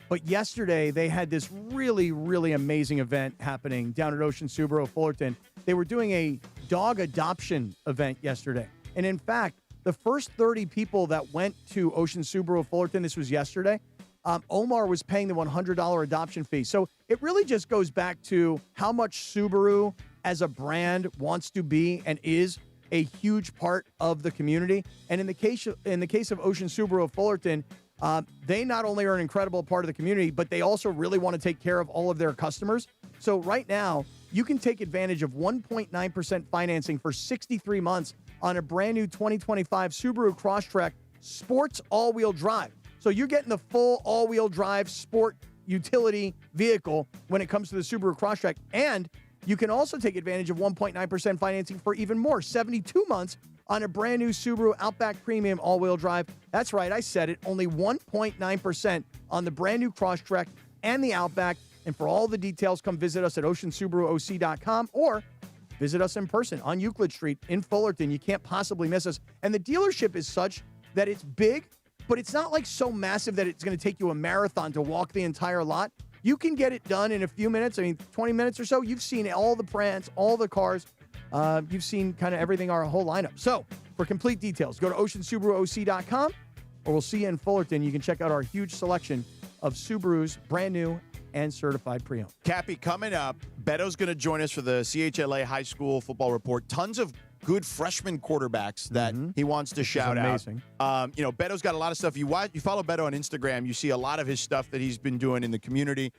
But yesterday, they had this really, really amazing event happening down at Ocean Subaru Fullerton. They were doing a dog adoption event yesterday. And in fact, the first 30 people that went to Ocean Subaru Fullerton, this was yesterday, Omar was paying the $100 adoption fee. So it really just goes back to how much Subaru as a brand wants to be and is a huge part of the community. And in the case of Ocean Subaru of Fullerton, they not only are an incredible part of the community, but they also really want to take care of all of their customers. So right now, you can take advantage of 1.9% financing for 63 months on a brand new 2025 Subaru Crosstrek Sports all-wheel drive. So you're getting the full all-wheel drive sport utility vehicle when it comes to the Subaru Crosstrek. And you can also take advantage of 1.9% financing for even more, 72 months on a brand new Subaru Outback Premium all-wheel drive. That's right, I said it. Only 1.9% on the brand new Crosstrek and the Outback. And for all the details, come visit us at oceansubaruoc.com or visit us in person on Euclid Street in Fullerton. You can't possibly miss us. And the dealership is such that it's big, but it's not like so massive that it's going to take you a marathon to walk the entire lot. You can get it done in a few minutes. I mean, 20 minutes or so. You've seen all the brands, all the cars. You've seen kind of everything, our whole lineup. So for complete details, go to oceansubaruoc.com or we'll see you in Fullerton. You can check out our huge selection of Subarus, brand new and certified pre-owned. Cappy, coming up, Beto's going to join us for the CHLA High School Football Report. Tons of good freshman quarterbacks that he wants to shout out. Beto's got a lot of stuff. You follow Beto on Instagram, you see a lot of his stuff that he's been doing in the community,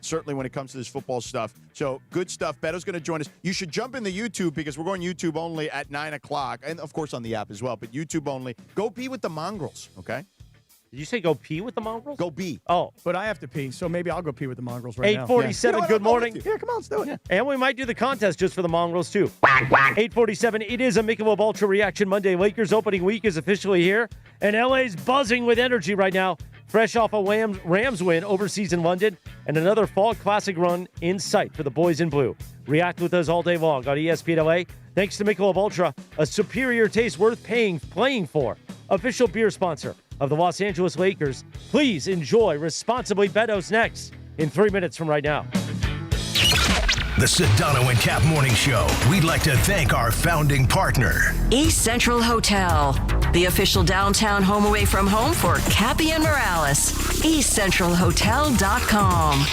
certainly when it comes to this football stuff. So good stuff. Beto's going to join us. You should jump in the YouTube because we're going YouTube only at 9 o'clock, and of course on the app as well, but YouTube only. Go pee with the mongrels, okay? Did you say go pee with the mongrels? Go pee. Oh. But I have to pee, so maybe I'll go pee with the mongrels right now. 8:47, good morning. Yeah, come on, let's do it. And we might do the contest just for the mongrels, too. 8:47, it is a Michelob Ultra Reaction Monday. Lakers opening week is officially here, and LA's buzzing with energy right now, fresh off a Rams win overseas in London, and another fall classic run in sight for the boys in blue. React with us all day long on ESPN LA. Thanks to Michelob Ultra, a superior taste worth playing for. Official beer sponsor of the Los Angeles Lakers. Please enjoy responsibly. Beto's next in 3 minutes from right now. The Sedano and Cap Morning Show. We'd like to thank our founding partner, East Central Hotel, the official downtown home away from home for Cappy and Morales. EastCentralHotel.com.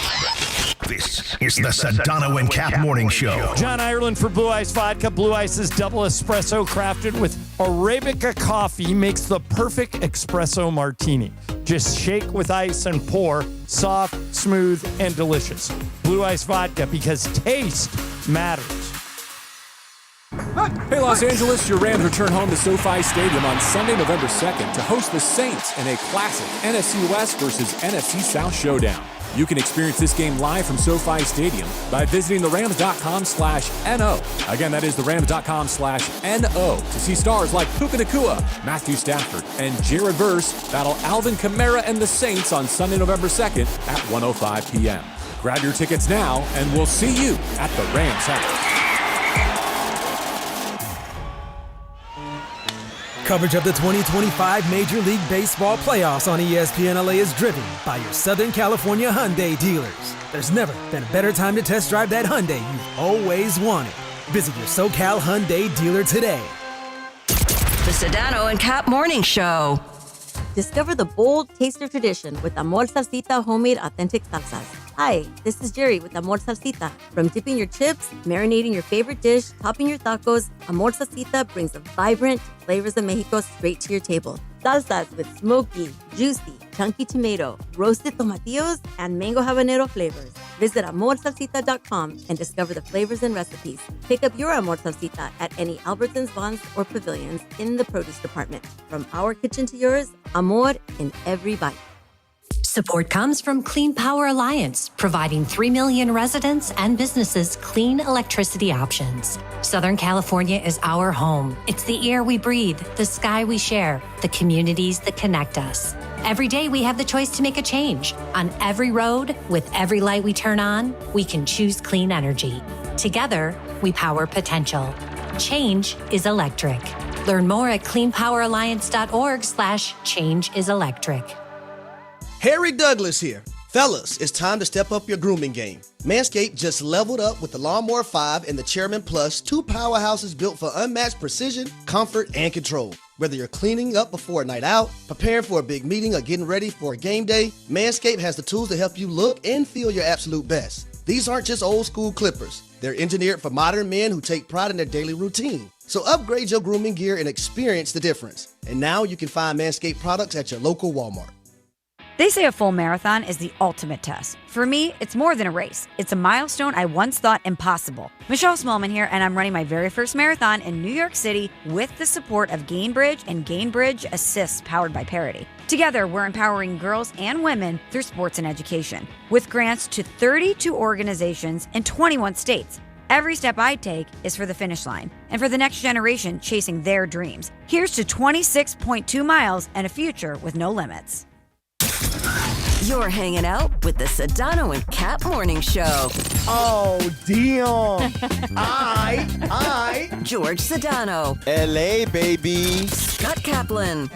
This is the Sedano and Cap Morning Show. John Ireland for Blue Ice Vodka. Blue Ice's double espresso crafted with Arabica coffee makes the perfect espresso martini. Just shake with ice and pour. Soft, smooth, and delicious. Blue Ice Vodka, because taste matters. Hey, Los Angeles, your Rams return home to SoFi Stadium on Sunday, November 2nd to host the Saints in a classic NFC West versus NFC South showdown. You can experience this game live from SoFi Stadium by visiting therams.com/NO. Again, that is therams.com/NO to see stars like Puka Nacua, Matthew Stafford, and Jared Verse battle Alvin Kamara and the Saints on Sunday, November 2nd at 1:05 p.m. Grab your tickets now, and we'll see you at the Rams house. Coverage of the 2025 Major League Baseball playoffs on ESPN LA is driven by your Southern California Hyundai dealers. There's never been a better time to test drive that Hyundai you've always wanted. Visit your SoCal Hyundai dealer today. The Sedano and Cap Morning Show. Discover the bold taste of tradition with Amor Salsita homemade authentic salsas. Hi, this is Jerry with Amor Salsita. From dipping your chips, marinating your favorite dish, topping your tacos, Amor Salsita brings the vibrant flavors of Mexico straight to your table. Salsas with smoky, juicy, chunky tomato, roasted tomatillos, and mango habanero flavors. Visit amorsalsita.com and discover the flavors and recipes. Pick up your Amor Salsita at any Albertsons, Vons, or Pavilions in the produce department. From our kitchen to yours, Amor in every bite. Support comes from Clean Power Alliance, providing 3 million residents and businesses clean electricity options. Southern California is our home. It's the air we breathe, the sky we share, the communities that connect us. Every day we have the choice to make a change. On every road, with every light we turn on, we can choose clean energy. Together, we power potential. Change is electric. Learn more at cleanpoweralliance.org/changeIsElectric. Harry Douglas here. Fellas, it's time to step up your grooming game. Manscaped just leveled up with the Lawnmower 5 and the Chairman Plus, two powerhouses built for unmatched precision, comfort, and control. Whether you're cleaning up before a night out, preparing for a big meeting, or getting ready for a game day, Manscaped has the tools to help you look and feel your absolute best. These aren't just old school clippers. They're engineered for modern men who take pride in their daily routine. So upgrade your grooming gear and experience the difference. And now you can find Manscaped products at your local Walmart. They say a full marathon is the ultimate test. For me, it's more than a race. It's a milestone I once thought impossible. Michelle Smallman here, and I'm running my very first marathon in New York City with the support of Gainbridge and Gainbridge Assist powered by Parity. Together, we're empowering girls and women through sports and education with grants to 32 organizations in 21 states. Every step I take is for the finish line and for the next generation chasing their dreams. Here's to 26.2 miles and a future with no limits. You're hanging out with the Sedano and Cap Morning Show. Oh, Dion. George Sedano. LA, baby. Scott Kaplan.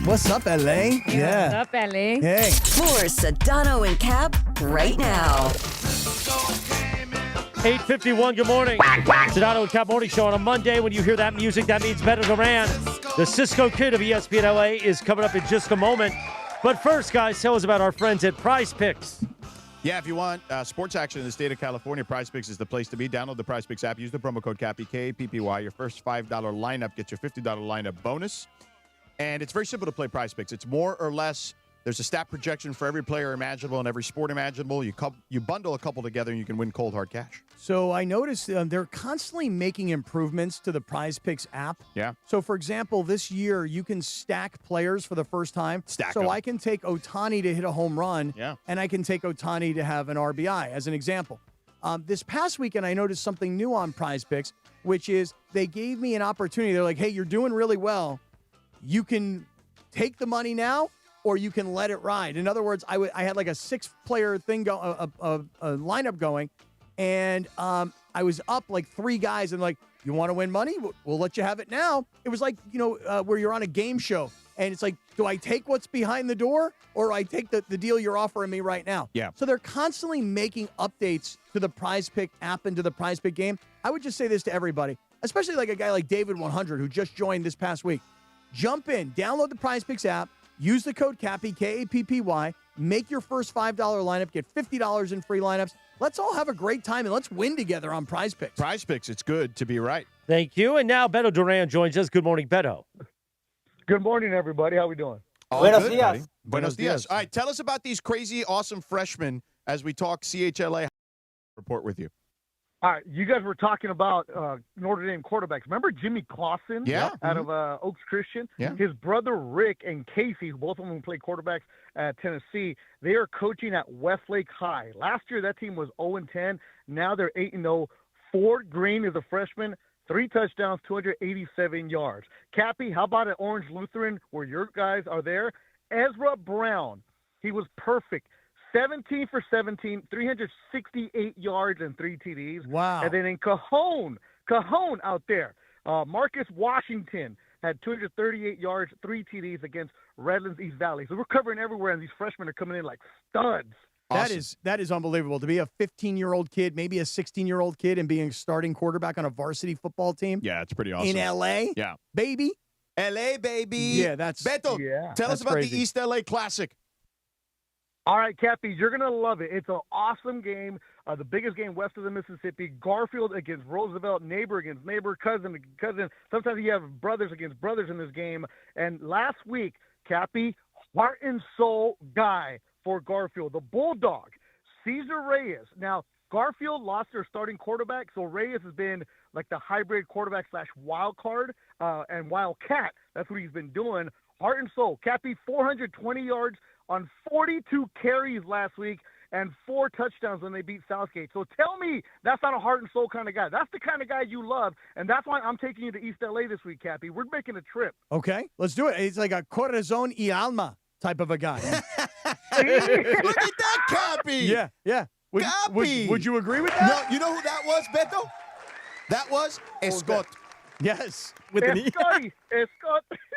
What's up, LA? Yeah. What's up, LA? Hey. More Sedano and Cap right now. 8:51, good morning. Sedano and Cap Morning Show on a Monday. When you hear that music, that means Beto Duran. The Cisco Kid of ESPN LA is coming up in just a moment. But first, guys, tell us about our friends at Prize Picks. Yeah, if you want sports action in the state of California, Prize Picks is the place to be. Download the Prize Picks app. Use the promo code CAPPY, K-A-P-P-Y. Your first $5 lineup gets your $50 lineup bonus. And it's very simple to play Prize Picks. It's more or less, there's a stat projection for every player imaginable and every sport imaginable. You bundle a couple together and you can win cold, hard cash. So I noticed they're constantly making improvements to the Prize Picks app. Yeah. So, for example, this year you can stack players for the first time. Stack So them. I can take Ohtani to hit a home run, Yeah. and I can take Ohtani to have an RBI, as an example. This past weekend, I noticed something new on Prize Picks, which is they gave me an opportunity. They're like, hey, you're doing really well. You can take the money now, or you can let it ride. In other words, I had like a 6-player thing a lineup going, and I was up like 3 guys, and like, you want to win money? We'll let you have it now. It was like, where you're on a game show, and it's like, do I take what's behind the door, or I take the deal you're offering me right now? Yeah. So they're constantly making updates to the Prize Pick app and to the Prize Pick game. I would just say this to everybody, especially like a guy like David 100 who just joined this past week. Jump in, download the Prize Picks app, use the code CAPPY, K-A-P-P-Y, make your first $5 lineup, get $50 in free lineups. Let's all have a great time, and let's win together on Prize Picks. Prize Picks, it's good to be right. Thank you. And now Beto Duran joins us. Good morning, Beto. Good morning, everybody. How we doing? All Buenos good, dias. buddy. Buenos dias. All right, tell us about these crazy, awesome freshmen as we talk CHLA report with you. All right, you guys were talking about Notre Dame quarterbacks. Remember Jimmy Clausen out of Oaks Christian? Yeah. His brother Rick and Casey, who both of them played quarterbacks at Tennessee, they are coaching at Westlake High. Last year, that team was 0-10. Now they're 8-0. Ford Green is a freshman, 3 touchdowns, 287 yards. Cappy, how about at Orange Lutheran, where your guys are there? Ezra Brown, he was perfect. 17 for 17, 368 yards and 3 TDs. Wow. And then in Cajon out there, Marcus Washington had 238 yards, 3 TDs against Redlands East Valley. So we're covering everywhere, and these freshmen are coming in like studs. Awesome. That is unbelievable. To be a 15-year-old kid, maybe a 16-year-old kid, and being a starting quarterback on a varsity football team. Yeah, it's pretty awesome. In L.A.? Yeah. Baby? L.A., baby. Yeah, that's... Beto, tell us about crazy. the East L.A. Classic. All right, Cappy, you're going to love it. It's an awesome game, the biggest game west of the Mississippi. Garfield against Roosevelt, neighbor against neighbor, cousin. Sometimes you have brothers against brothers in this game. And last week, Cappy, heart and soul guy for Garfield, the Bulldog, Cesar Reyes. Now, Garfield lost their starting quarterback, so Reyes has been like the hybrid quarterback / wild card and wildcat. That's what he's been doing. Heart and soul. Cappy, 420 yards on 42 carries last week and 4 touchdowns when they beat Southgate. So tell me that's not a heart and soul kind of guy. That's the kind of guy you love, and that's why I'm taking you to East L.A. this week, Cappy. We're making a trip. Okay, let's do it. He's like a corazón y alma type of a guy. Look at that, Cappy. Yeah. Would you agree with that? No, you know who that was, Beto? That was Escott. Yes. With Escott.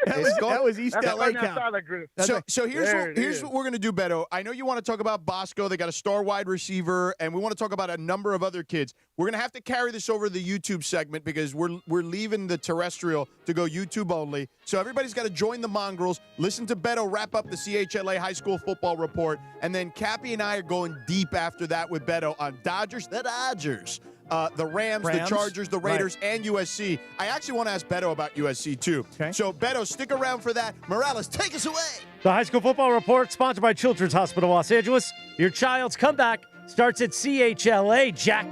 That was East That's LA right count. outside that group. So here's what we're going to do, Beto. I know you want to talk about Bosco. They got a star wide receiver, and we want to talk about a number of other kids. We're going to have to carry this over to the YouTube segment because we're leaving the terrestrial to go YouTube only. So everybody's got to join the Mongrels, listen to Beto wrap up the CHLA High School Football Report, and then Cappy and I are going deep after that with Beto on Dodgers, the Rams, the Chargers, the Raiders, and USC. I actually want to ask Beto about USC, too. Okay. So, Beto, stick around for that. Morales, take us away. The High School Football Report, sponsored by Children's Hospital Los Angeles. Your child's comeback starts at CHLA, Jack.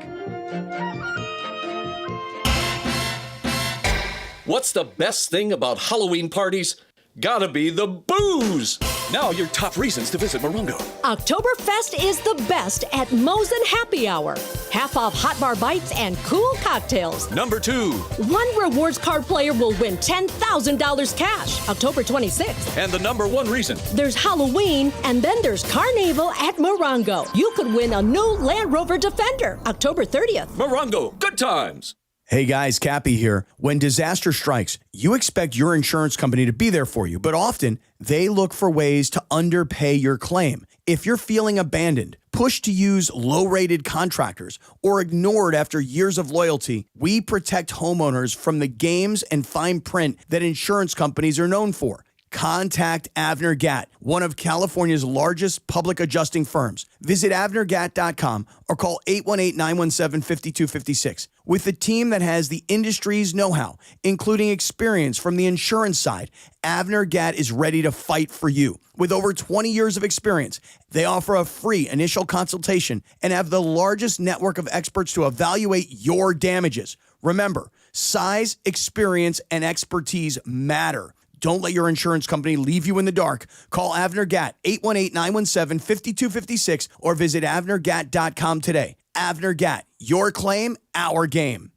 What's the best thing about Halloween parties? Gotta be the booze. Now your top reasons to visit Morongo. Oktoberfest is the best at Mosin Happy Hour. Half off hot bar bites and cool cocktails. Number 2. One rewards card player will win $10,000 cash October 26th. And the number 1 reason. There's Halloween, and then there's Carnival at Morongo. You could win a new Land Rover Defender October 30th. Morongo, good times. Hey guys, Cappy here. When disaster strikes, you expect your insurance company to be there for you, but often they look for ways to underpay your claim. If you're feeling abandoned, pushed to use low-rated contractors, or ignored after years of loyalty, we protect homeowners from the games and fine print that insurance companies are known for. Contact Avner Gatt, one of California's largest public adjusting firms. Visit avnergatt.com or call 818-917-5256. With a team that has the industry's know-how, including experience from the insurance side, Avner Gatt is ready to fight for you. With over 20 years of experience, they offer a free initial consultation and have the largest network of experts to evaluate your damages. Remember, size, experience, and expertise matter. Don't let your insurance company leave you in the dark. Call Avner Gatt, 818-917-5256, or visit avnergatt.com today. Avner Gatt, your claim, our game.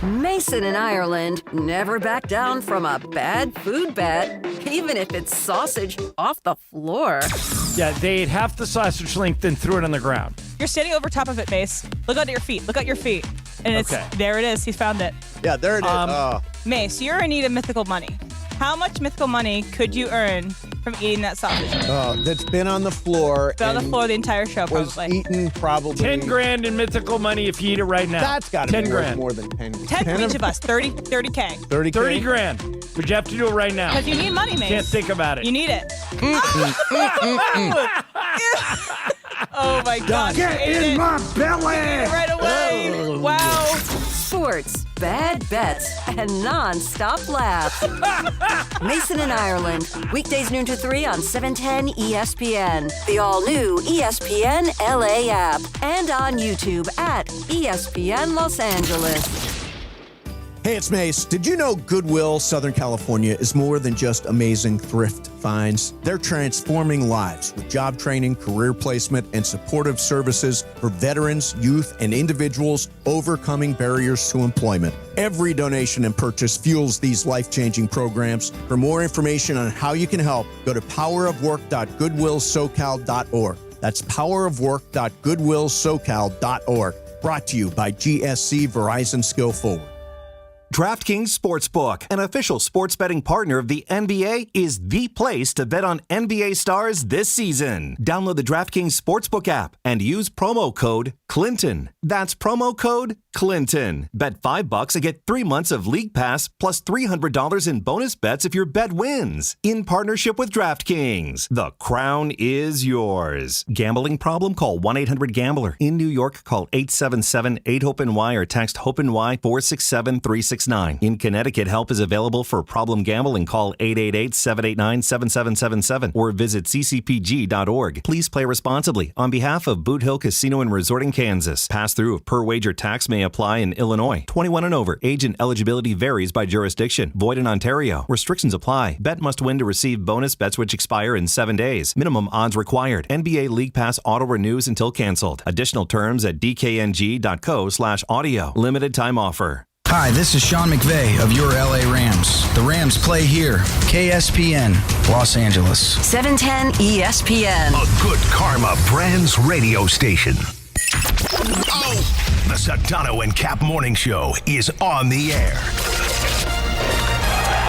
Mason in Ireland never back down from a bad food bet, even if it's sausage off the floor. Yeah, they ate half the sausage length and threw it on the ground. You're standing over top of it, Mace. Look at your feet. Look at your feet. And it's there it is. He found it. Yeah, there it is. Mace, you're in need of mythical money. How much mythical money could you earn from eating that sausage? That's been on the floor. Been on the floor the entire show, was probably. Eaten probably. 10 grand in mythical money if you eat it right now. That's got to be 10 worth grand. more than 10. 10 for each of us. 30K. 30 grand. But you have to do it right now. Because you need money, Mace. Can't think about it. You need it. Oh my God. Get in my belly! Right away. Wow. Sports, bad bets, and non-stop laughs. Mason and Ireland, weekdays noon to 3 on 710 ESPN, the all-new ESPN LA app, and on YouTube at ESPN Los Angeles. Hey, it's Mace. Did you know Goodwill Southern California is more than just amazing thrift finds? They're transforming lives with job training, career placement, and supportive services for veterans, youth, and individuals overcoming barriers to employment. Every donation and purchase fuels these life-changing programs. For more information on how you can help, go to powerofwork.goodwillsocal.org. That's powerofwork.goodwillsocal.org. Brought to you by GSC Verizon Skill Forward. DraftKings Sportsbook, an official sports betting partner of the NBA, is the place to bet on NBA stars this season. Download the DraftKings Sportsbook app and use promo code Clinton. That's promo code Clinton. Bet $5 and get 3 months of League Pass plus $300 in bonus bets if your bet wins. In partnership with DraftKings, the crown is yours. Gambling problem? Call 1-800-GAMBLER. In New York, call 877-8-HOPE-NY or text HOPE-NY 467-369. In Connecticut, help is available for problem gambling. Call 888-789-7777 or visit ccpg.org. Please play responsibly. On behalf of Boot Hill Casino and Resort in Kansas, pass-through of per-wager tax may apply in Illinois. 21 and over. Age and eligibility varies by jurisdiction. Void in Ontario. Restrictions apply. Bet must win to receive bonus bets which expire in 7 days. Minimum odds required. NBA League Pass auto renews until canceled. Additional terms at dkng.co/audio. Limited time offer. Hi, this is Sean McVay of your LA Rams. The Rams play here. KSPN, Los Angeles. 710 ESPN. A good karma brands radio station. Oh! The Sedano and Cap Morning Show is on the air.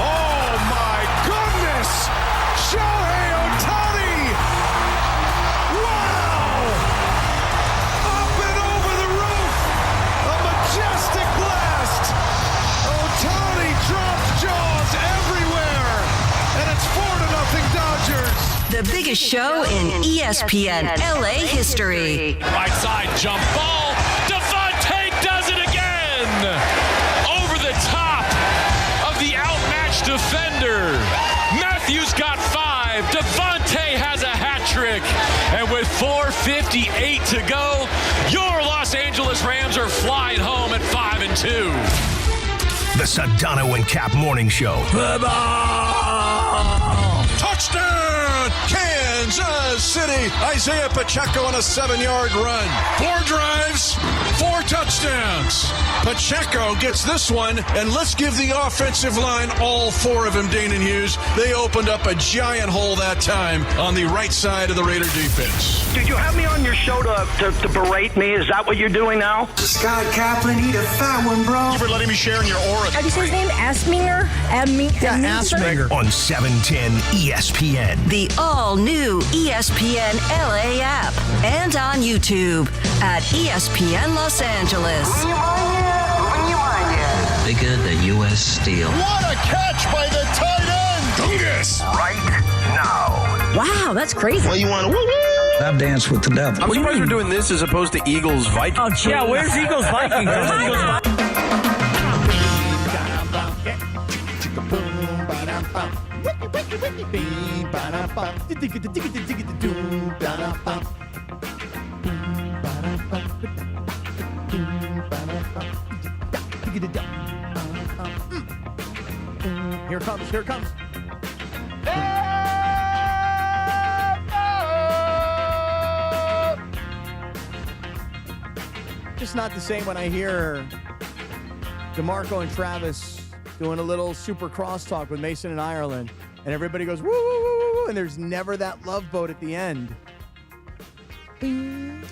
Oh my goodness! Shohei Ohtani! Wow! Up and over the roof! A majestic blast! Ohtani drops jaws everywhere! And it's 4-0 Dodgers! The biggest show in ESPN LA history. Right side jump ball. Devontae does it again! Over the top of the outmatched defender. Matthews got 5. Devontae has a hat trick. And with 4:58 to go, your Los Angeles Rams are flying home at 5-2. The Sedano and Cap Morning Show. Touchdown, Kansas City. Isaiah Pacheco on a 7-yard run. 4 drives, 4 touchdowns. Pacheco gets this one, and let's give the offensive line all 4 of them, Dana Hughes. They opened up a giant hole that time on the right side of the Raider defense. Did you have me on your show to berate me? Is that what you're doing now? Scott Kaplan, need a fat one, bro. Thank you for letting me share in your aura. How do you say his name? Asminger? Asminger. On 710 ESPN. The all-new ESPN LA app and on YouTube at ESPN Los Angeles. Bigger than U.S. Steel. What a catch by the tight end! Gungus! Right now. Wow, that's crazy. Well, you want to woo-woo? I've danced with the devil. I'm surprised we're doing this as opposed to Eagles Vikings. Oh, yeah, where's Eagles Vikings? Here it comes, here it comes. Just not the same when I hear DeMarco and Travis doing a little super crosstalk with Mason and Ireland, and everybody goes, woo, woo, woo, woo, and there's never that love boat at the end. Bing.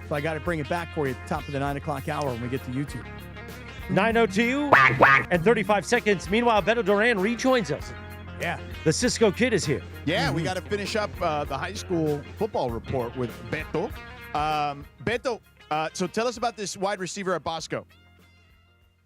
So I got to bring it back for you at the top of the 9 o'clock hour when we get to YouTube. 9:02 and 35 seconds. Meanwhile, Beto Duran rejoins us. Yeah. The Cisco Kid is here. Yeah, we got to finish up the high school football report with Beto. Beto, so tell us about this wide receiver at Bosco.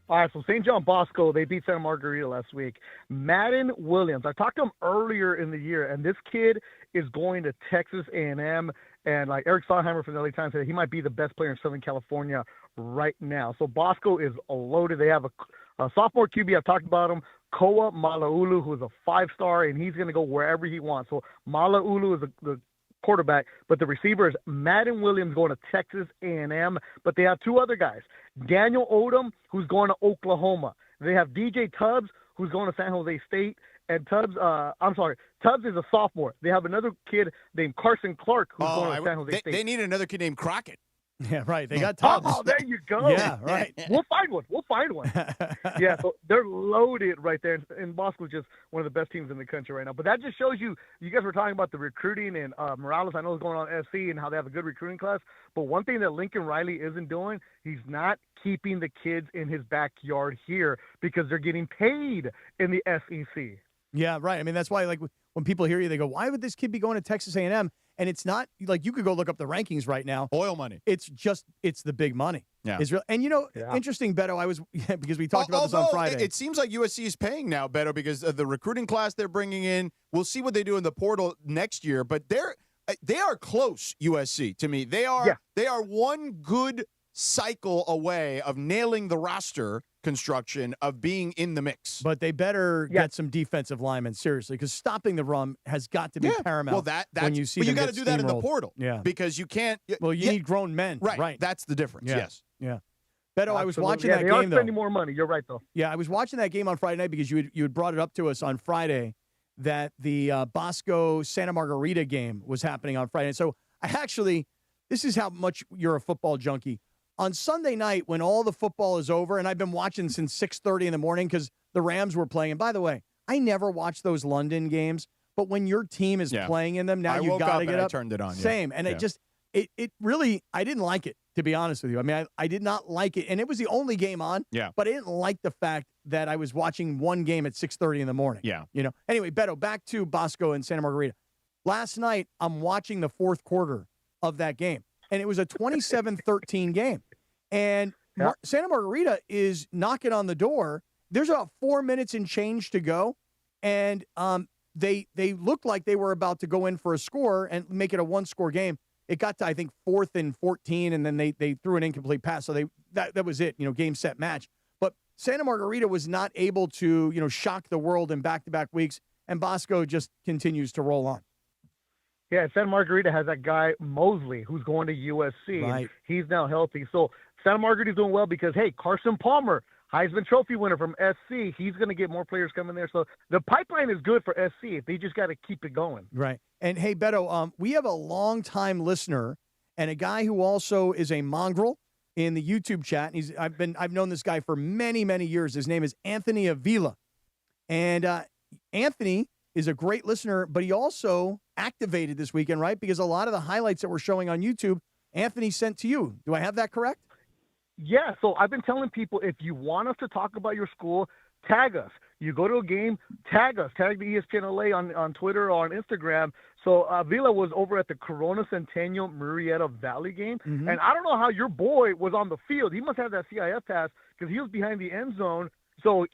All right, so St. John Bosco, they beat Santa Margarita last week. Madden Williams, I talked to him earlier in the year, and this kid is going to Texas A&M. And like Eric Sondheimer from the LA Times said, he might be the best player in Southern California right now. So Bosco is loaded. They have a sophomore QB. I've talked about him. Koa Malaulu, who's a 5-star, and he's going to go wherever he wants. So Malaulu is the quarterback, but the receiver is Madden Williams going to Texas A&M. But they have two other guys. Daniel Odom, who's going to Oklahoma. They have DJ Tubbs, who's going to San Jose State. And Tubbs is a sophomore. They have another kid named Carson Clark, who's going to San Jose State. They need another kid named Crockett. Yeah, right. They got Tubbs. Oh, there you go. Yeah, right. We'll find one. Yeah, so they're loaded right there. And Bosco's just one of the best teams in the country right now. But that just shows you guys were talking about the recruiting and Morales, I know, is going on SC and how they have a good recruiting class. But one thing that Lincoln Riley isn't doing, he's not keeping the kids in his backyard here because they're getting paid in the SEC. Yeah, right. I mean, that's why, like, when people hear you, they go, why would this kid be going to Texas A&M? And it's not, like, you could go look up the rankings right now. Oil money. It's the big money. Yeah. It's real. And, interesting, Beto, because we talked about this on Friday. It seems like USC is paying now, Beto, because of the recruiting class they're bringing in. We'll see what they do in the portal next year. But they are close, USC, to me. They are one good cycle away of nailing the roster construction of being in the mix. But they better get some defensive linemen, seriously, because stopping the run has got to be paramount. Well, when you see you got to do that in the portal. Yeah. Because you can't. Well, you need grown men. Right. That's the difference. Yeah. Yes. Yeah. Beto, I was watching they that are game, though. spending more money. You're right, though. Yeah, I was watching that game on Friday night because you had brought it up to us on Friday that the Bosco Santa Margarita game was happening on Friday. So this is how much you're a football junkie. On Sunday night, when all the football is over, and I've been watching since 6:30 in the morning because the Rams were playing. And by the way, I never watch those London games, but when your team is playing in them, now you got to get up. I turned it on. Same, and it really, I didn't like it, to be honest with you. I mean, I did not like it, and it was the only game on. Yeah. But I didn't like the fact that I was watching one game at 6:30 in the morning. Yeah. Anyway, Beto, back to Bosco and Santa Margarita. Last night, I'm watching the fourth quarter of that game, and it was a 27-13 game. And Santa Margarita is knocking on the door. There's about 4 minutes and change to go, and they looked like they were about to go in for a score and make it a one-score game. It got to, I think, 4th and 14, and then they threw an incomplete pass. So that was it, game, set, match. But Santa Margarita was not able to, shock the world in back-to-back weeks, and Bosco just continues to roll on. Yeah, Santa Margarita has that guy, Mosley, who's going to USC. Right. He's now healthy. So Santa Margarita's doing well because, hey, Carson Palmer, Heisman Trophy winner from SC, he's going to get more players coming there. So the pipeline is good for SC. They just got to keep it going. Right. And, hey, Beto, we have a longtime listener and a guy who also is a mongrel in the YouTube chat. I've known this guy for many, many years. His name is Anthony Avila. And Anthony is a great listener, but he also activated this weekend, right? Because a lot of the highlights that we're showing on YouTube, Anthony sent to you. Do I have that correct? Yeah, so I've been telling people, if you want us to talk about your school, tag us. You go to a game, tag us. Tag the ESPN LA on Twitter or on Instagram. So Avila was over at the Corona Centennial Murrieta Valley game. Mm-hmm. And I don't know how your boy was on the field. He must have that CIF pass because he was behind the end zone. So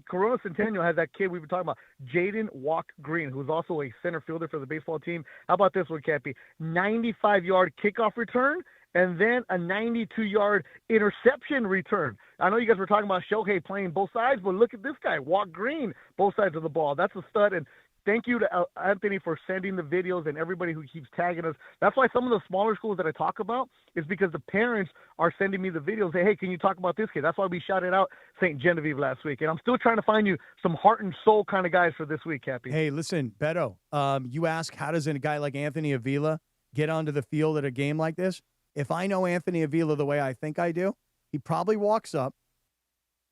Corona Centennial has that kid we've been talking about, Jaden Walk Green, who's also a center fielder for the baseball team. How about this one, Cappy? 95-yard kickoff return and then a 92-yard interception return. I know you guys were talking about Shohei playing both sides, but look at this guy, Walk Green, both sides of the ball. That's a stud. And thank you to Anthony for sending the videos and everybody who keeps tagging us. That's why some of the smaller schools that I talk about is because the parents are sending me the videos. Say, hey, can you talk about this kid? That's why we shouted out St. Genevieve last week. And I'm still trying to find you some heart and soul kind of guys for this week, Cappy. Hey, listen, Beto, you ask, how does a guy like Anthony Avila get onto the field at a game like this? If I know Anthony Avila the way I think I do, he probably walks up.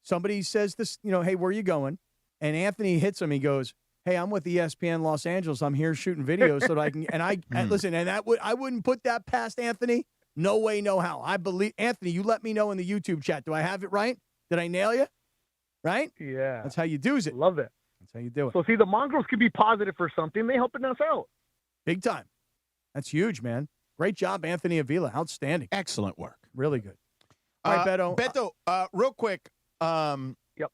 Somebody says this, hey, where are you going? And Anthony hits him. He goes, hey, I'm with ESPN Los Angeles. I'm here shooting videos so that I can, listen, and I wouldn't put that past Anthony. No way, no how. I believe, Anthony, you let me know in the YouTube chat. Do I have it right? Did I nail you? Right? Yeah. That's how you do it. Love it. That's how you do it. So, see, the Mongrels could be positive for something. They helping us out. Big time. That's huge, man. Great job, Anthony Avila. Outstanding. Excellent work. Really good. All right, Beto. Beto, real quick. Yep.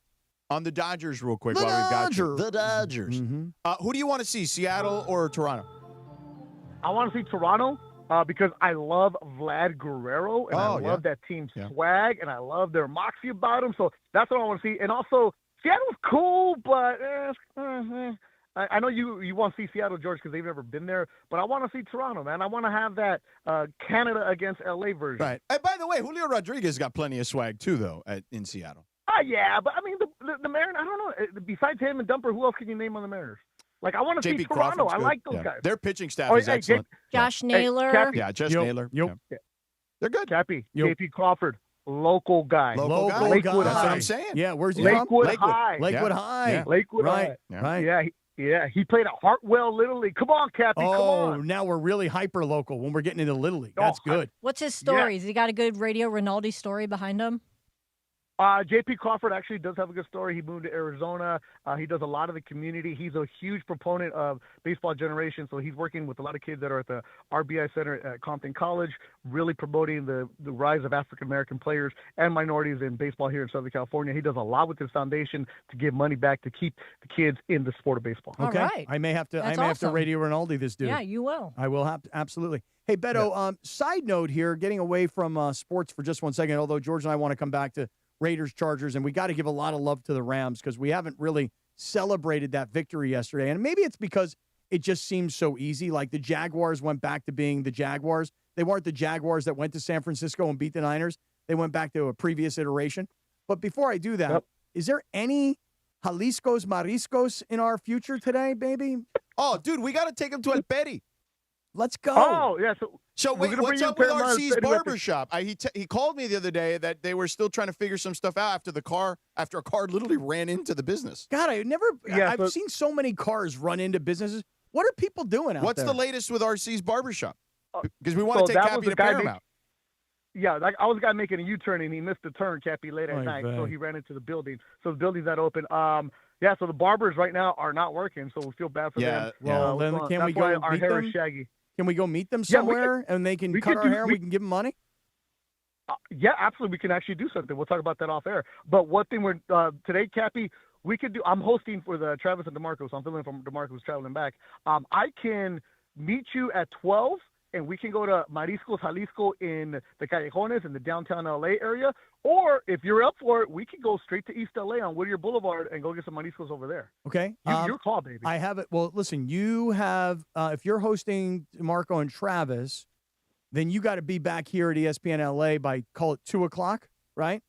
On the Dodgers, real quick, while we've got you. The Dodgers. Who do you want to see, Seattle or Toronto? I want to see Toronto because I love Vlad Guerrero, and I love that team swag, and I love their moxie about them. So that's what I want to see. And also, Seattle's cool, but I know you want to see Seattle, George, because they've never been there. But I want to see Toronto, man. I want to have that Canada against LA version. Right. And by the way, Julio Rodriguez got plenty of swag too, though, in Seattle. Yeah, but I mean the Mariners. I don't know. Besides him and Dumper, who else can you name on the Mariners? Like, I want to see Toronto. I like those guys. Their pitching staff is excellent. Josh Naylor. Josh Naylor. They're good. Cappy. JP Crawford. Local guy. Local guy. Lakewood That's High. what I'm saying. Yeah, where's he Lakewood from? High. Lakewood High. Yeah. Lakewood High. Right. Yeah. He played at Hartwell Little League. Come on, Cappy. Come on. Now we're really hyper local when we're getting into Little League. That's good. What's his story? Has he got a good Radio Rinaldi story behind him? JP Crawford actually does have a good story. He moved to Arizona. He does a lot of the community. He's a huge proponent of baseball generation, so he's working with a lot of kids that are at the RBI Center at Compton College, really promoting the rise of African-American players and minorities in baseball here in Southern California. He does a lot with his foundation to give money back to keep the kids in the sport of baseball. Okay. All right. I may have to That's have to awesome. Radio Rinaldi this dude. Yeah, you will. I will have to, absolutely. Hey, Beto, side note here, getting away from sports for just 1 second, although George and I want to come back to Raiders, Chargers, and we got to give a lot of love to the Rams because we haven't really celebrated that victory yesterday. And maybe it's because it just seems so easy. Like the Jaguars went back to being the Jaguars. They weren't the Jaguars that went to San Francisco and beat the Niners. They went back to a previous iteration. But before I do that, is there any Jaliscos Mariscos in our future today, baby? Oh, dude, we got to take them to El Peri. Let's go. Oh, yeah. So wait, what's up with RC's Barbershop? He called me the other day that they were still trying to figure some stuff out after a car literally ran into the business. God, I've seen so many cars run into businesses. What are people doing out there? What's the latest with RC's Barbershop? Because we want to take Cappy to Paramount. Yeah, I was a guy making a U-turn, and he missed the turn, Cappy, late at night, so he ran into the building. So the building's not open. So the barbers right now are not working, so we feel bad for them. Well, then can we go our meet hair them? is shaggy. Can we go meet them somewhere and they can cut our hair and we can give them money? Yeah, absolutely. We can actually do something. We'll talk about that off air. But one thing we're today, Cappy, we could do. I'm hosting for the Travis and DeMarco, so I'm filling from DeMarco who's traveling back. I can meet you at 12, and we can go to Mariscos Jalisco in the Callejones in the downtown LA area. Or if you're up for it, we can go straight to East LA on Whittier Boulevard and go get some Mariscos over there. Okay. Your call, baby. I have it. Well, listen, you have, if you're hosting Marco and Travis, then you got to be back here at ESPN LA by, call it 2 o'clock, right?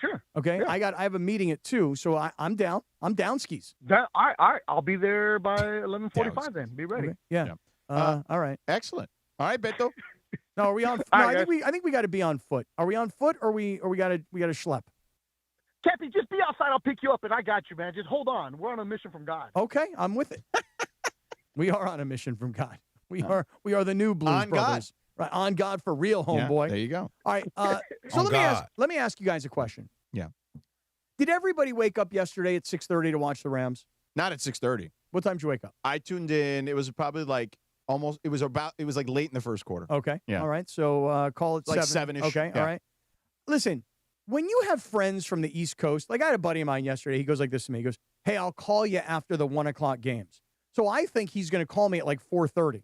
Sure. Okay. Yeah. I have a meeting at 2, so I'm down. I'm down skis. All right. I'll be there by 11:45 then. Be ready. Okay. Yeah. All right. Excellent. All right, Beto. No, are we on? No, I think we got to be on foot. Are we on foot, or we got to schlep? Cappy, just be outside. I'll pick you up, and I got you, man. Just hold on. We're on a mission from God. Okay, I'm with it. We are on a mission from God. We are the new Blues on Brothers. God. Right, on God for real, homeboy. There you go. All right. So let me ask you guys a question. Yeah. Did everybody wake up yesterday at 6:30 to watch the Rams? Not at 6:30. What time did you wake up? I tuned in. It was probably like it was like late in the first quarter. Okay. Yeah. All right. So call it like 7. 7-ish. Okay. Yeah. All right. Listen, when you have friends from the East Coast, like I had a buddy of mine yesterday. He goes like this to me. He goes, "Hey, I'll call you after the 1 o'clock games." So I think he's going to call me at like 4:30,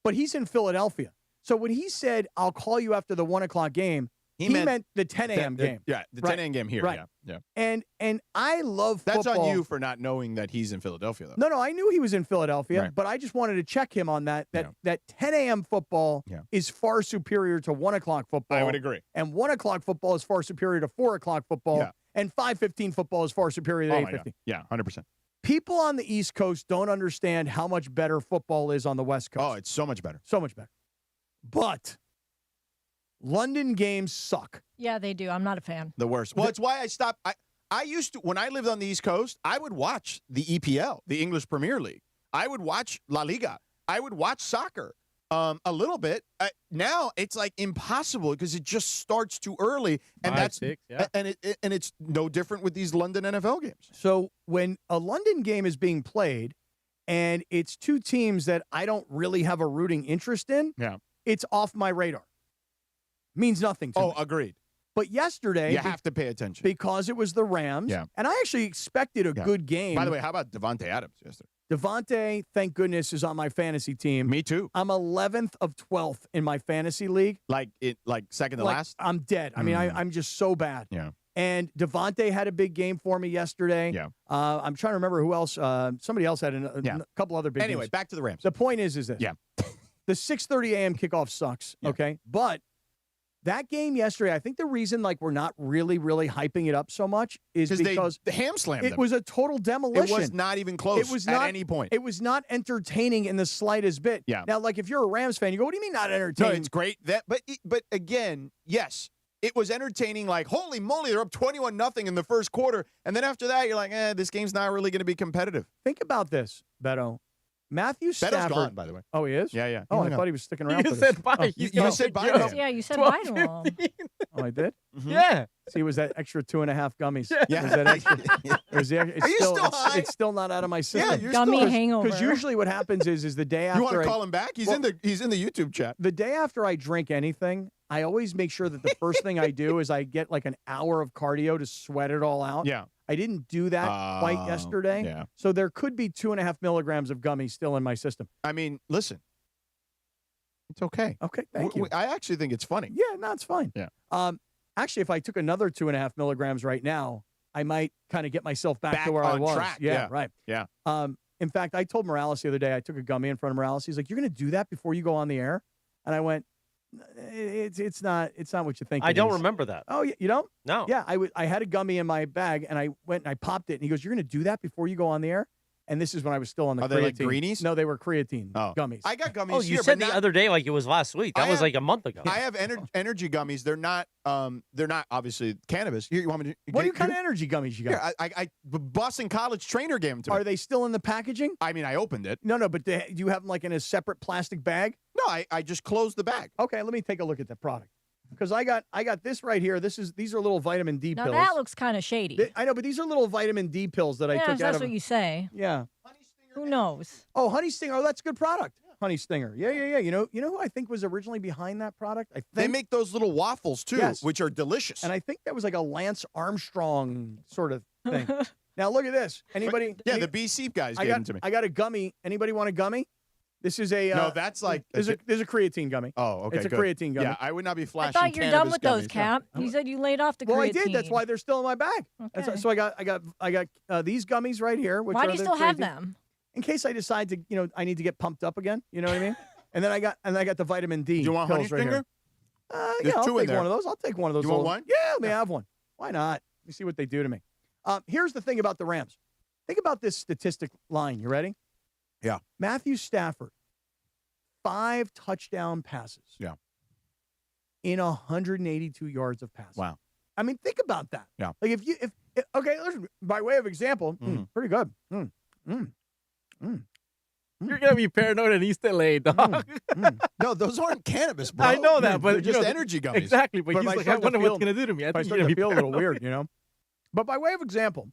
but he's in Philadelphia. So when he said, "I'll call you after the 1 o'clock game," he meant the 10 a.m. game. Yeah, the 10 a.m. game here. Right. Yeah. And I love football. That's on you for not knowing that he's in Philadelphia, though. No, I knew he was in Philadelphia, Right. but I just wanted to check him on that 10 a.m. football is far superior to 1 o'clock football. I would agree. And 1 o'clock football is far superior to 4 o'clock football. Yeah. And 5:15 football is far superior to Oh, my 8:15. God. Yeah, 100%. People on the East Coast don't understand how much better football is on the West Coast. Oh, it's so much better. So much better. But London games suck. Yeah, they do. I'm not a fan. The worst. Well, it's why I stopped. I used to, when I lived on the East Coast, I would watch the EPL, the English Premier League. I would watch La Liga. I would watch soccer a little bit. Now it's like impossible because it just starts too early, and and it's no different with these London NFL games. So when a London game is being played, and it's two teams that I don't really have a rooting interest in, it's off my radar. Means nothing to me. Oh, agreed. But yesterday, You have to pay attention. because it was the Rams, Yeah. and I actually expected a good game. By the way, how about Devontae Adams yesterday? Devontae, thank goodness, is on my fantasy team. Me too. I'm 11th of 12th in my fantasy league. Like second to last? I'm dead. I mean, I'm just so bad. Yeah. And Devontae had a big game for me yesterday. Yeah. I'm trying to remember who else. Somebody else had a couple other big Anyway, games. back to the Rams. The point is this. Yeah. The 6:30 a.m. kickoff sucks, okay? But that game yesterday, I think the reason we're not really hyping it up so much is because they ham-slammed it them. was a total demolition. It was not even close it was at not, any point. It was not entertaining in the slightest bit. Yeah. Now, if you're a Rams fan, you go, what do you mean not entertaining? No, it's great. But again, yes, it was entertaining. Like, holy moly, they're up 21-0 in the first quarter. And then after that, you're like, this game's not really going to be competitive. Think about this, Beto. Matthew Stafford. Beto's gone, by the way. Oh, he is? Yeah. Oh, I thought he was sticking around for You this. said bye. Oh, you said bye. Yeah, you said bye to him. Oh, I did? Mm-hmm. Yeah. See, it was that extra 2.5 gummies. Yeah. It was that extra. Are you still high? It's still not out of my system. Yeah, you're Gummy still hangover. Because usually what happens is the day after You want to call him back? He's in the YouTube chat. The day after I drink anything, I always make sure that the first thing I do is I get an hour of cardio to sweat it all out. Yeah. I didn't do that quite yesterday. Yeah. So there could be 2.5 milligrams of gummies still in my system. I mean, listen. It's okay. Okay, thank you. I actually think it's funny. Yeah, no, it's fine. Yeah. Actually, if I took another 2.5 milligrams right now, I might kind of get myself back to where I on was. track. Yeah, right. Yeah. In fact, I told Morales the other day, I took a gummy in front of Morales. He's like, "You're going to do that before you go on the air?" And I went, "It's not what you think." I it don't is." remember that. Oh, you don't? No. Yeah, I had a gummy in my bag, and I went and I popped it, and he goes, "You're going to do that before you go on the air?" And this is when I was still on the Are creatine. they like greenies? No, they were creatine Oh. gummies. I got gummies Oh, you here, said but the not- other day like it was last week. That I was have- like a month ago. I have energy gummies. They're not obviously cannabis. Here, you want me to? What kind of energy gummies you got? Here, I Boston College trainer gave them to me. Are they still in the packaging? I mean, I opened it. No, but do you have them in a separate plastic bag? No, I just closed the bag. Okay, let me take a look at that product. Because I got this right here. These are little vitamin D Now pills. that looks kind of shady. I know, but these are little vitamin D pills that I Yeah, took out that's of. what you say. Yeah. Who knows? Oh, Honey Stinger. Oh, that's a good product. Honey Stinger. Yeah. You know who I think was originally behind that product? I think They make those little waffles too, Yes. which are delicious. and I think that was like a Lance Armstrong sort of thing. Now look at this. Anybody? Yeah, the BC guys I gave got them to me. I got a gummy. Anybody want a gummy? This is a No, that's like- there's a creatine gummy. Oh, okay. It's a good. creatine gummy. Yeah, I would not be I flashing. thought you're done cannabis with those, gummies. Cap. You said you laid off the creatine. Well, I did. That's why they're still in my bag. Okay. So I got these gummies right here. Which Why are do you the still have creatine- them? In case I decide to, I need to get pumped up again. You know what I mean? And then I got the vitamin D. Do you want pills Honey right Stinger? here. There's I'll two in take there. one of those. I'll take one of those. You want little- one? Yeah, let me have one. Why not? Let me see what they do to me. Here's the thing about the Rams. Think about this statistic line. You ready? Yeah. Matthew Stafford, 5 touchdown passes. Yeah. In 182 yards of passing. Wow. I mean, think about that. Yeah. Like if okay, listen, by way of example, pretty good. You're gonna be paranoid and East LA, dog. No, those aren't cannabis, bro. I know that, but they're just you know, energy gummies. Exactly, but But he's if I like, I start to wonder feel- what's gonna do to me. I If I think start you're to gonna be feel a little paranoid. weird, But by way of example,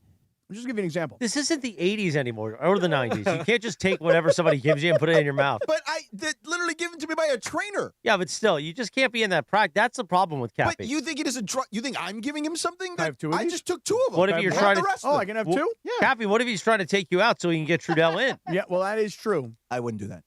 I'll just give you an example. This isn't the 80s anymore or the 90s. You can't just take whatever somebody gives you and put it in your mouth. But they're literally given to me by a trainer. Yeah, but still, you just can't be in that practice. That's the problem with Cappy. But you think it is you think I'm giving him something? I have two of these? just took 2 of them. What if you're Have trying the to- rest of Oh, them. I can have Well, two? Yeah. Cappy, what if he's trying to take you out so he can get Trudell in? Yeah, well, that is true. I wouldn't do that.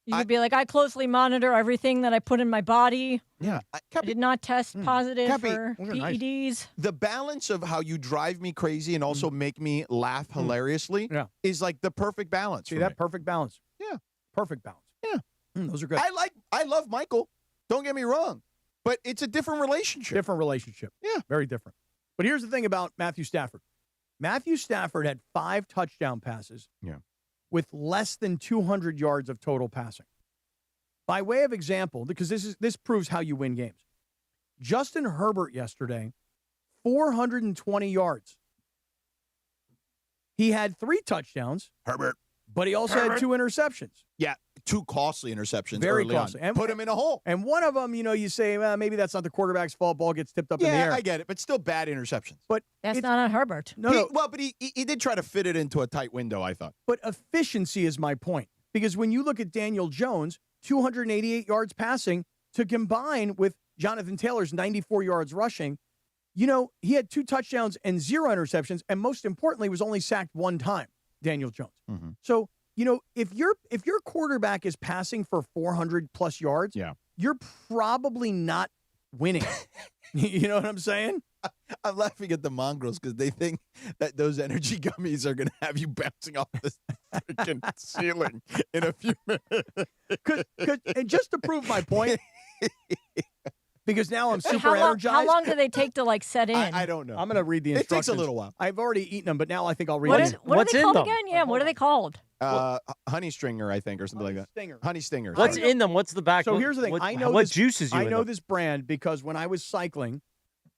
You could be like, I closely monitor everything that I put in my body. Yeah. I did not test positive Cappy, for those are nice. PEDs. The balance of how you drive me crazy and also make me laugh hilariously Yeah. is like the perfect balance. See for that me. perfect balance. Yeah. Perfect balance. Yeah. Those are good. I love Michael. Don't get me wrong. But it's a different relationship. Different relationship. Yeah. Very different. But here's the thing about Matthew Stafford. Matthew Stafford had 5 touchdown passes with less than 200 yards of total passing. By way of example, because this proves how you win games. Justin Herbert yesterday, 420 yards. He had 3 touchdowns, Herbert. but he also had 2 interceptions. Yeah. 2 costly interceptions. Very early on. costly. And put him in a hole. And one of them, you say, well, maybe that's not the quarterback's fault. Ball gets tipped up in the Yeah, air. I get it, but still bad interceptions. But That's it's- not on Herbert. No. Well, but he did try to fit it into a tight window, I thought. But efficiency is my point. Because when you look at Daniel Jones, 288 yards passing to combine with Jonathan Taylor's 94 yards rushing, he had 2 touchdowns and 0 interceptions, and most importantly, was only sacked 1 time. Daniel Jones. Mm-hmm. So, if your quarterback is passing for 400 plus yards, you're probably not winning. You know what I'm saying? I'm laughing at the mongrels because they think that those energy gummies are going to have you bouncing off the freaking ceiling in a few minutes. And just to prove my point, because now I'm super How energized. long do they take to set in? I don't know. I'm going to read the instructions. It takes a little while. I've already eaten them, but now I think I'll read What them. are they called again? Yeah, what are they called? Honey stringer, I think, or something like that. Honey stinger. What's in them? What's the back? So here's the thing. I know what this, juices you. I in know them? this brand because when I was cycling,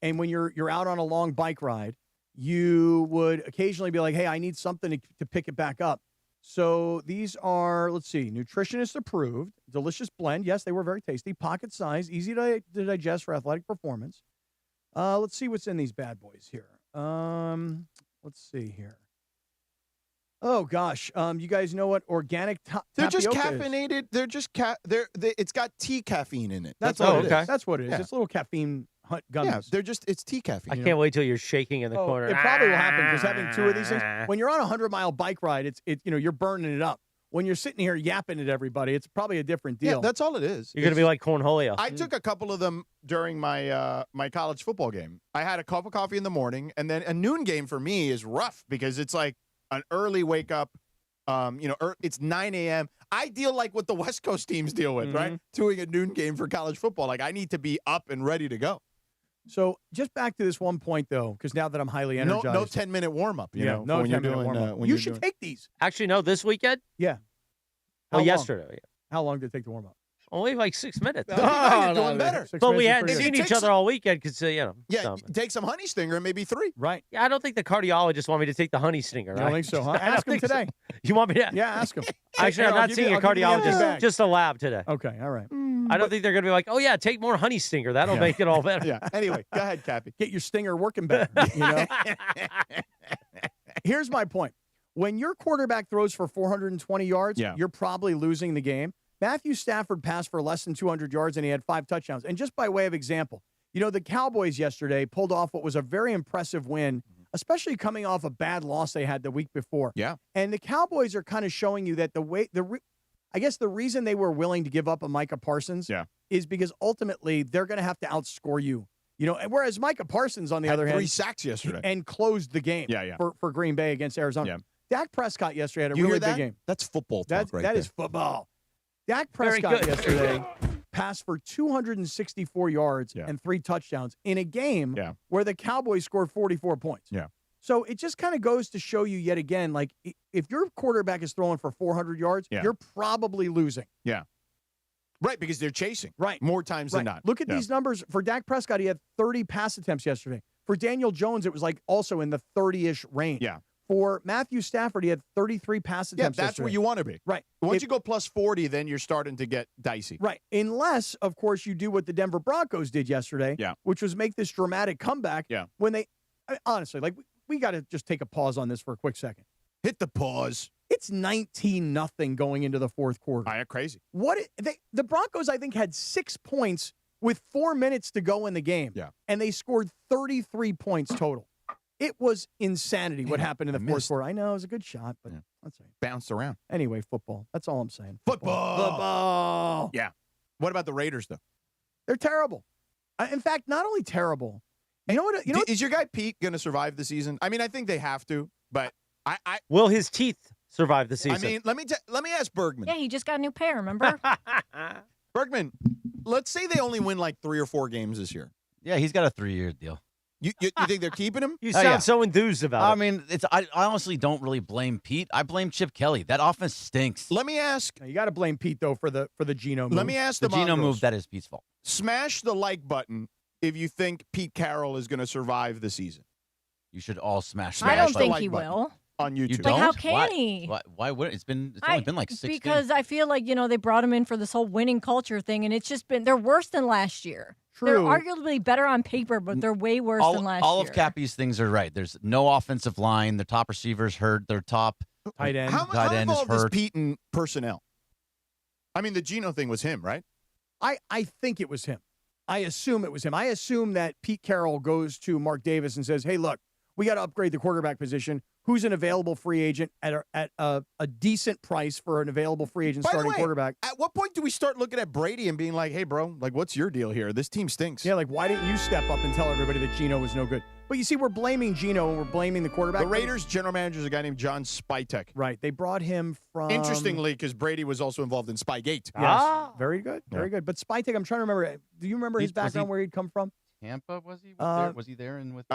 and when you're out on a long bike ride, you would occasionally be like, "Hey, I need something to pick it back up." So these are, let's see, nutritionist approved, delicious blend. Yes, they were very tasty, pocket size, easy to digest for athletic performance. Let's see what's in these bad boys here. Let's see here. Oh gosh, you guys know what organic They're just tapioca is. caffeinated. They're just it's got tea caffeine in it. That's all what it it is. is. That's what it is. Yeah. It's little caffeine gummies. Yeah, it's tea caffeine. I can't wait till you're shaking in the corner. It probably will happen because having two of these things, when you're on a 100-mile bike ride, it's you're burning it up. When you're sitting here yapping at everybody, it's probably a different deal. Yeah, that's all it is. You're gonna be like Cornholio. I took a couple of them during my my college football game. I had a cup of coffee in the morning, and then a noon game for me is rough because it's like an early wake up. It's 9 a.m. I deal like what the West Coast teams deal with, right? Doing a noon game for college football. Like I need to be up and ready to go. So just back to this one point, though, because now that I'm highly energized. No 10-minute warm-up, no when you're 10-minute doing, warm-up. when You you're should doing- take these. Actually, no. This weekend? Yeah. Well, How long? yesterday. How long did it take to warm up? Only like 6 minutes. You're doing better. But we hadn't seen each other all weekend because, Yeah, take some honey stinger and maybe 3. Right. Yeah, I don't think the cardiologist want me to take the honey stinger. You don't think so, huh? Ask him today. You want me to? Yeah, ask him. Actually, I'm I'll not give you- seeing a I'll give you the empty cardiologist, bag. just a lab today. Okay, all right. I don't think they're going to be like, oh, yeah, take more honey stinger. That'll make it all better. Yeah. Anyway, go ahead, Cappy. Get your stinger working better. Here's my point. When your quarterback throws for 420 yards, you're probably losing the game. Matthew Stafford passed for less than 200 yards, and he had 5 touchdowns. And just by way of example, the Cowboys yesterday pulled off what was a very impressive win, especially coming off a bad loss they had the week before. Yeah. And the Cowboys are kind of showing you that I guess the reason they were willing to give up a Micah Parsons is because ultimately they're going to have to outscore you. And whereas Micah Parsons, on the other hand, 3 sacks yesterday and closed the game for Green Bay against Arizona. Yeah. Dak Prescott yesterday had a You really hear that? big game. That's football talk right That there. is football. Dak Very Prescott good. yesterday passed for 264 yards and 3 touchdowns in a game where the Cowboys scored 44 points. Yeah. So it just kind of goes to show you yet again, like if your quarterback is throwing for 400 yards, you're probably losing. Yeah. Right, because they're chasing. Right. More times than not. Look at these numbers. For Dak Prescott, he had 30 pass attempts yesterday. For Daniel Jones, it was like also in the 30-ish range. Yeah. For Matthew Stafford, he had 33 pass attempts that's yesterday. where you want to be. Right. Once you go plus 40, then you're starting to get dicey. Right. Unless, of course, you do what the Denver Broncos did yesterday, which was make this dramatic comeback when they honestly, we got to just take a pause on this for a quick second. Hit the pause. It's 19-0 going into the fourth quarter. Crazy. The Broncos, I think, had 6 points with 4 minutes to go in the game. Yeah. And they scored 33 points total. It was insanity what happened in the fourth quarter. I know it was a good shot, but let's say bounced around. Anyway, football. That's all I'm saying. Football. Yeah. What about the Raiders, though? They're terrible. In fact, not only terrible. Is your guy Pete going to survive the season? I mean, I think they have to, but will his teeth survive the season? I mean, let me ask Bergman. Yeah, he just got a new pair, remember? Bergman, let's say they only win like 3 or 4 games this year. Yeah, he's got a 3-year deal. You think they're keeping him? You sound so enthused about it. I mean, I honestly don't really blame Pete. I blame Chip Kelly. That offense stinks. Let me ask. You got to blame Pete though for the Geno move. Let me ask the the Geno Mongrels. move. That is Pete's fault. Smash the like button if you think Pete Carroll is going to survive the season. You should all smash. I don't the think like he button. will. On YouTube. You Like, don't? how can he? Why would it's only been like 6 Because games. I feel like, they brought him in for this whole winning culture thing, and it's just they're worse than last year. True. They're arguably better on paper, but they're way worse than last year. All of Cappy's things are right. There's no offensive line. The top receivers hurt. Their top tight end. How tight end is involved is hurt. Pete in personnel? I mean, the Geno thing was him, right? I think it was him. I assume it was him. I assume that Pete Carroll goes to Mark Davis and says, hey, look, we got to upgrade the quarterback position. who's an available free agent at a decent price for an available free agent starting quarterback. At what point do we start looking at Brady and being like, hey, bro, like, what's your deal here? This team stinks. Yeah, like, why didn't you step up and tell everybody that Geno was no good? But you see, we're blaming Geno and we're blaming the quarterback. The Raiders' general manager is a guy named John Spytek. Right. They brought him from... Interestingly, because Brady was also involved in Spygate. Yes. Very good. Very good. But Spytek, I'm trying to remember. Do you remember his background, where he'd come from? Tampa, was he? Was he there? And with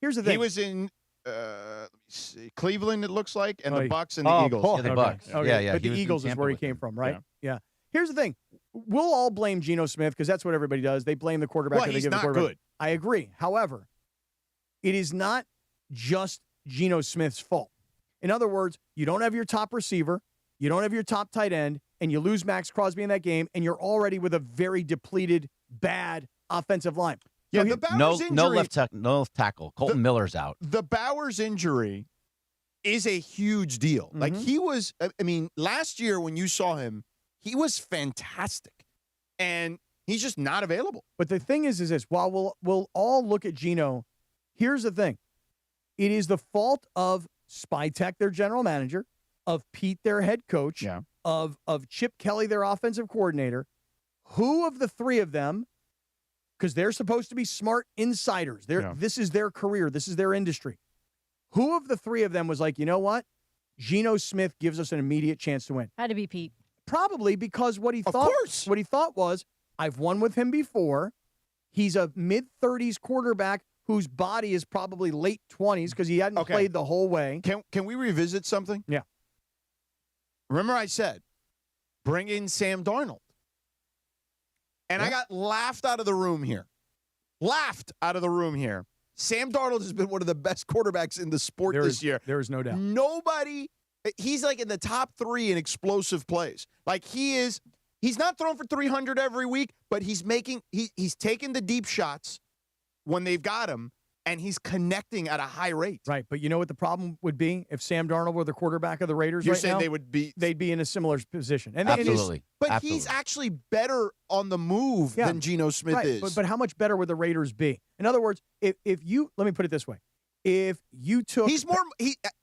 here's the thing. He was in... let me see. Cleveland, it looks like, and the Bucks and the Eagles. Yeah, the Bucks. Okay. Yeah. But the Eagles is where he came from, right? Yeah. Here's the thing. We'll all blame Geno Smith because that's what everybody does. They blame the quarterback. Well, they he's give the not quarterback. good. I agree. However, it is not just Geno Smith's fault. In other words, you don't have your top receiver, you don't have your top tight end, and you lose Max Crosby in that game, and you're already with a very depleted, bad offensive line. Yeah, So the Bowers injury, no left tackle. Colton Miller's out. The Bowers injury is a huge deal. Mm-hmm. Like, he was, I mean, last year when you saw him, he was fantastic. And he's just not available. But the thing is this, while we'll all look at Geno, here's the thing. It is the fault of Spytek, their general manager, of Pete, their head coach, of Chip Kelly, their offensive coordinator. Who of the three of them, because they're supposed to be smart insiders. This is their career. This is their industry. Who of the three of them was like, you know what? Geno Smith gives us an immediate chance to win. Had to be Pete. Probably because what he thought was, I've won with him before. He's a mid-30s quarterback whose body is probably late 20s because he hadn't played the whole way. Can we revisit something? Yeah. Remember I said, bring in Sam Darnold. And I got laughed out of the room here. Sam Darnold has been one of the best quarterbacks in the sport this year. There is no doubt. He's like in the top 3 in explosive plays. Like, he's not throwing for 300 every week, but he's taking the deep shots when they've got him, and he's connecting at a high rate. Right, but you know what the problem would be if Sam Darnold were the quarterback of the Raiders You're right saying now? They'd be in a similar position. And Absolutely. But he's actually better on the move than Geno Smith is. But how much better would the Raiders be? In other words, if you let me put it this way. If you took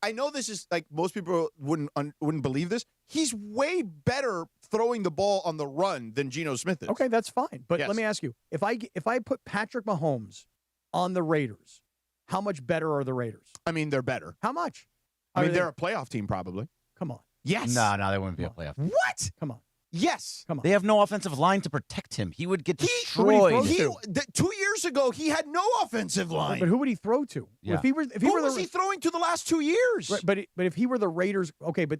I know this is like most people wouldn't believe this. He's way better throwing the ball on the run than Geno Smith is. Okay, that's fine. But Yes. let me ask you, if I put Patrick Mahomes on the Raiders, how much better are the Raiders? I mean, they're better. How much? I mean, they're a playoff team probably. Come on. Yes. No, they wouldn't be a playoff. What? Come on. Yes. Come on. They have no offensive line to protect him. He would get Who would he destroyed. throw to? 2 years ago, he had no offensive line. But who would he throw to? Yeah. If he were was he throwing to the last 2 years? Right, but if he were the Raiders, okay, but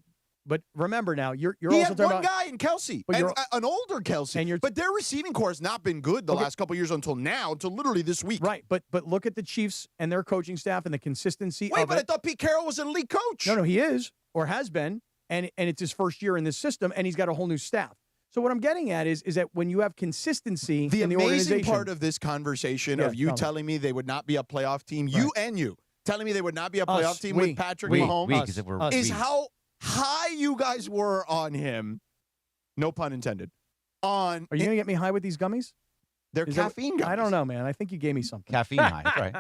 remember now, you're he also had talking one about guy in Kelsey, But and you're- an older Kelsey. But their receiving core has not been good the last couple years until now, until literally this week. Right, but look at the Chiefs and their coaching staff and the consistency Wait, of but I it. thought Pete Carroll was an elite coach. No, he is or has been, and it's his first year in this system, and he's got a whole new staff. So what I'm getting at is that when you have consistency The in the amazing organization, part of this conversation Yeah, of you tell me. telling me they would not be a playoff team, you and you telling me they would not be a playoff Us, team we. with Patrick We, Mahomes, because if we're is we. how high you guys were on him. No pun intended. are you going to get me high with these gummies? They're Is that- caffeine gummies. I don't know, man. I think you gave me something. Caffeine high, that's right.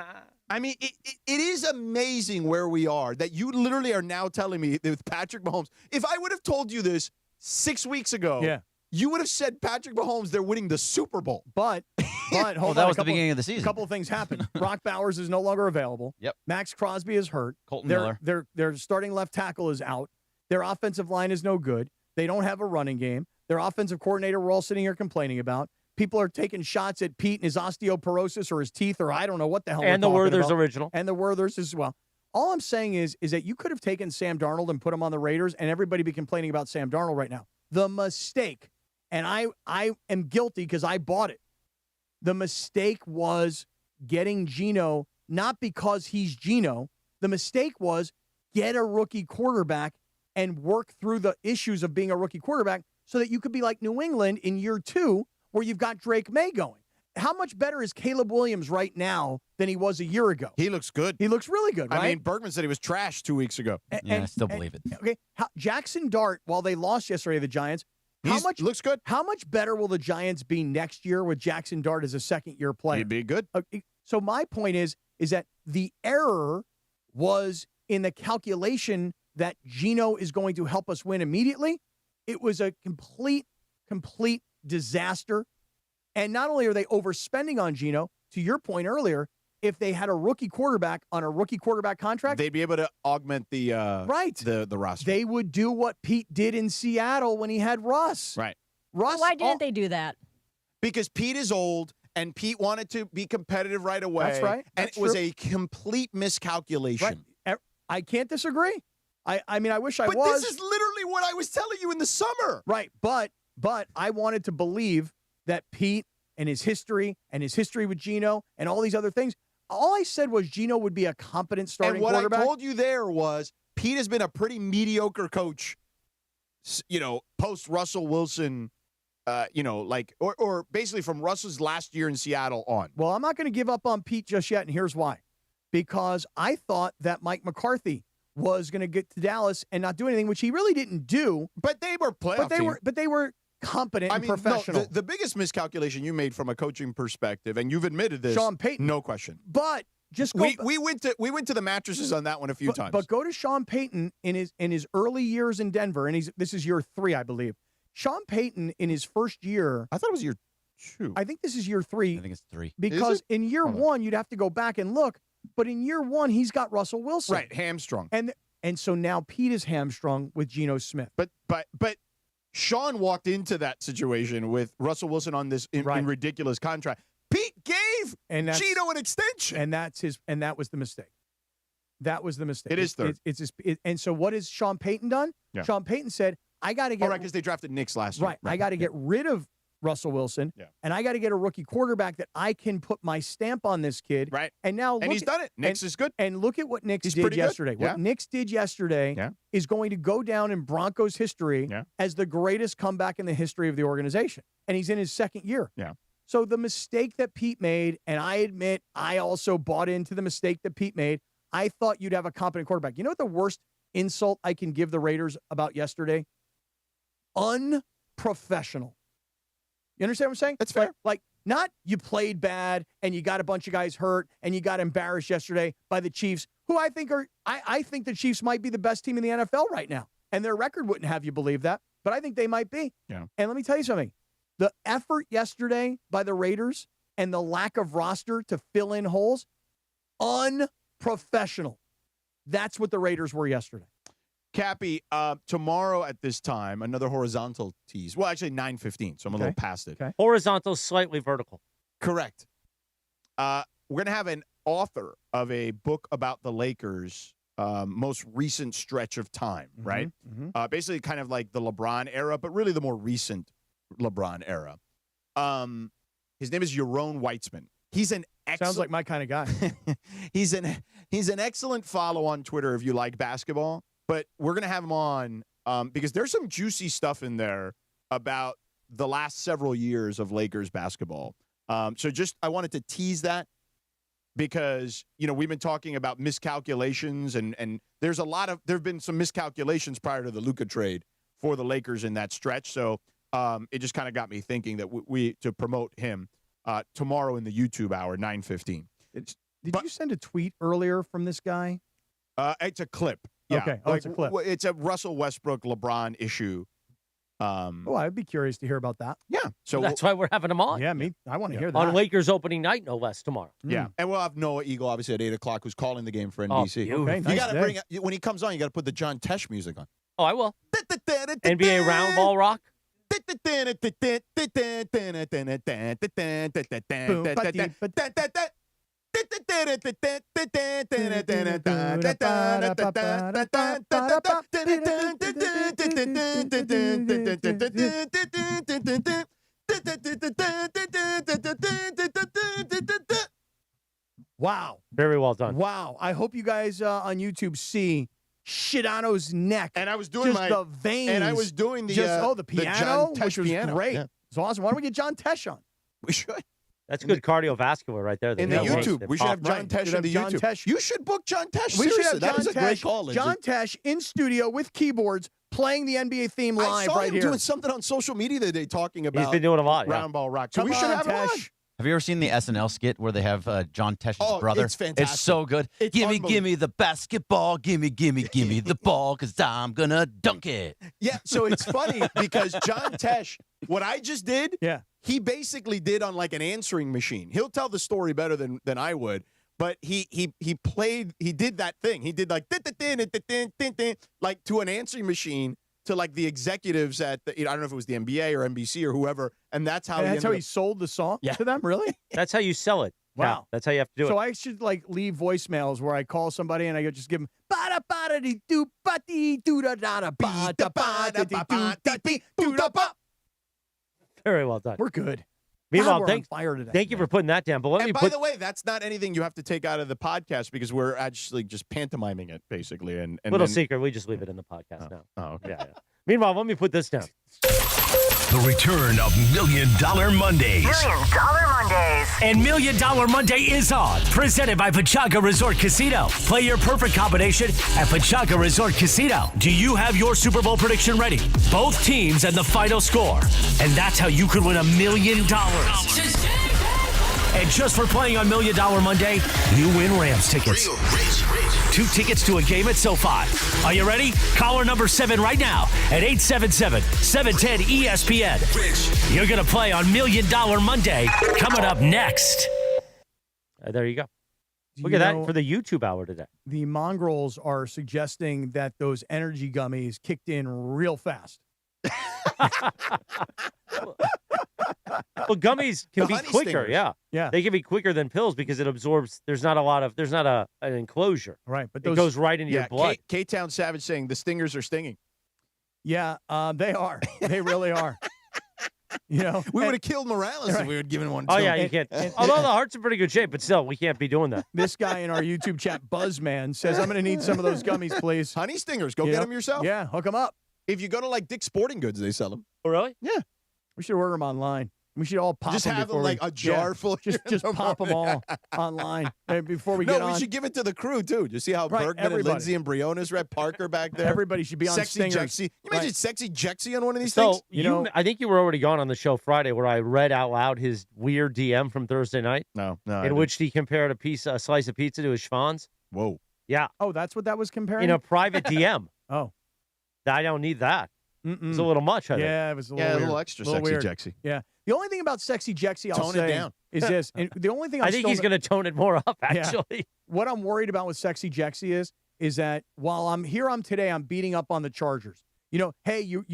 I mean, it is amazing where we are that you literally are now telling me that with Patrick Mahomes. If I would have told you this 6 weeks ago, you would have said Patrick Mahomes, they're winning the Super Bowl. But hold on. that was the beginning of the season. A couple of things happened. Brock Bowers is no longer available. Yep. Max Crosby is hurt. Colton Miller. Their starting left tackle is out. Their offensive line is no good. They don't have a running game. Their offensive coordinator, we're all sitting here complaining about. People are taking shots at Pete and his osteoporosis or his teeth or I don't know what the hell. And we're the talking Werther's about. original. And the Werther's as well. All I'm saying is that you could have taken Sam Darnold and put him on the Raiders and everybody be complaining about Sam Darnold right now. The mistake, and I am guilty because I bought it. The mistake was getting Geno, not because he's Geno. The mistake was get a rookie quarterback and work through the issues of being a rookie quarterback so that you could be like New England in year 2 where you've got Drake May going. How much better is Caleb Williams right now than he was a year ago? He looks good. He looks really good, right? I mean, Bergman said he was trash 2 weeks ago. I still believe it. Okay, Jackson Dart, while they lost yesterday to the Giants, looks good. How much better will the Giants be next year with Jackson Dart as a second-year player? He'd be good. So my point is that the error was in the calculation that Geno is going to help us win immediately. It was a complete disaster. And not only are they overspending on Geno, to your point earlier, if they had a rookie quarterback on a rookie quarterback contract, they'd be able to augment the the roster. They would do what Pete did in Seattle when he had Russ. Right. Russ. Why didn't they do that? Because Pete is old and Pete wanted to be competitive right away. That's right. And That's it was true. a complete miscalculation. Right. I can't disagree. I mean, I wish I But was. this is literally what I was telling you in the summer. Right. But I wanted to believe that Pete and his history with Geno and all these other things, all I said was Geno would be a competent starting and what quarterback. I told you there was Pete has been a pretty mediocre coach, post Russell Wilson, or basically from Russell's last year in Seattle on. Well, I'm not going to give up on Pete just yet, and here's why. Because I thought that Mike McCarthy was going to get to Dallas and not do anything, which he really didn't do. But they were playoff team. But they were competent and professional. No, the biggest miscalculation you made from a coaching perspective, and you've admitted this, Sean Payton, no question. But just go. We went to the mattresses on that one a few times. But go to Sean Payton in his early years in Denver, and this is year 3, I believe. Sean Payton in his first year. I thought it was year 2. I think this is year 3. I think it's 3. Because in year 1, you'd have to go back and look. But in year 1, he's got Russell Wilson. Right, hamstrung. And so now Pete is hamstrung with Geno Smith. But Sean walked into that situation with Russell Wilson on this in ridiculous contract. Pete gave Geno an extension, and that was the mistake. That was the mistake. It is third. And so what has Sean Payton done? Yeah. Sean Payton said, "I got to get because they drafted Knicks last year. Right, I got to get rid of Russell Wilson, and I got to get a rookie quarterback that I can put my stamp on this kid. Right, and now he's done it. Knicks is good, and look at what Knicks He's did pretty good. yesterday. Yeah. What Knicks did yesterday is going to go down in Broncos history as the greatest comeback in the history of the organization, and he's in his second year. Yeah. So the mistake that Pete made, and I admit I also bought into the mistake that Pete made. I thought you'd have a competent quarterback. You know what the worst insult I can give the Raiders about yesterday? Unprofessional. You understand what I'm saying? That's fair. Like, not you played bad and you got a bunch of guys hurt and you got embarrassed yesterday by the Chiefs, who I think I think the Chiefs might be the best team in the NFL right now. And their record wouldn't have you believe that, but I think they might be. Yeah. And let me tell you something. The effort yesterday by the Raiders and the lack of roster to fill in holes, unprofessional. That's what the Raiders were yesterday. Cappy, tomorrow at this time, another horizontal tease. Well, actually 9:15, so I'm a little past it. Okay. Horizontal, slightly vertical. Correct. We're going to have an author of a book about the Lakers' most recent stretch of time, right? Mm-hmm. Basically kind of like the LeBron era, but really the more recent LeBron era. His name is Yaron Weitzman. He's an Sounds like my kind of guy. He's an excellent follow on Twitter if you like basketball. But we're going to have him on because there's some juicy stuff in there about the last several years of Lakers basketball. So I wanted to tease that because, we've been talking about miscalculations and there have been some miscalculations prior to the Luka trade for the Lakers in that stretch. So it just kind of got me thinking that we to promote him tomorrow in the YouTube hour, 9:15. Did you send a tweet earlier from this guy? It's a clip. Yeah. Okay. Oh, it's a clip. It's a Russell Westbrook LeBron issue. I'd be curious to hear about that. Yeah. So that's why we're having him on. Yeah, I want to hear that. On Lakers opening night, no less, tomorrow. Yeah. And we'll have Noah Eagle, obviously, at 8 o'clock, who's calling the game for NBC. Okay, you got to bring when he comes on, you got to put the John Tesh music on. Oh, I will. NBA round ball rock. Wow. Very well done. Wow. I hope you guys on YouTube see Sedano's neck. And I was doing the veins. And I was doing the the piano, John Tesh which was piano. great. Yeah. It's awesome. Why don't we get John Tesh on? We should. That's good cardiovascular right there. In the YouTube. We should have John Tesh in the YouTube. Tesh. You should book John Tesh. We should Seriously, have that John was a Tesh. great call, Lindsay. John Tesh in studio with keyboards playing the NBA theme live I saw right him here. doing something on social media the other day talking about He's been doing a lot. round ball rock. So Come we should on, have him on. Tesh. Have you ever seen the SNL skit where they have John Tesh's brother? It's fantastic. It's so good. It's Gimme the basketball. Gimme the ball, because I'm going to dunk it. Yeah, so it's funny because John Tesh, what I just did, he basically did on like an answering machine. He'll tell the story better than I would, but he did that thing. He did like like to an answering machine to like the executives at the, I don't know if it was the NBA or NBC or whoever, and that's how he sold the song to them. Really? That's how you sell it. Wow. Yeah, that's how you have to do it. So I should like leave voicemails where I call somebody and I just give them ba ba dee doo ba dee doo da da da ba da ba da dee doo da ba. Very well done. We're good. Meanwhile, God, we're on fire today. Thank you for putting that down. But And by the way, that's not anything you have to take out of the podcast because we're actually just pantomiming it basically. And little then, secret, we just leave it in the podcast now. Oh, okay. Yeah. Meanwhile, let me put this down. The return of $1 Million Mondays. $1 Million Mondays. And $1 Million Monday is on. Presented by Pachanga Resort Casino. Play your perfect combination at Pachanga Resort Casino. Do you have your Super Bowl prediction ready? Both teams and the final score. And that's how you could win $1 million. And just for playing on $1 Million Monday, you win Rams tickets. 2 tickets to a game at SoFi. Are you ready? Caller number 7 right now at 877-710-ESPN. You're going to play on $1 Million Monday coming up next. There you go. Do Look you at that know for the YouTube hour today. The Mongrels are suggesting that those energy gummies kicked in real fast. Well, gummies can The be honey quicker. stingers. Yeah. They can be quicker than pills because it absorbs. There's not an enclosure. Right. But it goes right into your blood. K-Town Savage saying the stingers are stinging. Yeah, they are. They really are. You know, we would have killed Morales if we had given one to Oh, him. yeah, you can't. Although the heart's in pretty good shape, but still, we can't be doing that. This guy in our YouTube chat, Buzzman, says, I'm going to need some of those gummies, please. Honey stingers. Go You get know? them yourself. Yeah, hook them up. If you go to like Dick's Sporting Goods, they sell them. Oh, really? Yeah. We should order them online. We should all pop Just them have them before like we, a jar full. Just pop them all online before we No, get on. we should give it to the crew too. You see how Right, Bergman everybody. and Lindsay and Briones read Parker back there. Everybody should be on Sexy stingers. Jexy. You imagine Right. Sexy Jexy on one of these So, things? I think you were already gone on the show Friday where I read out loud his weird DM from Thursday night. No. In which he compared a slice of pizza to his schwanz. Whoa. Yeah. Oh, that's what that was comparing? In a private DM. Oh. I don't need that. Mm-mm. It's a little much, I think. Yeah, it was a little Yeah, a weird. little extra Little Sexy weird. Jexy. Yeah. The only thing about Sexy Jexy, I'll Tone it say, down. is this. And the only thing I think he's going to tone it more up, actually. What I'm worried about with Sexy Jexy is that while I'm today, I'm beating up on the Chargers. You know, hey, you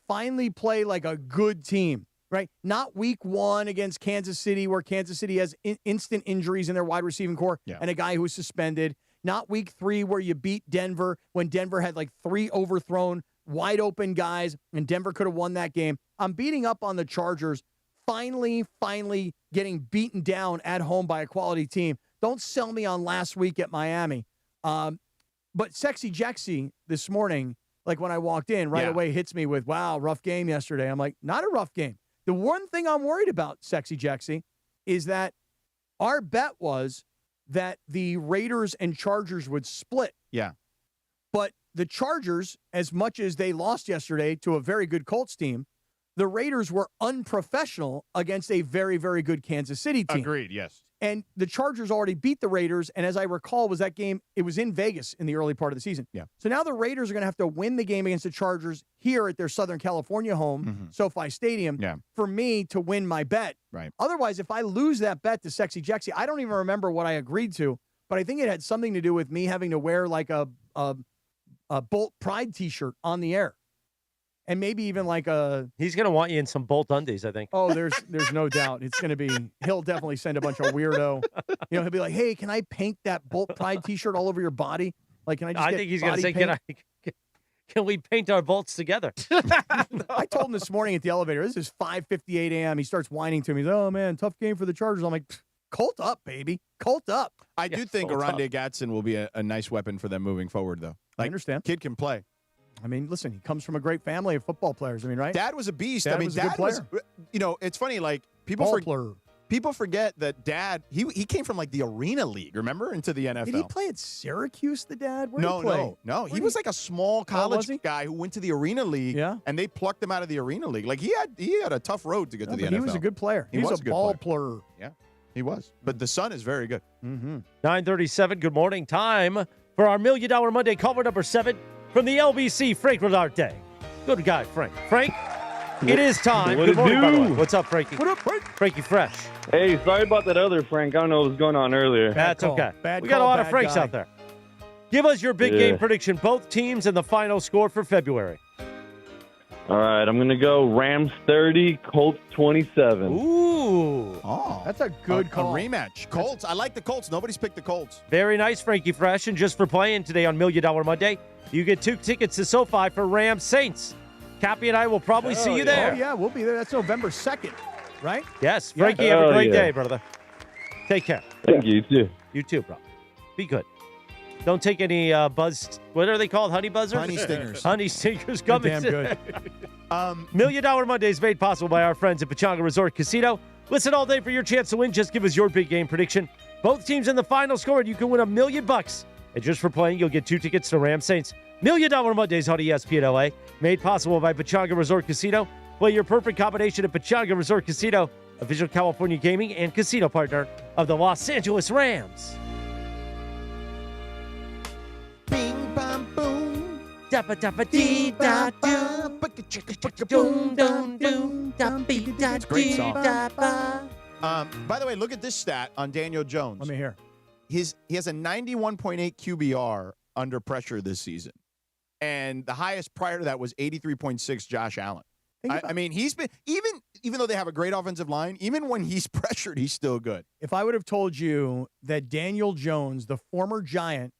finally play like a good team, right? Not week 1 against Kansas City where Kansas City has instant injuries in their wide receiving core and a guy who was suspended. Not week 3 where you beat Denver when Denver had like 3 overthrown wide open guys and Denver could have won that game. I'm beating up on the Chargers finally getting beaten down at home by a quality team. Don't sell me on last week at Miami. But Sexy Jexy this morning, like when I walked in, right away hits me with, wow, rough game yesterday. I'm like, not a rough game. The one thing I'm worried about, Sexy Jexy, is that our bet was that the Raiders and Chargers would split. Yeah. But the Chargers, as much as they lost yesterday to a very good Colts team, the Raiders were unprofessional against a very, very good Kansas City team. Agreed, yes. And the Chargers already beat the Raiders. And as I recall, was that game, it was in Vegas in the early part of the season. Yeah. So now the Raiders are going to have to win the game against the Chargers here at their Southern California home, SoFi Stadium, for me to win my bet. Right. Otherwise, if I lose that bet to Sexy Jexy, I don't even remember what I agreed to, but I think it had something to do with me having to wear like a Bolt Pride t-shirt on the air. And maybe even like a... He's going to want you in some Bolt undies, I think. Oh, there's no doubt. It's going to be... He'll definitely send a bunch of weirdo. You know, he'll be like, hey, can I paint that Bolt Pride t-shirt all over your body? Like, can I just I get think he's going to body say, paint? can we paint our bolts together? I told him this morning at the elevator, this is 5:58 a.m. He starts whining to me. He's like, oh, man, tough game for the Chargers. I'm like, Colt up, baby. Colt up. I do think Oronde Gadsden will be a nice weapon for them moving forward, though. I understand. Kid can play. I mean, listen, he comes from a great family of football players. I mean, right? Dad was a beast. Dad I mean, was a good Dad was, player. you know, it's funny, like, people people forget that Dad, he came from like the Arena League, remember, into the NFL. Did he play at Syracuse, the dad? Where did he play? No. He was like a small college he? guy who went to the Arena League, and they plucked him out of the Arena League. Like, he had a tough road to get to the NFL. He was a good player. He was a ball player. Yeah, he was. But the son is very good. 9:37, good morning. Time for our $1 Million Monday caller number 7 from the LBC Frank Rodarte. Good guy, Frank. Frank, it is time. What Good it morning, by the way. do? What's up, Frankie? What up, Frank? Frankie Fresh. Hey, sorry about that other Frank. I don't know what was going on earlier. That's okay. Bad We got a call, lot of bad Franks guy. out there. Give us your big Yeah. game prediction, both teams, and the final score for February. All right, I'm going to go Rams 30, Colts 27. Ooh. Oh, that's a good call. A rematch. Colts. I like the Colts. Nobody's picked the Colts. Very nice, Frankie Fresh. And just for playing today on $1 Million Monday, you get 2 tickets to SoFi for Rams Saints. Cappy and I will probably see you there. Oh, yeah, we'll be there. That's November 2nd, right? Yes, Frankie, have a great day, brother. Take care. Thank you, you too. You too, bro. Be good. Don't take any buzz. What are they called? Honey buzzers? Honey stingers. Honey stingers coming. Damn good. $1 Million Monday is made possible by our friends at Pechanga Resort Casino. Listen all day for your chance to win. Just give us your big game prediction. Both teams in the final score, and you can win $1 million. And just for playing, you'll get 2 tickets to Rams Saints. $1 Million Mondays on ESPN LA. Made possible by Pechanga Resort Casino. Play your perfect combination at Pechanga Resort Casino, official California gaming and casino partner of the Los Angeles Rams. Bing, bam, boom. Dabba dabba dee da doo. Doom doom doom da bee da Great dee song. da ba. By the way, look at this stat on Daniel Jones. Let me hear. He has a 91.8 QBR under pressure this season. And the highest prior to that was 83.6 Josh Allen. I mean, he's been, even though they have a great offensive line, even when he's pressured, he's still good. If I would have told you that Daniel Jones, the former Giant,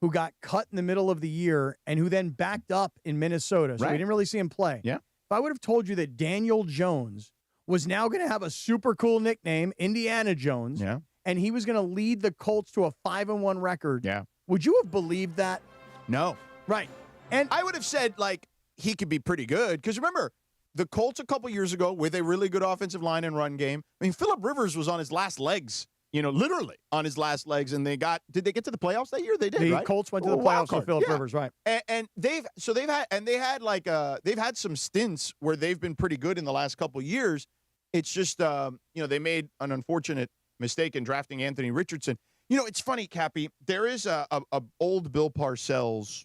who got cut in the middle of the year and who then backed up in Minnesota, so we didn't really see him play. Yeah. If I would have told you that Daniel Jones was now going to have a super cool nickname, Indiana Jones, and he was going to lead the Colts to a 5-1 record, would you have believed that? No. Right. And I would have said, like, he could be pretty good. Because remember, the Colts a couple years ago with a really good offensive line and run game. I mean, Phillip Rivers was on his last legs, literally on his last legs. And did they get to the playoffs that year? They did, the right? Colts went to the playoffs with Phillip Rivers, right. And they've had some stints where they've been pretty good in the last couple years. It's just, they made an unfortunate mistake in drafting Anthony Richardson. It's funny, Cappy. There is a old Bill Parcells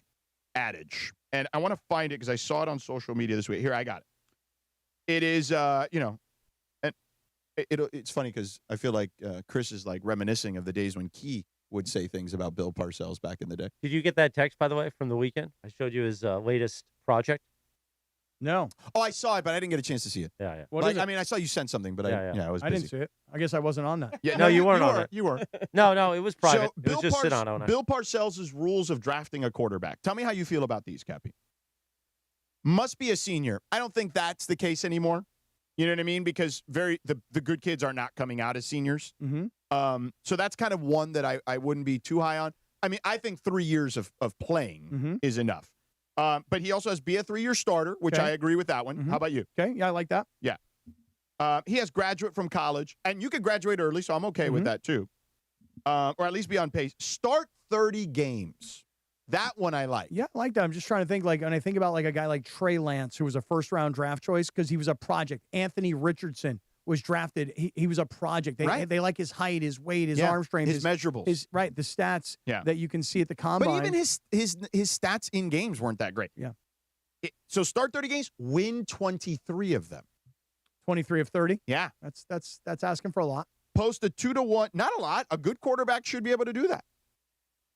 adage, and I want to find it because I saw it on social media this week. Here, I got it. It is, and it's funny because I feel like Chris is like reminiscing of the days when Key would say things about Bill Parcells back in the day. Did you get that text, by the way, from the weekend? I showed you his latest project. No. Oh, I saw it, but I didn't get a chance to see it. Yeah. What is it? I mean, I saw you sent something, but I was busy. I didn't see it. I guess I wasn't on that. Yeah, No, you weren't on it. You were. No, it was private. So It was just Sedano and I. Bill Parcells' rules of drafting a quarterback. Tell me how you feel about these, Cappy. Must be a senior. I don't think that's the case anymore. You know what I mean? Because the good kids are not coming out as seniors. Mm-hmm. So that's kind of one that I wouldn't be too high on. I mean, I think 3 years of playing is enough. But he also has be a 3-year starter, which I agree with that one. How about you? Okay, yeah, I like that. Yeah. He has graduate from college, and you could graduate early, so I'm okay with that too. Or at least be on pace. Start 30 games. That one I like. Yeah, I like that. I'm just trying to think, when I think about a guy like Trey Lance, who was a first-round draft choice because he was a project. Anthony Richardson was drafted. He was a project. They like his height, his weight, his arm strength. His measurables. The stats that you can see at the combine. But even his stats in games weren't that great. Yeah. So start 30 games, win 23 of them. 23 of 30? Yeah. That's asking for a lot. Post a 2-1. Not a lot. A good quarterback should be able to do that.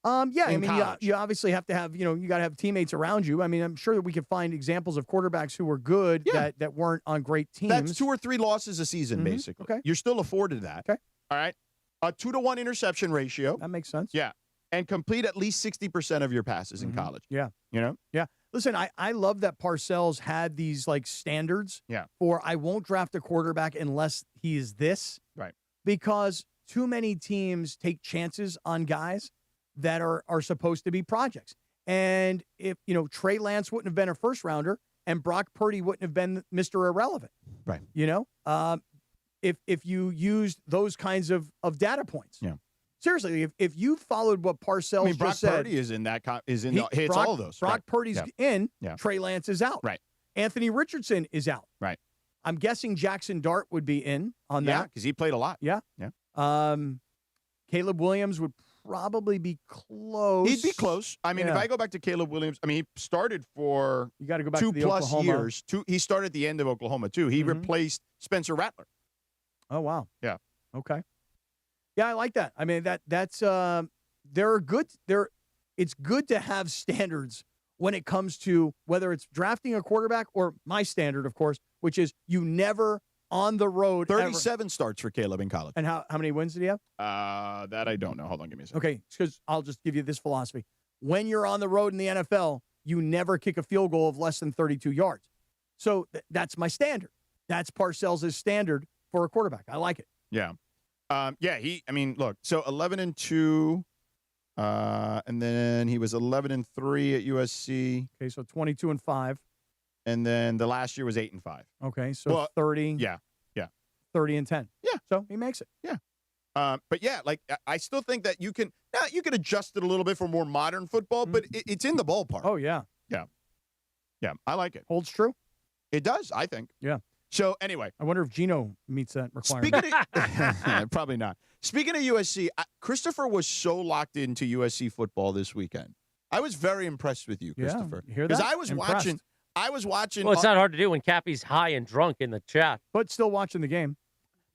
Yeah, I in mean, college. you obviously have to have, you got to have teammates around you. I mean, I'm sure that we could find examples of quarterbacks who were good that weren't on great teams. That's 2 or 3 losses a season, basically. Okay. You're still afforded that. Okay. All right. A 2-1 interception ratio. That makes sense. Yeah. And complete at least 60% of your passes in college. Yeah. You know? Yeah. Listen, I love that Parcells had these standards for I won't draft a quarterback unless he is this. Right. Because too many teams take chances on guys that are supposed to be projects. And if, Trey Lance wouldn't have been a first rounder and Brock Purdy wouldn't have been Mr. Irrelevant. Right. if you used those kinds of data points. Yeah. Seriously, if you followed what Parcells I mean, Brock just said, Purdy is in that. Hits Brock, all of those. Brock Right. Purdy's Yeah. in. Yeah. Trey Lance is out. Right. Anthony Richardson is out. Right. I'm guessing Jackson Dart would be in on Yeah, that. because he played a lot. Yeah. Yeah. Caleb Williams would probably be close. He'd be close. I mean, if I go back to Caleb Williams, I mean, he started for you got to go back 2+ to the Oklahoma. years. He started at the end of Oklahoma too. He replaced Spencer Rattler. Oh wow. Yeah. Okay. Yeah, I like that. I mean that's it's good to have standards when it comes to whether it's drafting a quarterback or my standard, of course, which is you never on the road 37 starts for Caleb in college. And how many wins did he have? That I don't know. Hold on, give me a second. Okay, because I'll just give you this philosophy. When you're on the road in the NFL, you never kick a field goal of less than 32 yards. So that's my standard. That's Parcells' standard for a quarterback. I like it. Yeah. Look, so 11-2, and then he was 11-3 at USC. Okay, so 22-5. And then the last year was 8-5. Okay, so 30. Yeah. 30-10. Yeah. So he makes it. Yeah. But yeah, like I still think that you can adjust it a little bit for more modern football, but it's in the ballpark. Oh yeah. Yeah. Yeah. I like it. Holds true. It does, I think. Yeah. So anyway, I wonder if Gino meets that requirement. speaking of, probably not. Speaking of USC, Christopher was so locked into USC football this weekend. I was very impressed with you, Christopher. You hear that? Because I was watching. Well, it's not hard to do when Cappy's high and drunk in the chat. But still watching the game.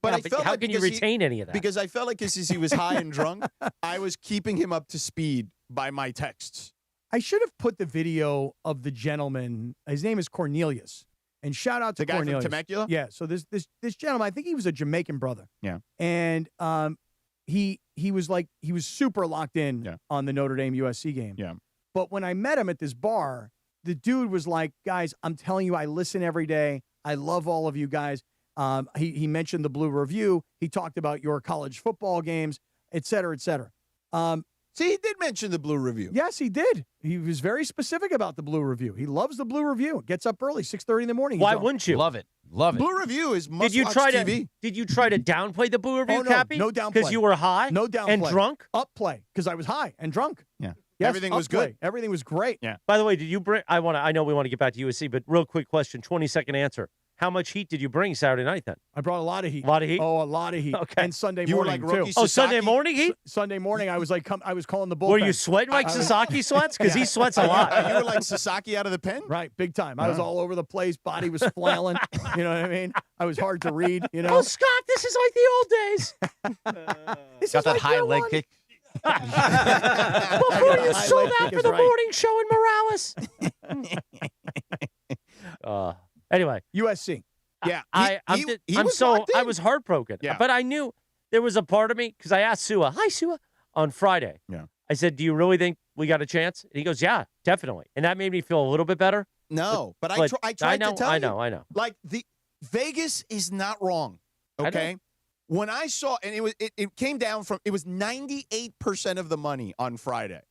But Yeah, I but felt how like can you because retain any of that? Because I felt like as he was high and drunk, I was keeping him up to speed by my texts. I should have put the video of the gentleman. His name is Cornelius. And shout out to The guy from Cornelius. Temecula? Yeah. So this gentleman, I think he was a Jamaican brother. Yeah. And he was super locked in on the Notre Dame USC game. Yeah. But when I met him at this bar, the dude was like, guys, I'm telling you, I listen every day. I love all of you guys. He mentioned the Blue Review. He talked about your college football games, et cetera, et cetera. See, he did mention the Blue Review. Yes, he did. He was very specific about the Blue Review. He loves the Blue Review. Gets up early, 6:30 in the morning. Why wouldn't you? Love it. Love it. Blue Review is must-watch Did you try TV. to downplay the Blue Review, Oh, no, Cappy? no downplay. Because you were high? No downplay. And drunk? Up play, because I was high and drunk. Yeah. Yes, Everything was up play. good. Everything was great. Yeah. By the way, did you bring I know we want to get back to USC, but real quick question, 20-second answer. How much heat did you bring Saturday night then? I brought a lot of heat. A lot of heat? Oh, a lot of heat. Okay. And Sunday You were morning, like Roki too. Oh, Sunday Sasaki? morning heat? Sunday morning, I was like, I was calling the bullpen. Were you sweating like Sasaki sweats? Because he sweats a lot. You were like Sasaki out of the pen? Right, big time. I was all over the place. Body was flailing. You know what I mean? I was hard to read, you know? Oh, Scott, this is like the old days. This Got is that like high year leg one. kick. Before you high sold leg out kick for is the right. morning show in Morales. Anyway. USC. Yeah. I was heartbroken. Yeah. But I knew there was a part of me, because I asked Sua, hi, Sua, on Friday. Yeah. I said, do you really think we got a chance? And he goes, yeah, definitely. And that made me feel a little bit better. No, but I tried to tell you. I know. Like, the Vegas is not wrong, okay? When I saw, and it came down from, it was 98% of the money on Friday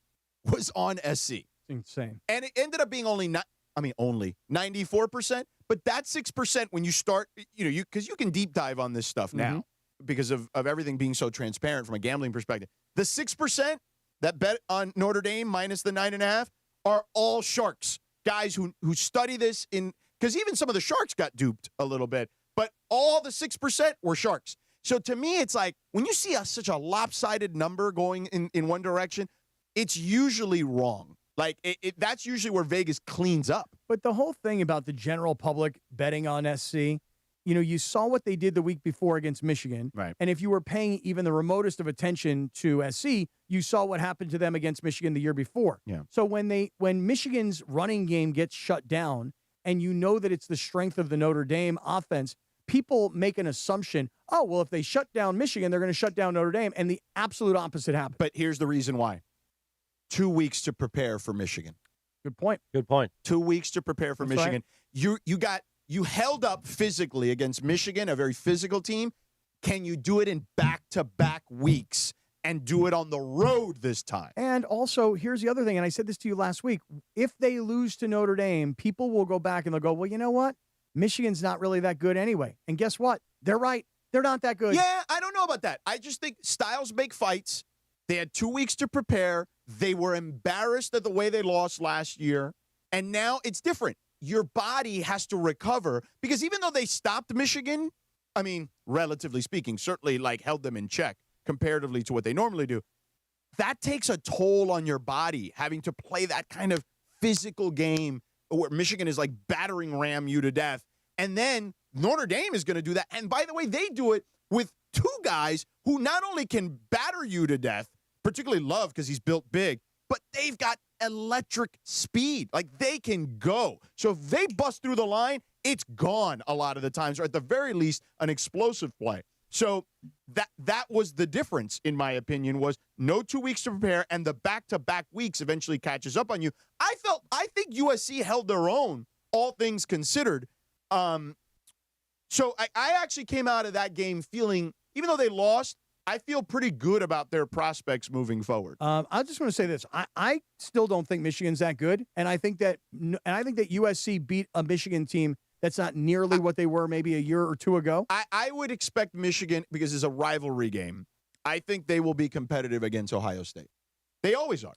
was on SC. Insane. And it ended up being only 94%. But that 6% when you start, because you can deep dive on this stuff now because of everything being so transparent from a gambling perspective. The 6% that bet on Notre Dame minus the 9.5 are all sharks. Guys who study this because even some of the sharks got duped a little bit, but all the 6% were sharks. So to me, it's like when you see such a lopsided number going in one direction, it's usually wrong. Like, that's usually where Vegas cleans up. But the whole thing about the general public betting on SC, you saw what they did the week before against Michigan. Right. And if you were paying even the remotest of attention to SC, you saw what happened to them against Michigan the year before. Yeah. So when Michigan's running game gets shut down and you know that it's the strength of the Notre Dame offense, people make an assumption, oh, well, if they shut down Michigan, they're going to shut down Notre Dame. And the absolute opposite happened. But here's the reason why. 2 weeks to prepare for Michigan. Good point. 2 weeks to prepare for That's Michigan. Right. You held up physically against Michigan, a very physical team. Can you do it in back-to-back weeks and do it on the road this time? And also, here's the other thing, and I said this to you last week. If they lose to Notre Dame, people will go back and they'll go, well, you know what? Michigan's not really that good anyway. And guess what? They're right. They're not that good. Yeah, I don't know about that. I just think styles make fights. They had 2 weeks to prepare. They were embarrassed at the way they lost last year. And now it's different. Your body has to recover because even though they stopped Michigan, I mean, relatively speaking, certainly like held them in check comparatively to what they normally do. That takes a toll on your body, having to play that kind of physical game where Michigan is like battering ram you to death. And then Notre Dame is going to do that. And by the way, they do it with two guys who not only can batter you to death, particularly Love because he's built big, but they've got electric speed. Like they can go. So if they bust through the line, it's gone a lot of the times, or at the very least, an explosive play. So that was the difference, in my opinion, was no 2 weeks to prepare, and the back-to-back weeks eventually catches up on you. I think USC held their own, all things considered. So I actually came out of that game feeling, even though they lost, I feel pretty good about their prospects moving forward. I just want to say this: I still don't think Michigan's that good, and I think that USC beat a Michigan team that's not nearly what they were maybe a year or two ago. I would expect Michigan, because it's a rivalry game, I think they will be competitive against Ohio State. They always are.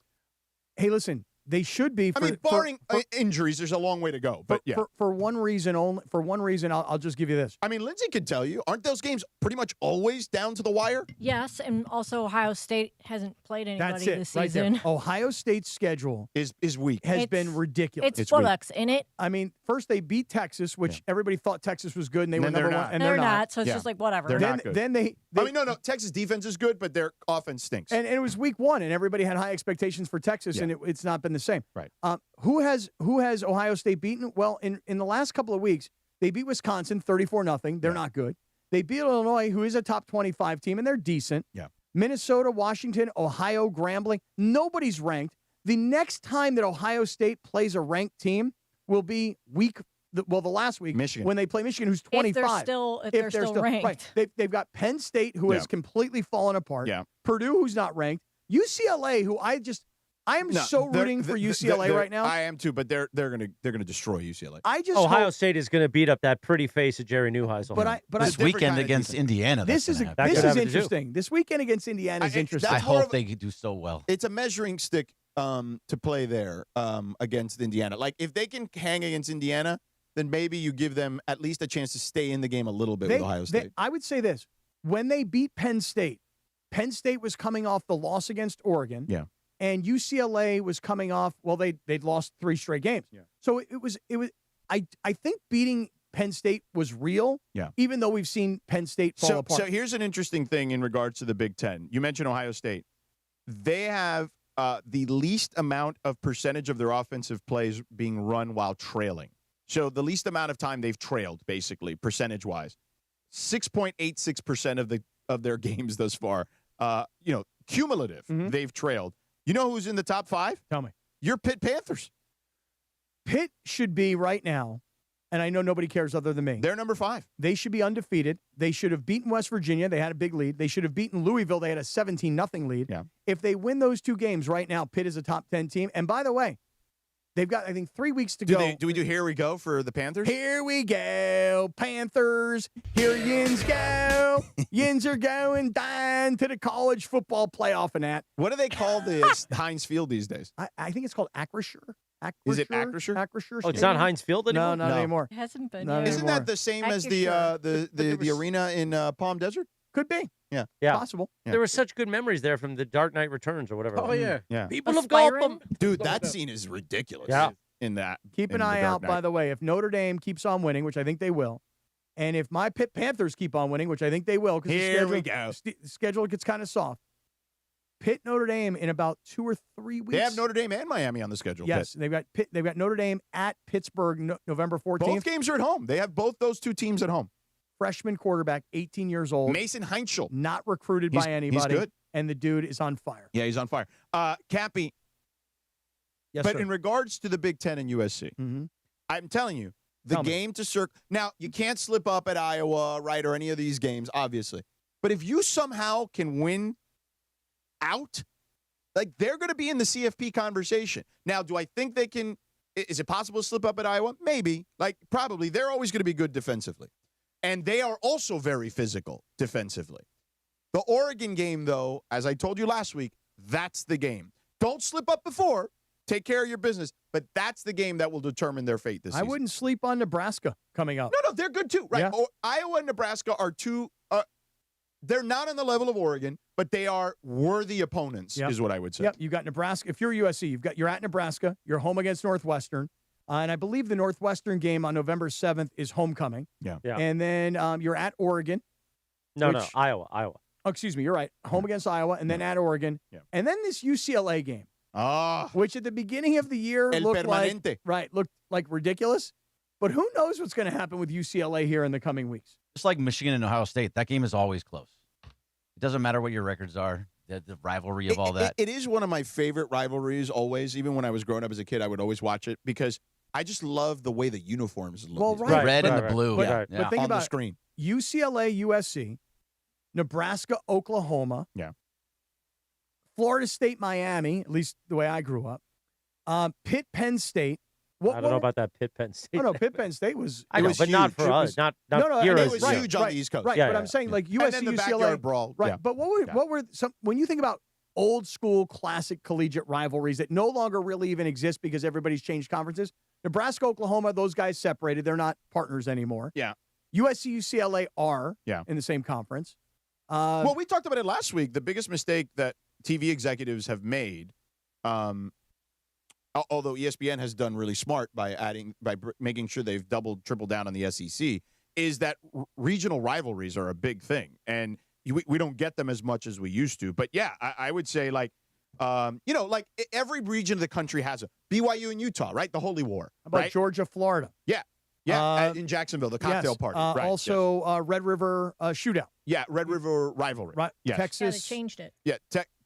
Hey, listen, they should be. Barring injuries, there's a long way to go. But yeah, for one reason only. For one reason, I'll just give you this. I mean, Lindsay could tell you, aren't those games pretty much always down to the wire? Yes, and also Ohio State hasn't played anybody That's it, this right season. there. Ohio State's schedule is weak. Has been ridiculous. It's bullocks, in it. I mean, first they beat Texas, which everybody thought Texas was good, and they were number one, and they're not. So it's just like whatever. They're not good. Then they I mean, no. Texas defense is good, but their offense stinks. And it was week one, and everybody had high expectations for Texas, and it's not been the same. Right. Who has Ohio State beaten? Well, in the last couple of weeks, they beat Wisconsin 34-0. They're not good. They beat Illinois, who is a top 25 team, and they're decent. Yeah. Minnesota, Washington, Ohio, Grambling. Nobody's ranked. The next time that Ohio State plays a ranked team will be the last week, Michigan, when they play Michigan, who's 25. If they're still ranked. Right. They've got Penn State, who has completely fallen apart. Yeah. Purdue, who's not ranked. UCLA, who I am so rooting for UCLA right now. I am too, but they're gonna destroy UCLA. Ohio State is going to beat up that pretty face of Jerry Neuheisel. But this weekend against Indiana. This is interesting. This weekend against Indiana is interesting. I hope they do so well. It's a measuring stick to play there against Indiana. Like if they can hang against Indiana, then maybe you give them at least a chance to stay in the game a little bit with Ohio State. I would say this: when they beat Penn State was coming off the loss against Oregon. Yeah. And UCLA was coming off, they'd lost 3 straight games. Yeah. So it was I think beating Penn State was real, even though we've seen Penn State fall apart. So here's an interesting thing in regards to the Big Ten. You mentioned Ohio State. They have the least amount of percentage of their offensive plays being run while trailing. So the least amount of time they've trailed, basically, percentage-wise. 6.86% of their games thus far. Cumulative, they've trailed. You know who's in the top 5? Tell me. Your Pitt Panthers. Pitt should be right now, and I know nobody cares other than me. They're number 5. They should be undefeated. They should have beaten West Virginia. They had a big lead. They should have beaten Louisville. They had a 17-0 lead. Yeah. If they win those 2 games right now, Pitt is a top 10 team. And by the way, they've got, I think, 3 weeks to go. Do we do Here We Go for the Panthers? Here we go, Panthers. Here Yins go. Yins are going down to the college football playoff and that. What do they call the Heinz Field these days? I think it's called Acrisure. Is it Acrisure? Acrisure. Oh, it's not Heinz Field anymore? No, not anymore. It hasn't been. Not yet. Isn't that the same as the arena in Palm Desert? Could be. Yeah. Possible. Yeah. There were such good memories there from the Dark Knight Returns or whatever. Oh, yeah. Yeah. People of Gotham. Dude, that scene is ridiculous. Yeah. In that. Keep an eye out, by the way, if Notre Dame keeps on winning, which I think they will, and if my Pitt Panthers keep on winning, which I think they will, because the schedule gets kind of soft. Pitt Notre Dame in about 2 or 3 weeks. They have Notre Dame and Miami on the schedule. Yes, Pitt. they've got Notre Dame at Pittsburgh November 14th. Both games are at home. They have both those 2 teams at home. Freshman quarterback, 18 years old. Mason Heinschel. Not recruited by anybody. He's good. And the dude is on fire. Yeah, he's on fire. Cappy. Yes, but sir. in regards to the Big Ten and USC, I'm telling you, the game to circle. Now, you can't slip up at Iowa, right, or any of these games, obviously. But if you somehow can win out, like they're going to be in the CFP conversation. Now, do I think they can? Is it possible to slip up at Iowa? Maybe. Like, probably. They're always going to be good defensively. And they are also very physical defensively. The Oregon game, though, as I told you last week, that's the game. Don't slip up before. Take care of your business. But that's the game that will determine their fate this season. I wouldn't sleep on Nebraska coming up. No, they're good too. Right. Yeah. Iowa and Nebraska are two. They're not on the level of Oregon, but they are worthy opponents, is what I would say. Yep, you got Nebraska. If you're USC, you're at Nebraska. You're home against Northwestern. And I believe the Northwestern game on November 7th is homecoming. Yeah. And then you're at Oregon. No, Iowa. Oh, excuse me. You're right. Home against Iowa and then at Oregon. Yeah. And then this UCLA game. Which at the beginning of the year El looked permanente. looked like ridiculous. But who knows what's going to happen with UCLA here in the coming weeks. Just like Michigan and Ohio State, that game is always close. It doesn't matter what your records are, the rivalry of all that. It is one of my favorite rivalries always. Even when I was growing up as a kid, I would always watch it because I just love the way the uniforms look. Well, The red and the blue. But think on about the screen. UCLA, USC, Nebraska, Oklahoma. Yeah. Florida State, Miami, at least the way I grew up. Pitt, Penn State. I don't know about that Pitt Penn State. Oh, no, Pitt Penn State was. I know, was but not huge. for It us. was- Not no, here. it as was well. huge on the East Coast. Right, Yeah, but yeah, I'm saying yeah. like And USC, then the UCLA. backyard brawl. Right, Yeah. but what were some when you think about old school classic collegiate rivalries that no longer really even exist because everybody's changed conferences? Nebraska, Oklahoma, those guys separated. They're not partners anymore. Yeah. USC, UCLA are Yeah. in the same conference. Well, we talked about it last week. The biggest mistake that TV executives have made, although ESPN has done really smart by making sure they've doubled, tripled down on the SEC, is that regional rivalries are a big thing, and we don't get them as much as we used to. But yeah, I would say like every region of the country has a BYU and Utah, right? The Holy War. How about right? Georgia, Florida? Yeah. Yeah, in Jacksonville, the cocktail Yes. party. Right, Also, Red River shootout. yeah, Red River rivalry. Right. Yes. Texas. Yeah, they changed it. Yeah,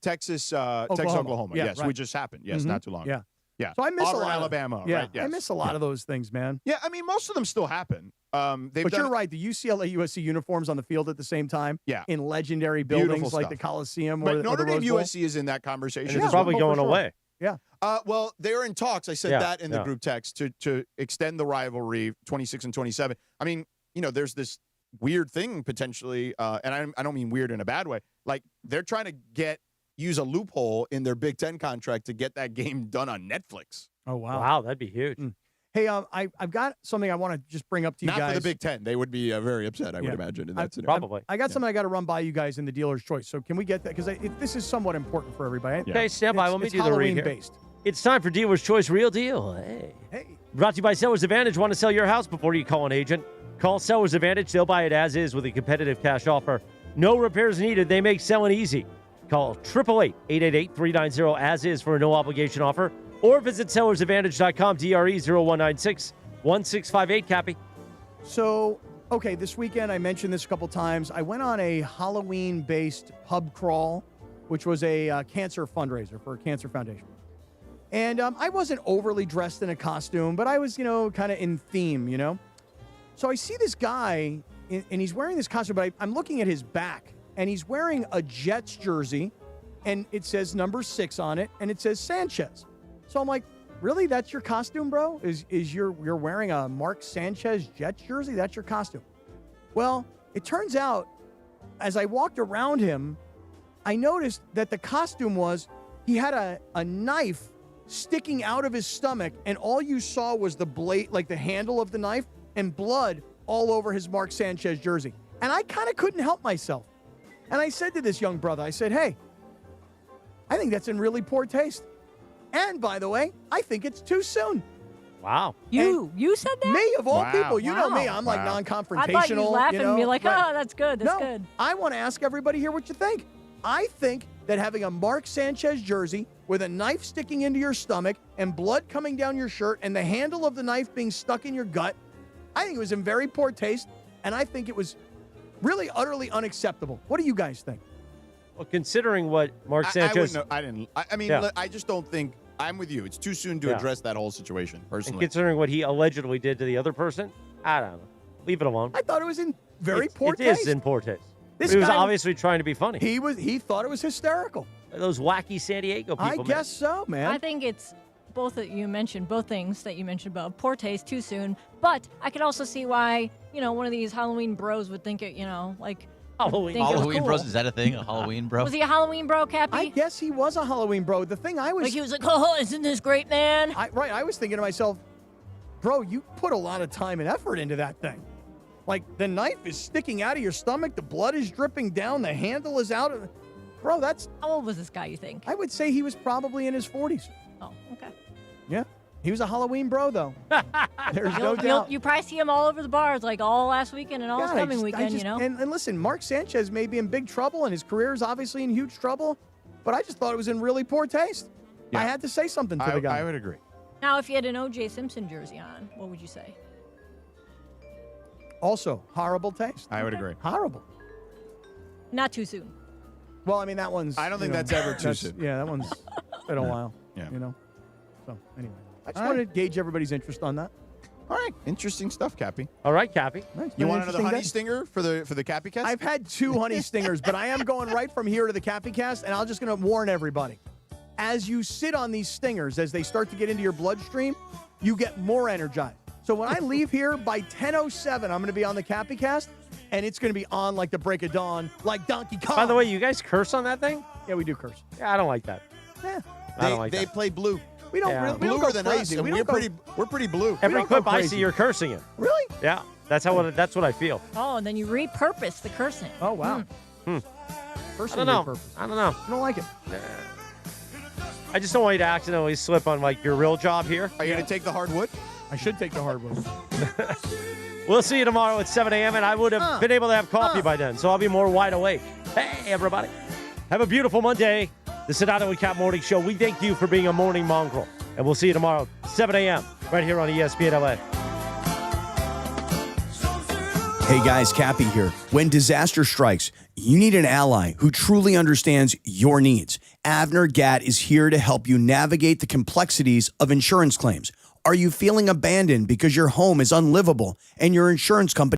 Texas, Oklahoma. Yeah, Yes, right. which just happened. Yes, Mhm. not too long ago. Yeah. Yeah. So I miss Auburn, a lot Alabama. Of, yeah, Right? Yes. I miss a lot of those things, man. Yeah, I mean, most of them still happen. But you're right. The UCLA, USC uniforms on the field at the same time. Yeah. In legendary Beautiful buildings like stuff. the Coliseum But or Notre the Dame Rose Bowl. USC is in that conversation. And it's as probably well. going away. Yeah. Well, they're in talks. I said Yeah, that in the yeah. group text to extend the rivalry 26 and 27. I mean, there's this weird thing potentially, and I don't mean weird in a bad way. Like they're trying to use a loophole in their Big Ten contract to get that game done on Netflix. Oh, wow. Wow, that'd be huge. Hey, I've got something I want to just bring up to you Not guys. for the Big Ten. They would be very upset, I would imagine, in that scenario. Probably. I got something I got to run by you guys in the dealer's choice. So can we get that? Because this is somewhat important for everybody. Okay, stand by. Let me It's do the read Halloween here. based. It's time for Dealer's Choice Real Deal. Hey. Brought to you by Seller's Advantage. Want to sell your house before you call an agent? Call Seller's Advantage. They'll buy it as is with a competitive cash offer. No repairs needed. They make selling easy. Call 888-888-390 as is for a no obligation offer. Or visit sellersadvantage.com, DRE 0196-1658, Cappy. So, okay, this weekend, I mentioned this a couple times. I went on a Halloween-based pub crawl, which was a cancer fundraiser for a cancer foundation. And I wasn't overly dressed in a costume, but I was, kind of in theme, So I see this guy, and he's wearing this costume, but I'm looking at his back, and he's wearing a Jets jersey, and it says number 6 on it, and it says Sanchez. So I'm like, really? That's your costume, bro? Is you're wearing a Mark Sanchez Jets jersey? That's your costume? Well, it turns out, as I walked around him, I noticed that the costume was he had a knife sticking out of his stomach, and all you saw was the blade, like the handle of the knife, and blood all over his Mark Sanchez jersey. And I kind of couldn't help myself. And I said to this young brother, I said, hey, I think that's in really poor taste. And by the way, I think it's too soon. Wow. You said that? Me of all Wow. people. You know me. Wow. I'm like Wow. non-confrontational. I thought you was laughing and be like, right. oh, that's good. That's No, good. I want to ask everybody here what you think. I think that having a Mark Sanchez jersey with a knife sticking into your stomach and blood coming down your shirt and the handle of the knife being stuck in your gut, I think it was in very poor taste, and I think it was really utterly unacceptable. What do you guys think? Well, considering what Mark I Sanchez... mean, Yeah. I just don't think... I'm with you. It's too soon to Yeah. address that whole situation, and personally. considering what he allegedly did to the other person, I don't know. Leave it alone. I thought it was in very poor It taste. is in poor taste. This He was guy- obviously trying to be funny. He thought it was hysterical. Those wacky San Diego people. I guess so, man. I think it's both that you mentioned, both things that you mentioned above, poor taste, too soon. But I could also see why, one of these Halloween bros would think it, like Halloween. think it was Halloween cool. bros, is that a thing? A Halloween bro? Was he a Halloween bro, Cappy? I guess he was a Halloween bro. The thing I was Like he was like, oh, isn't this great, man? I was thinking to myself, bro, you put a lot of time and effort into that thing. Like the knife is sticking out of your stomach, the blood is dripping down, the handle is out of. Bro, that's. How old was this guy? You think? I would say he was probably in his 40s. Oh, okay. Yeah, he was a Halloween bro though. There's no doubt. You probably see him all over the bars, like all last weekend and all this God, coming weekend. And listen, Mark Sanchez may be in big trouble, and his career is obviously in huge trouble. But I just thought it was in really poor taste. Yeah. I had to say something to the guy. I would agree. Now, if you had an O.J. Simpson jersey on, what would you say? Also, horrible taste. I would agree. Horrible. Not too soon. Well, I mean, that one's. I don't think that's ever too soon. Yeah, that one's been a while. Yeah. So, anyway. I just wanted to gauge everybody's interest on that. All right. Interesting stuff, Cappy. All right, Cappy. Nice. You Been want an another honey interesting day? stinger for the Cappy cast? I've had 2 honey stingers, but I am going right from here to the Cappy cast, and I'm just going to warn everybody. As you sit on these stingers, as they start to get into your bloodstream, you get more energized. So when I leave here by 10:07, I'm going to be on the Cappy cast, and it's going to be on like the break of dawn, like Donkey Kong. By the way, you guys curse on that thing? Yeah, we do curse. Yeah, I don't like that. Yeah. I don't like They that. play blue. We don't Yeah. really we don't Bluer go than crazy. us, and We we're don't go- we're pretty blue. Every don't go clip I crazy. see, you're cursing it. Really? Yeah, that's what I feel. Oh, and then you repurpose the cursing. Oh, wow. I don't know. I don't know. I don't like it. I just don't want you to accidentally slip on like your real job here. Are you going to take the hardwood? I should take the hardwood. We'll see you tomorrow at 7 a.m. and I would have been able to have coffee by then, so I'll be more wide awake. Hey, everybody. Have a beautiful Monday. The Sedano and Cap Morning Show. We thank you for being a morning mongrel. And we'll see you tomorrow, 7 a.m., right here on ESPN LA. Hey guys, Cappy here. When disaster strikes, you need an ally who truly understands your needs. Avner Gatt is here to help you navigate the complexities of insurance claims. Are you feeling abandoned because your home is unlivable and your insurance company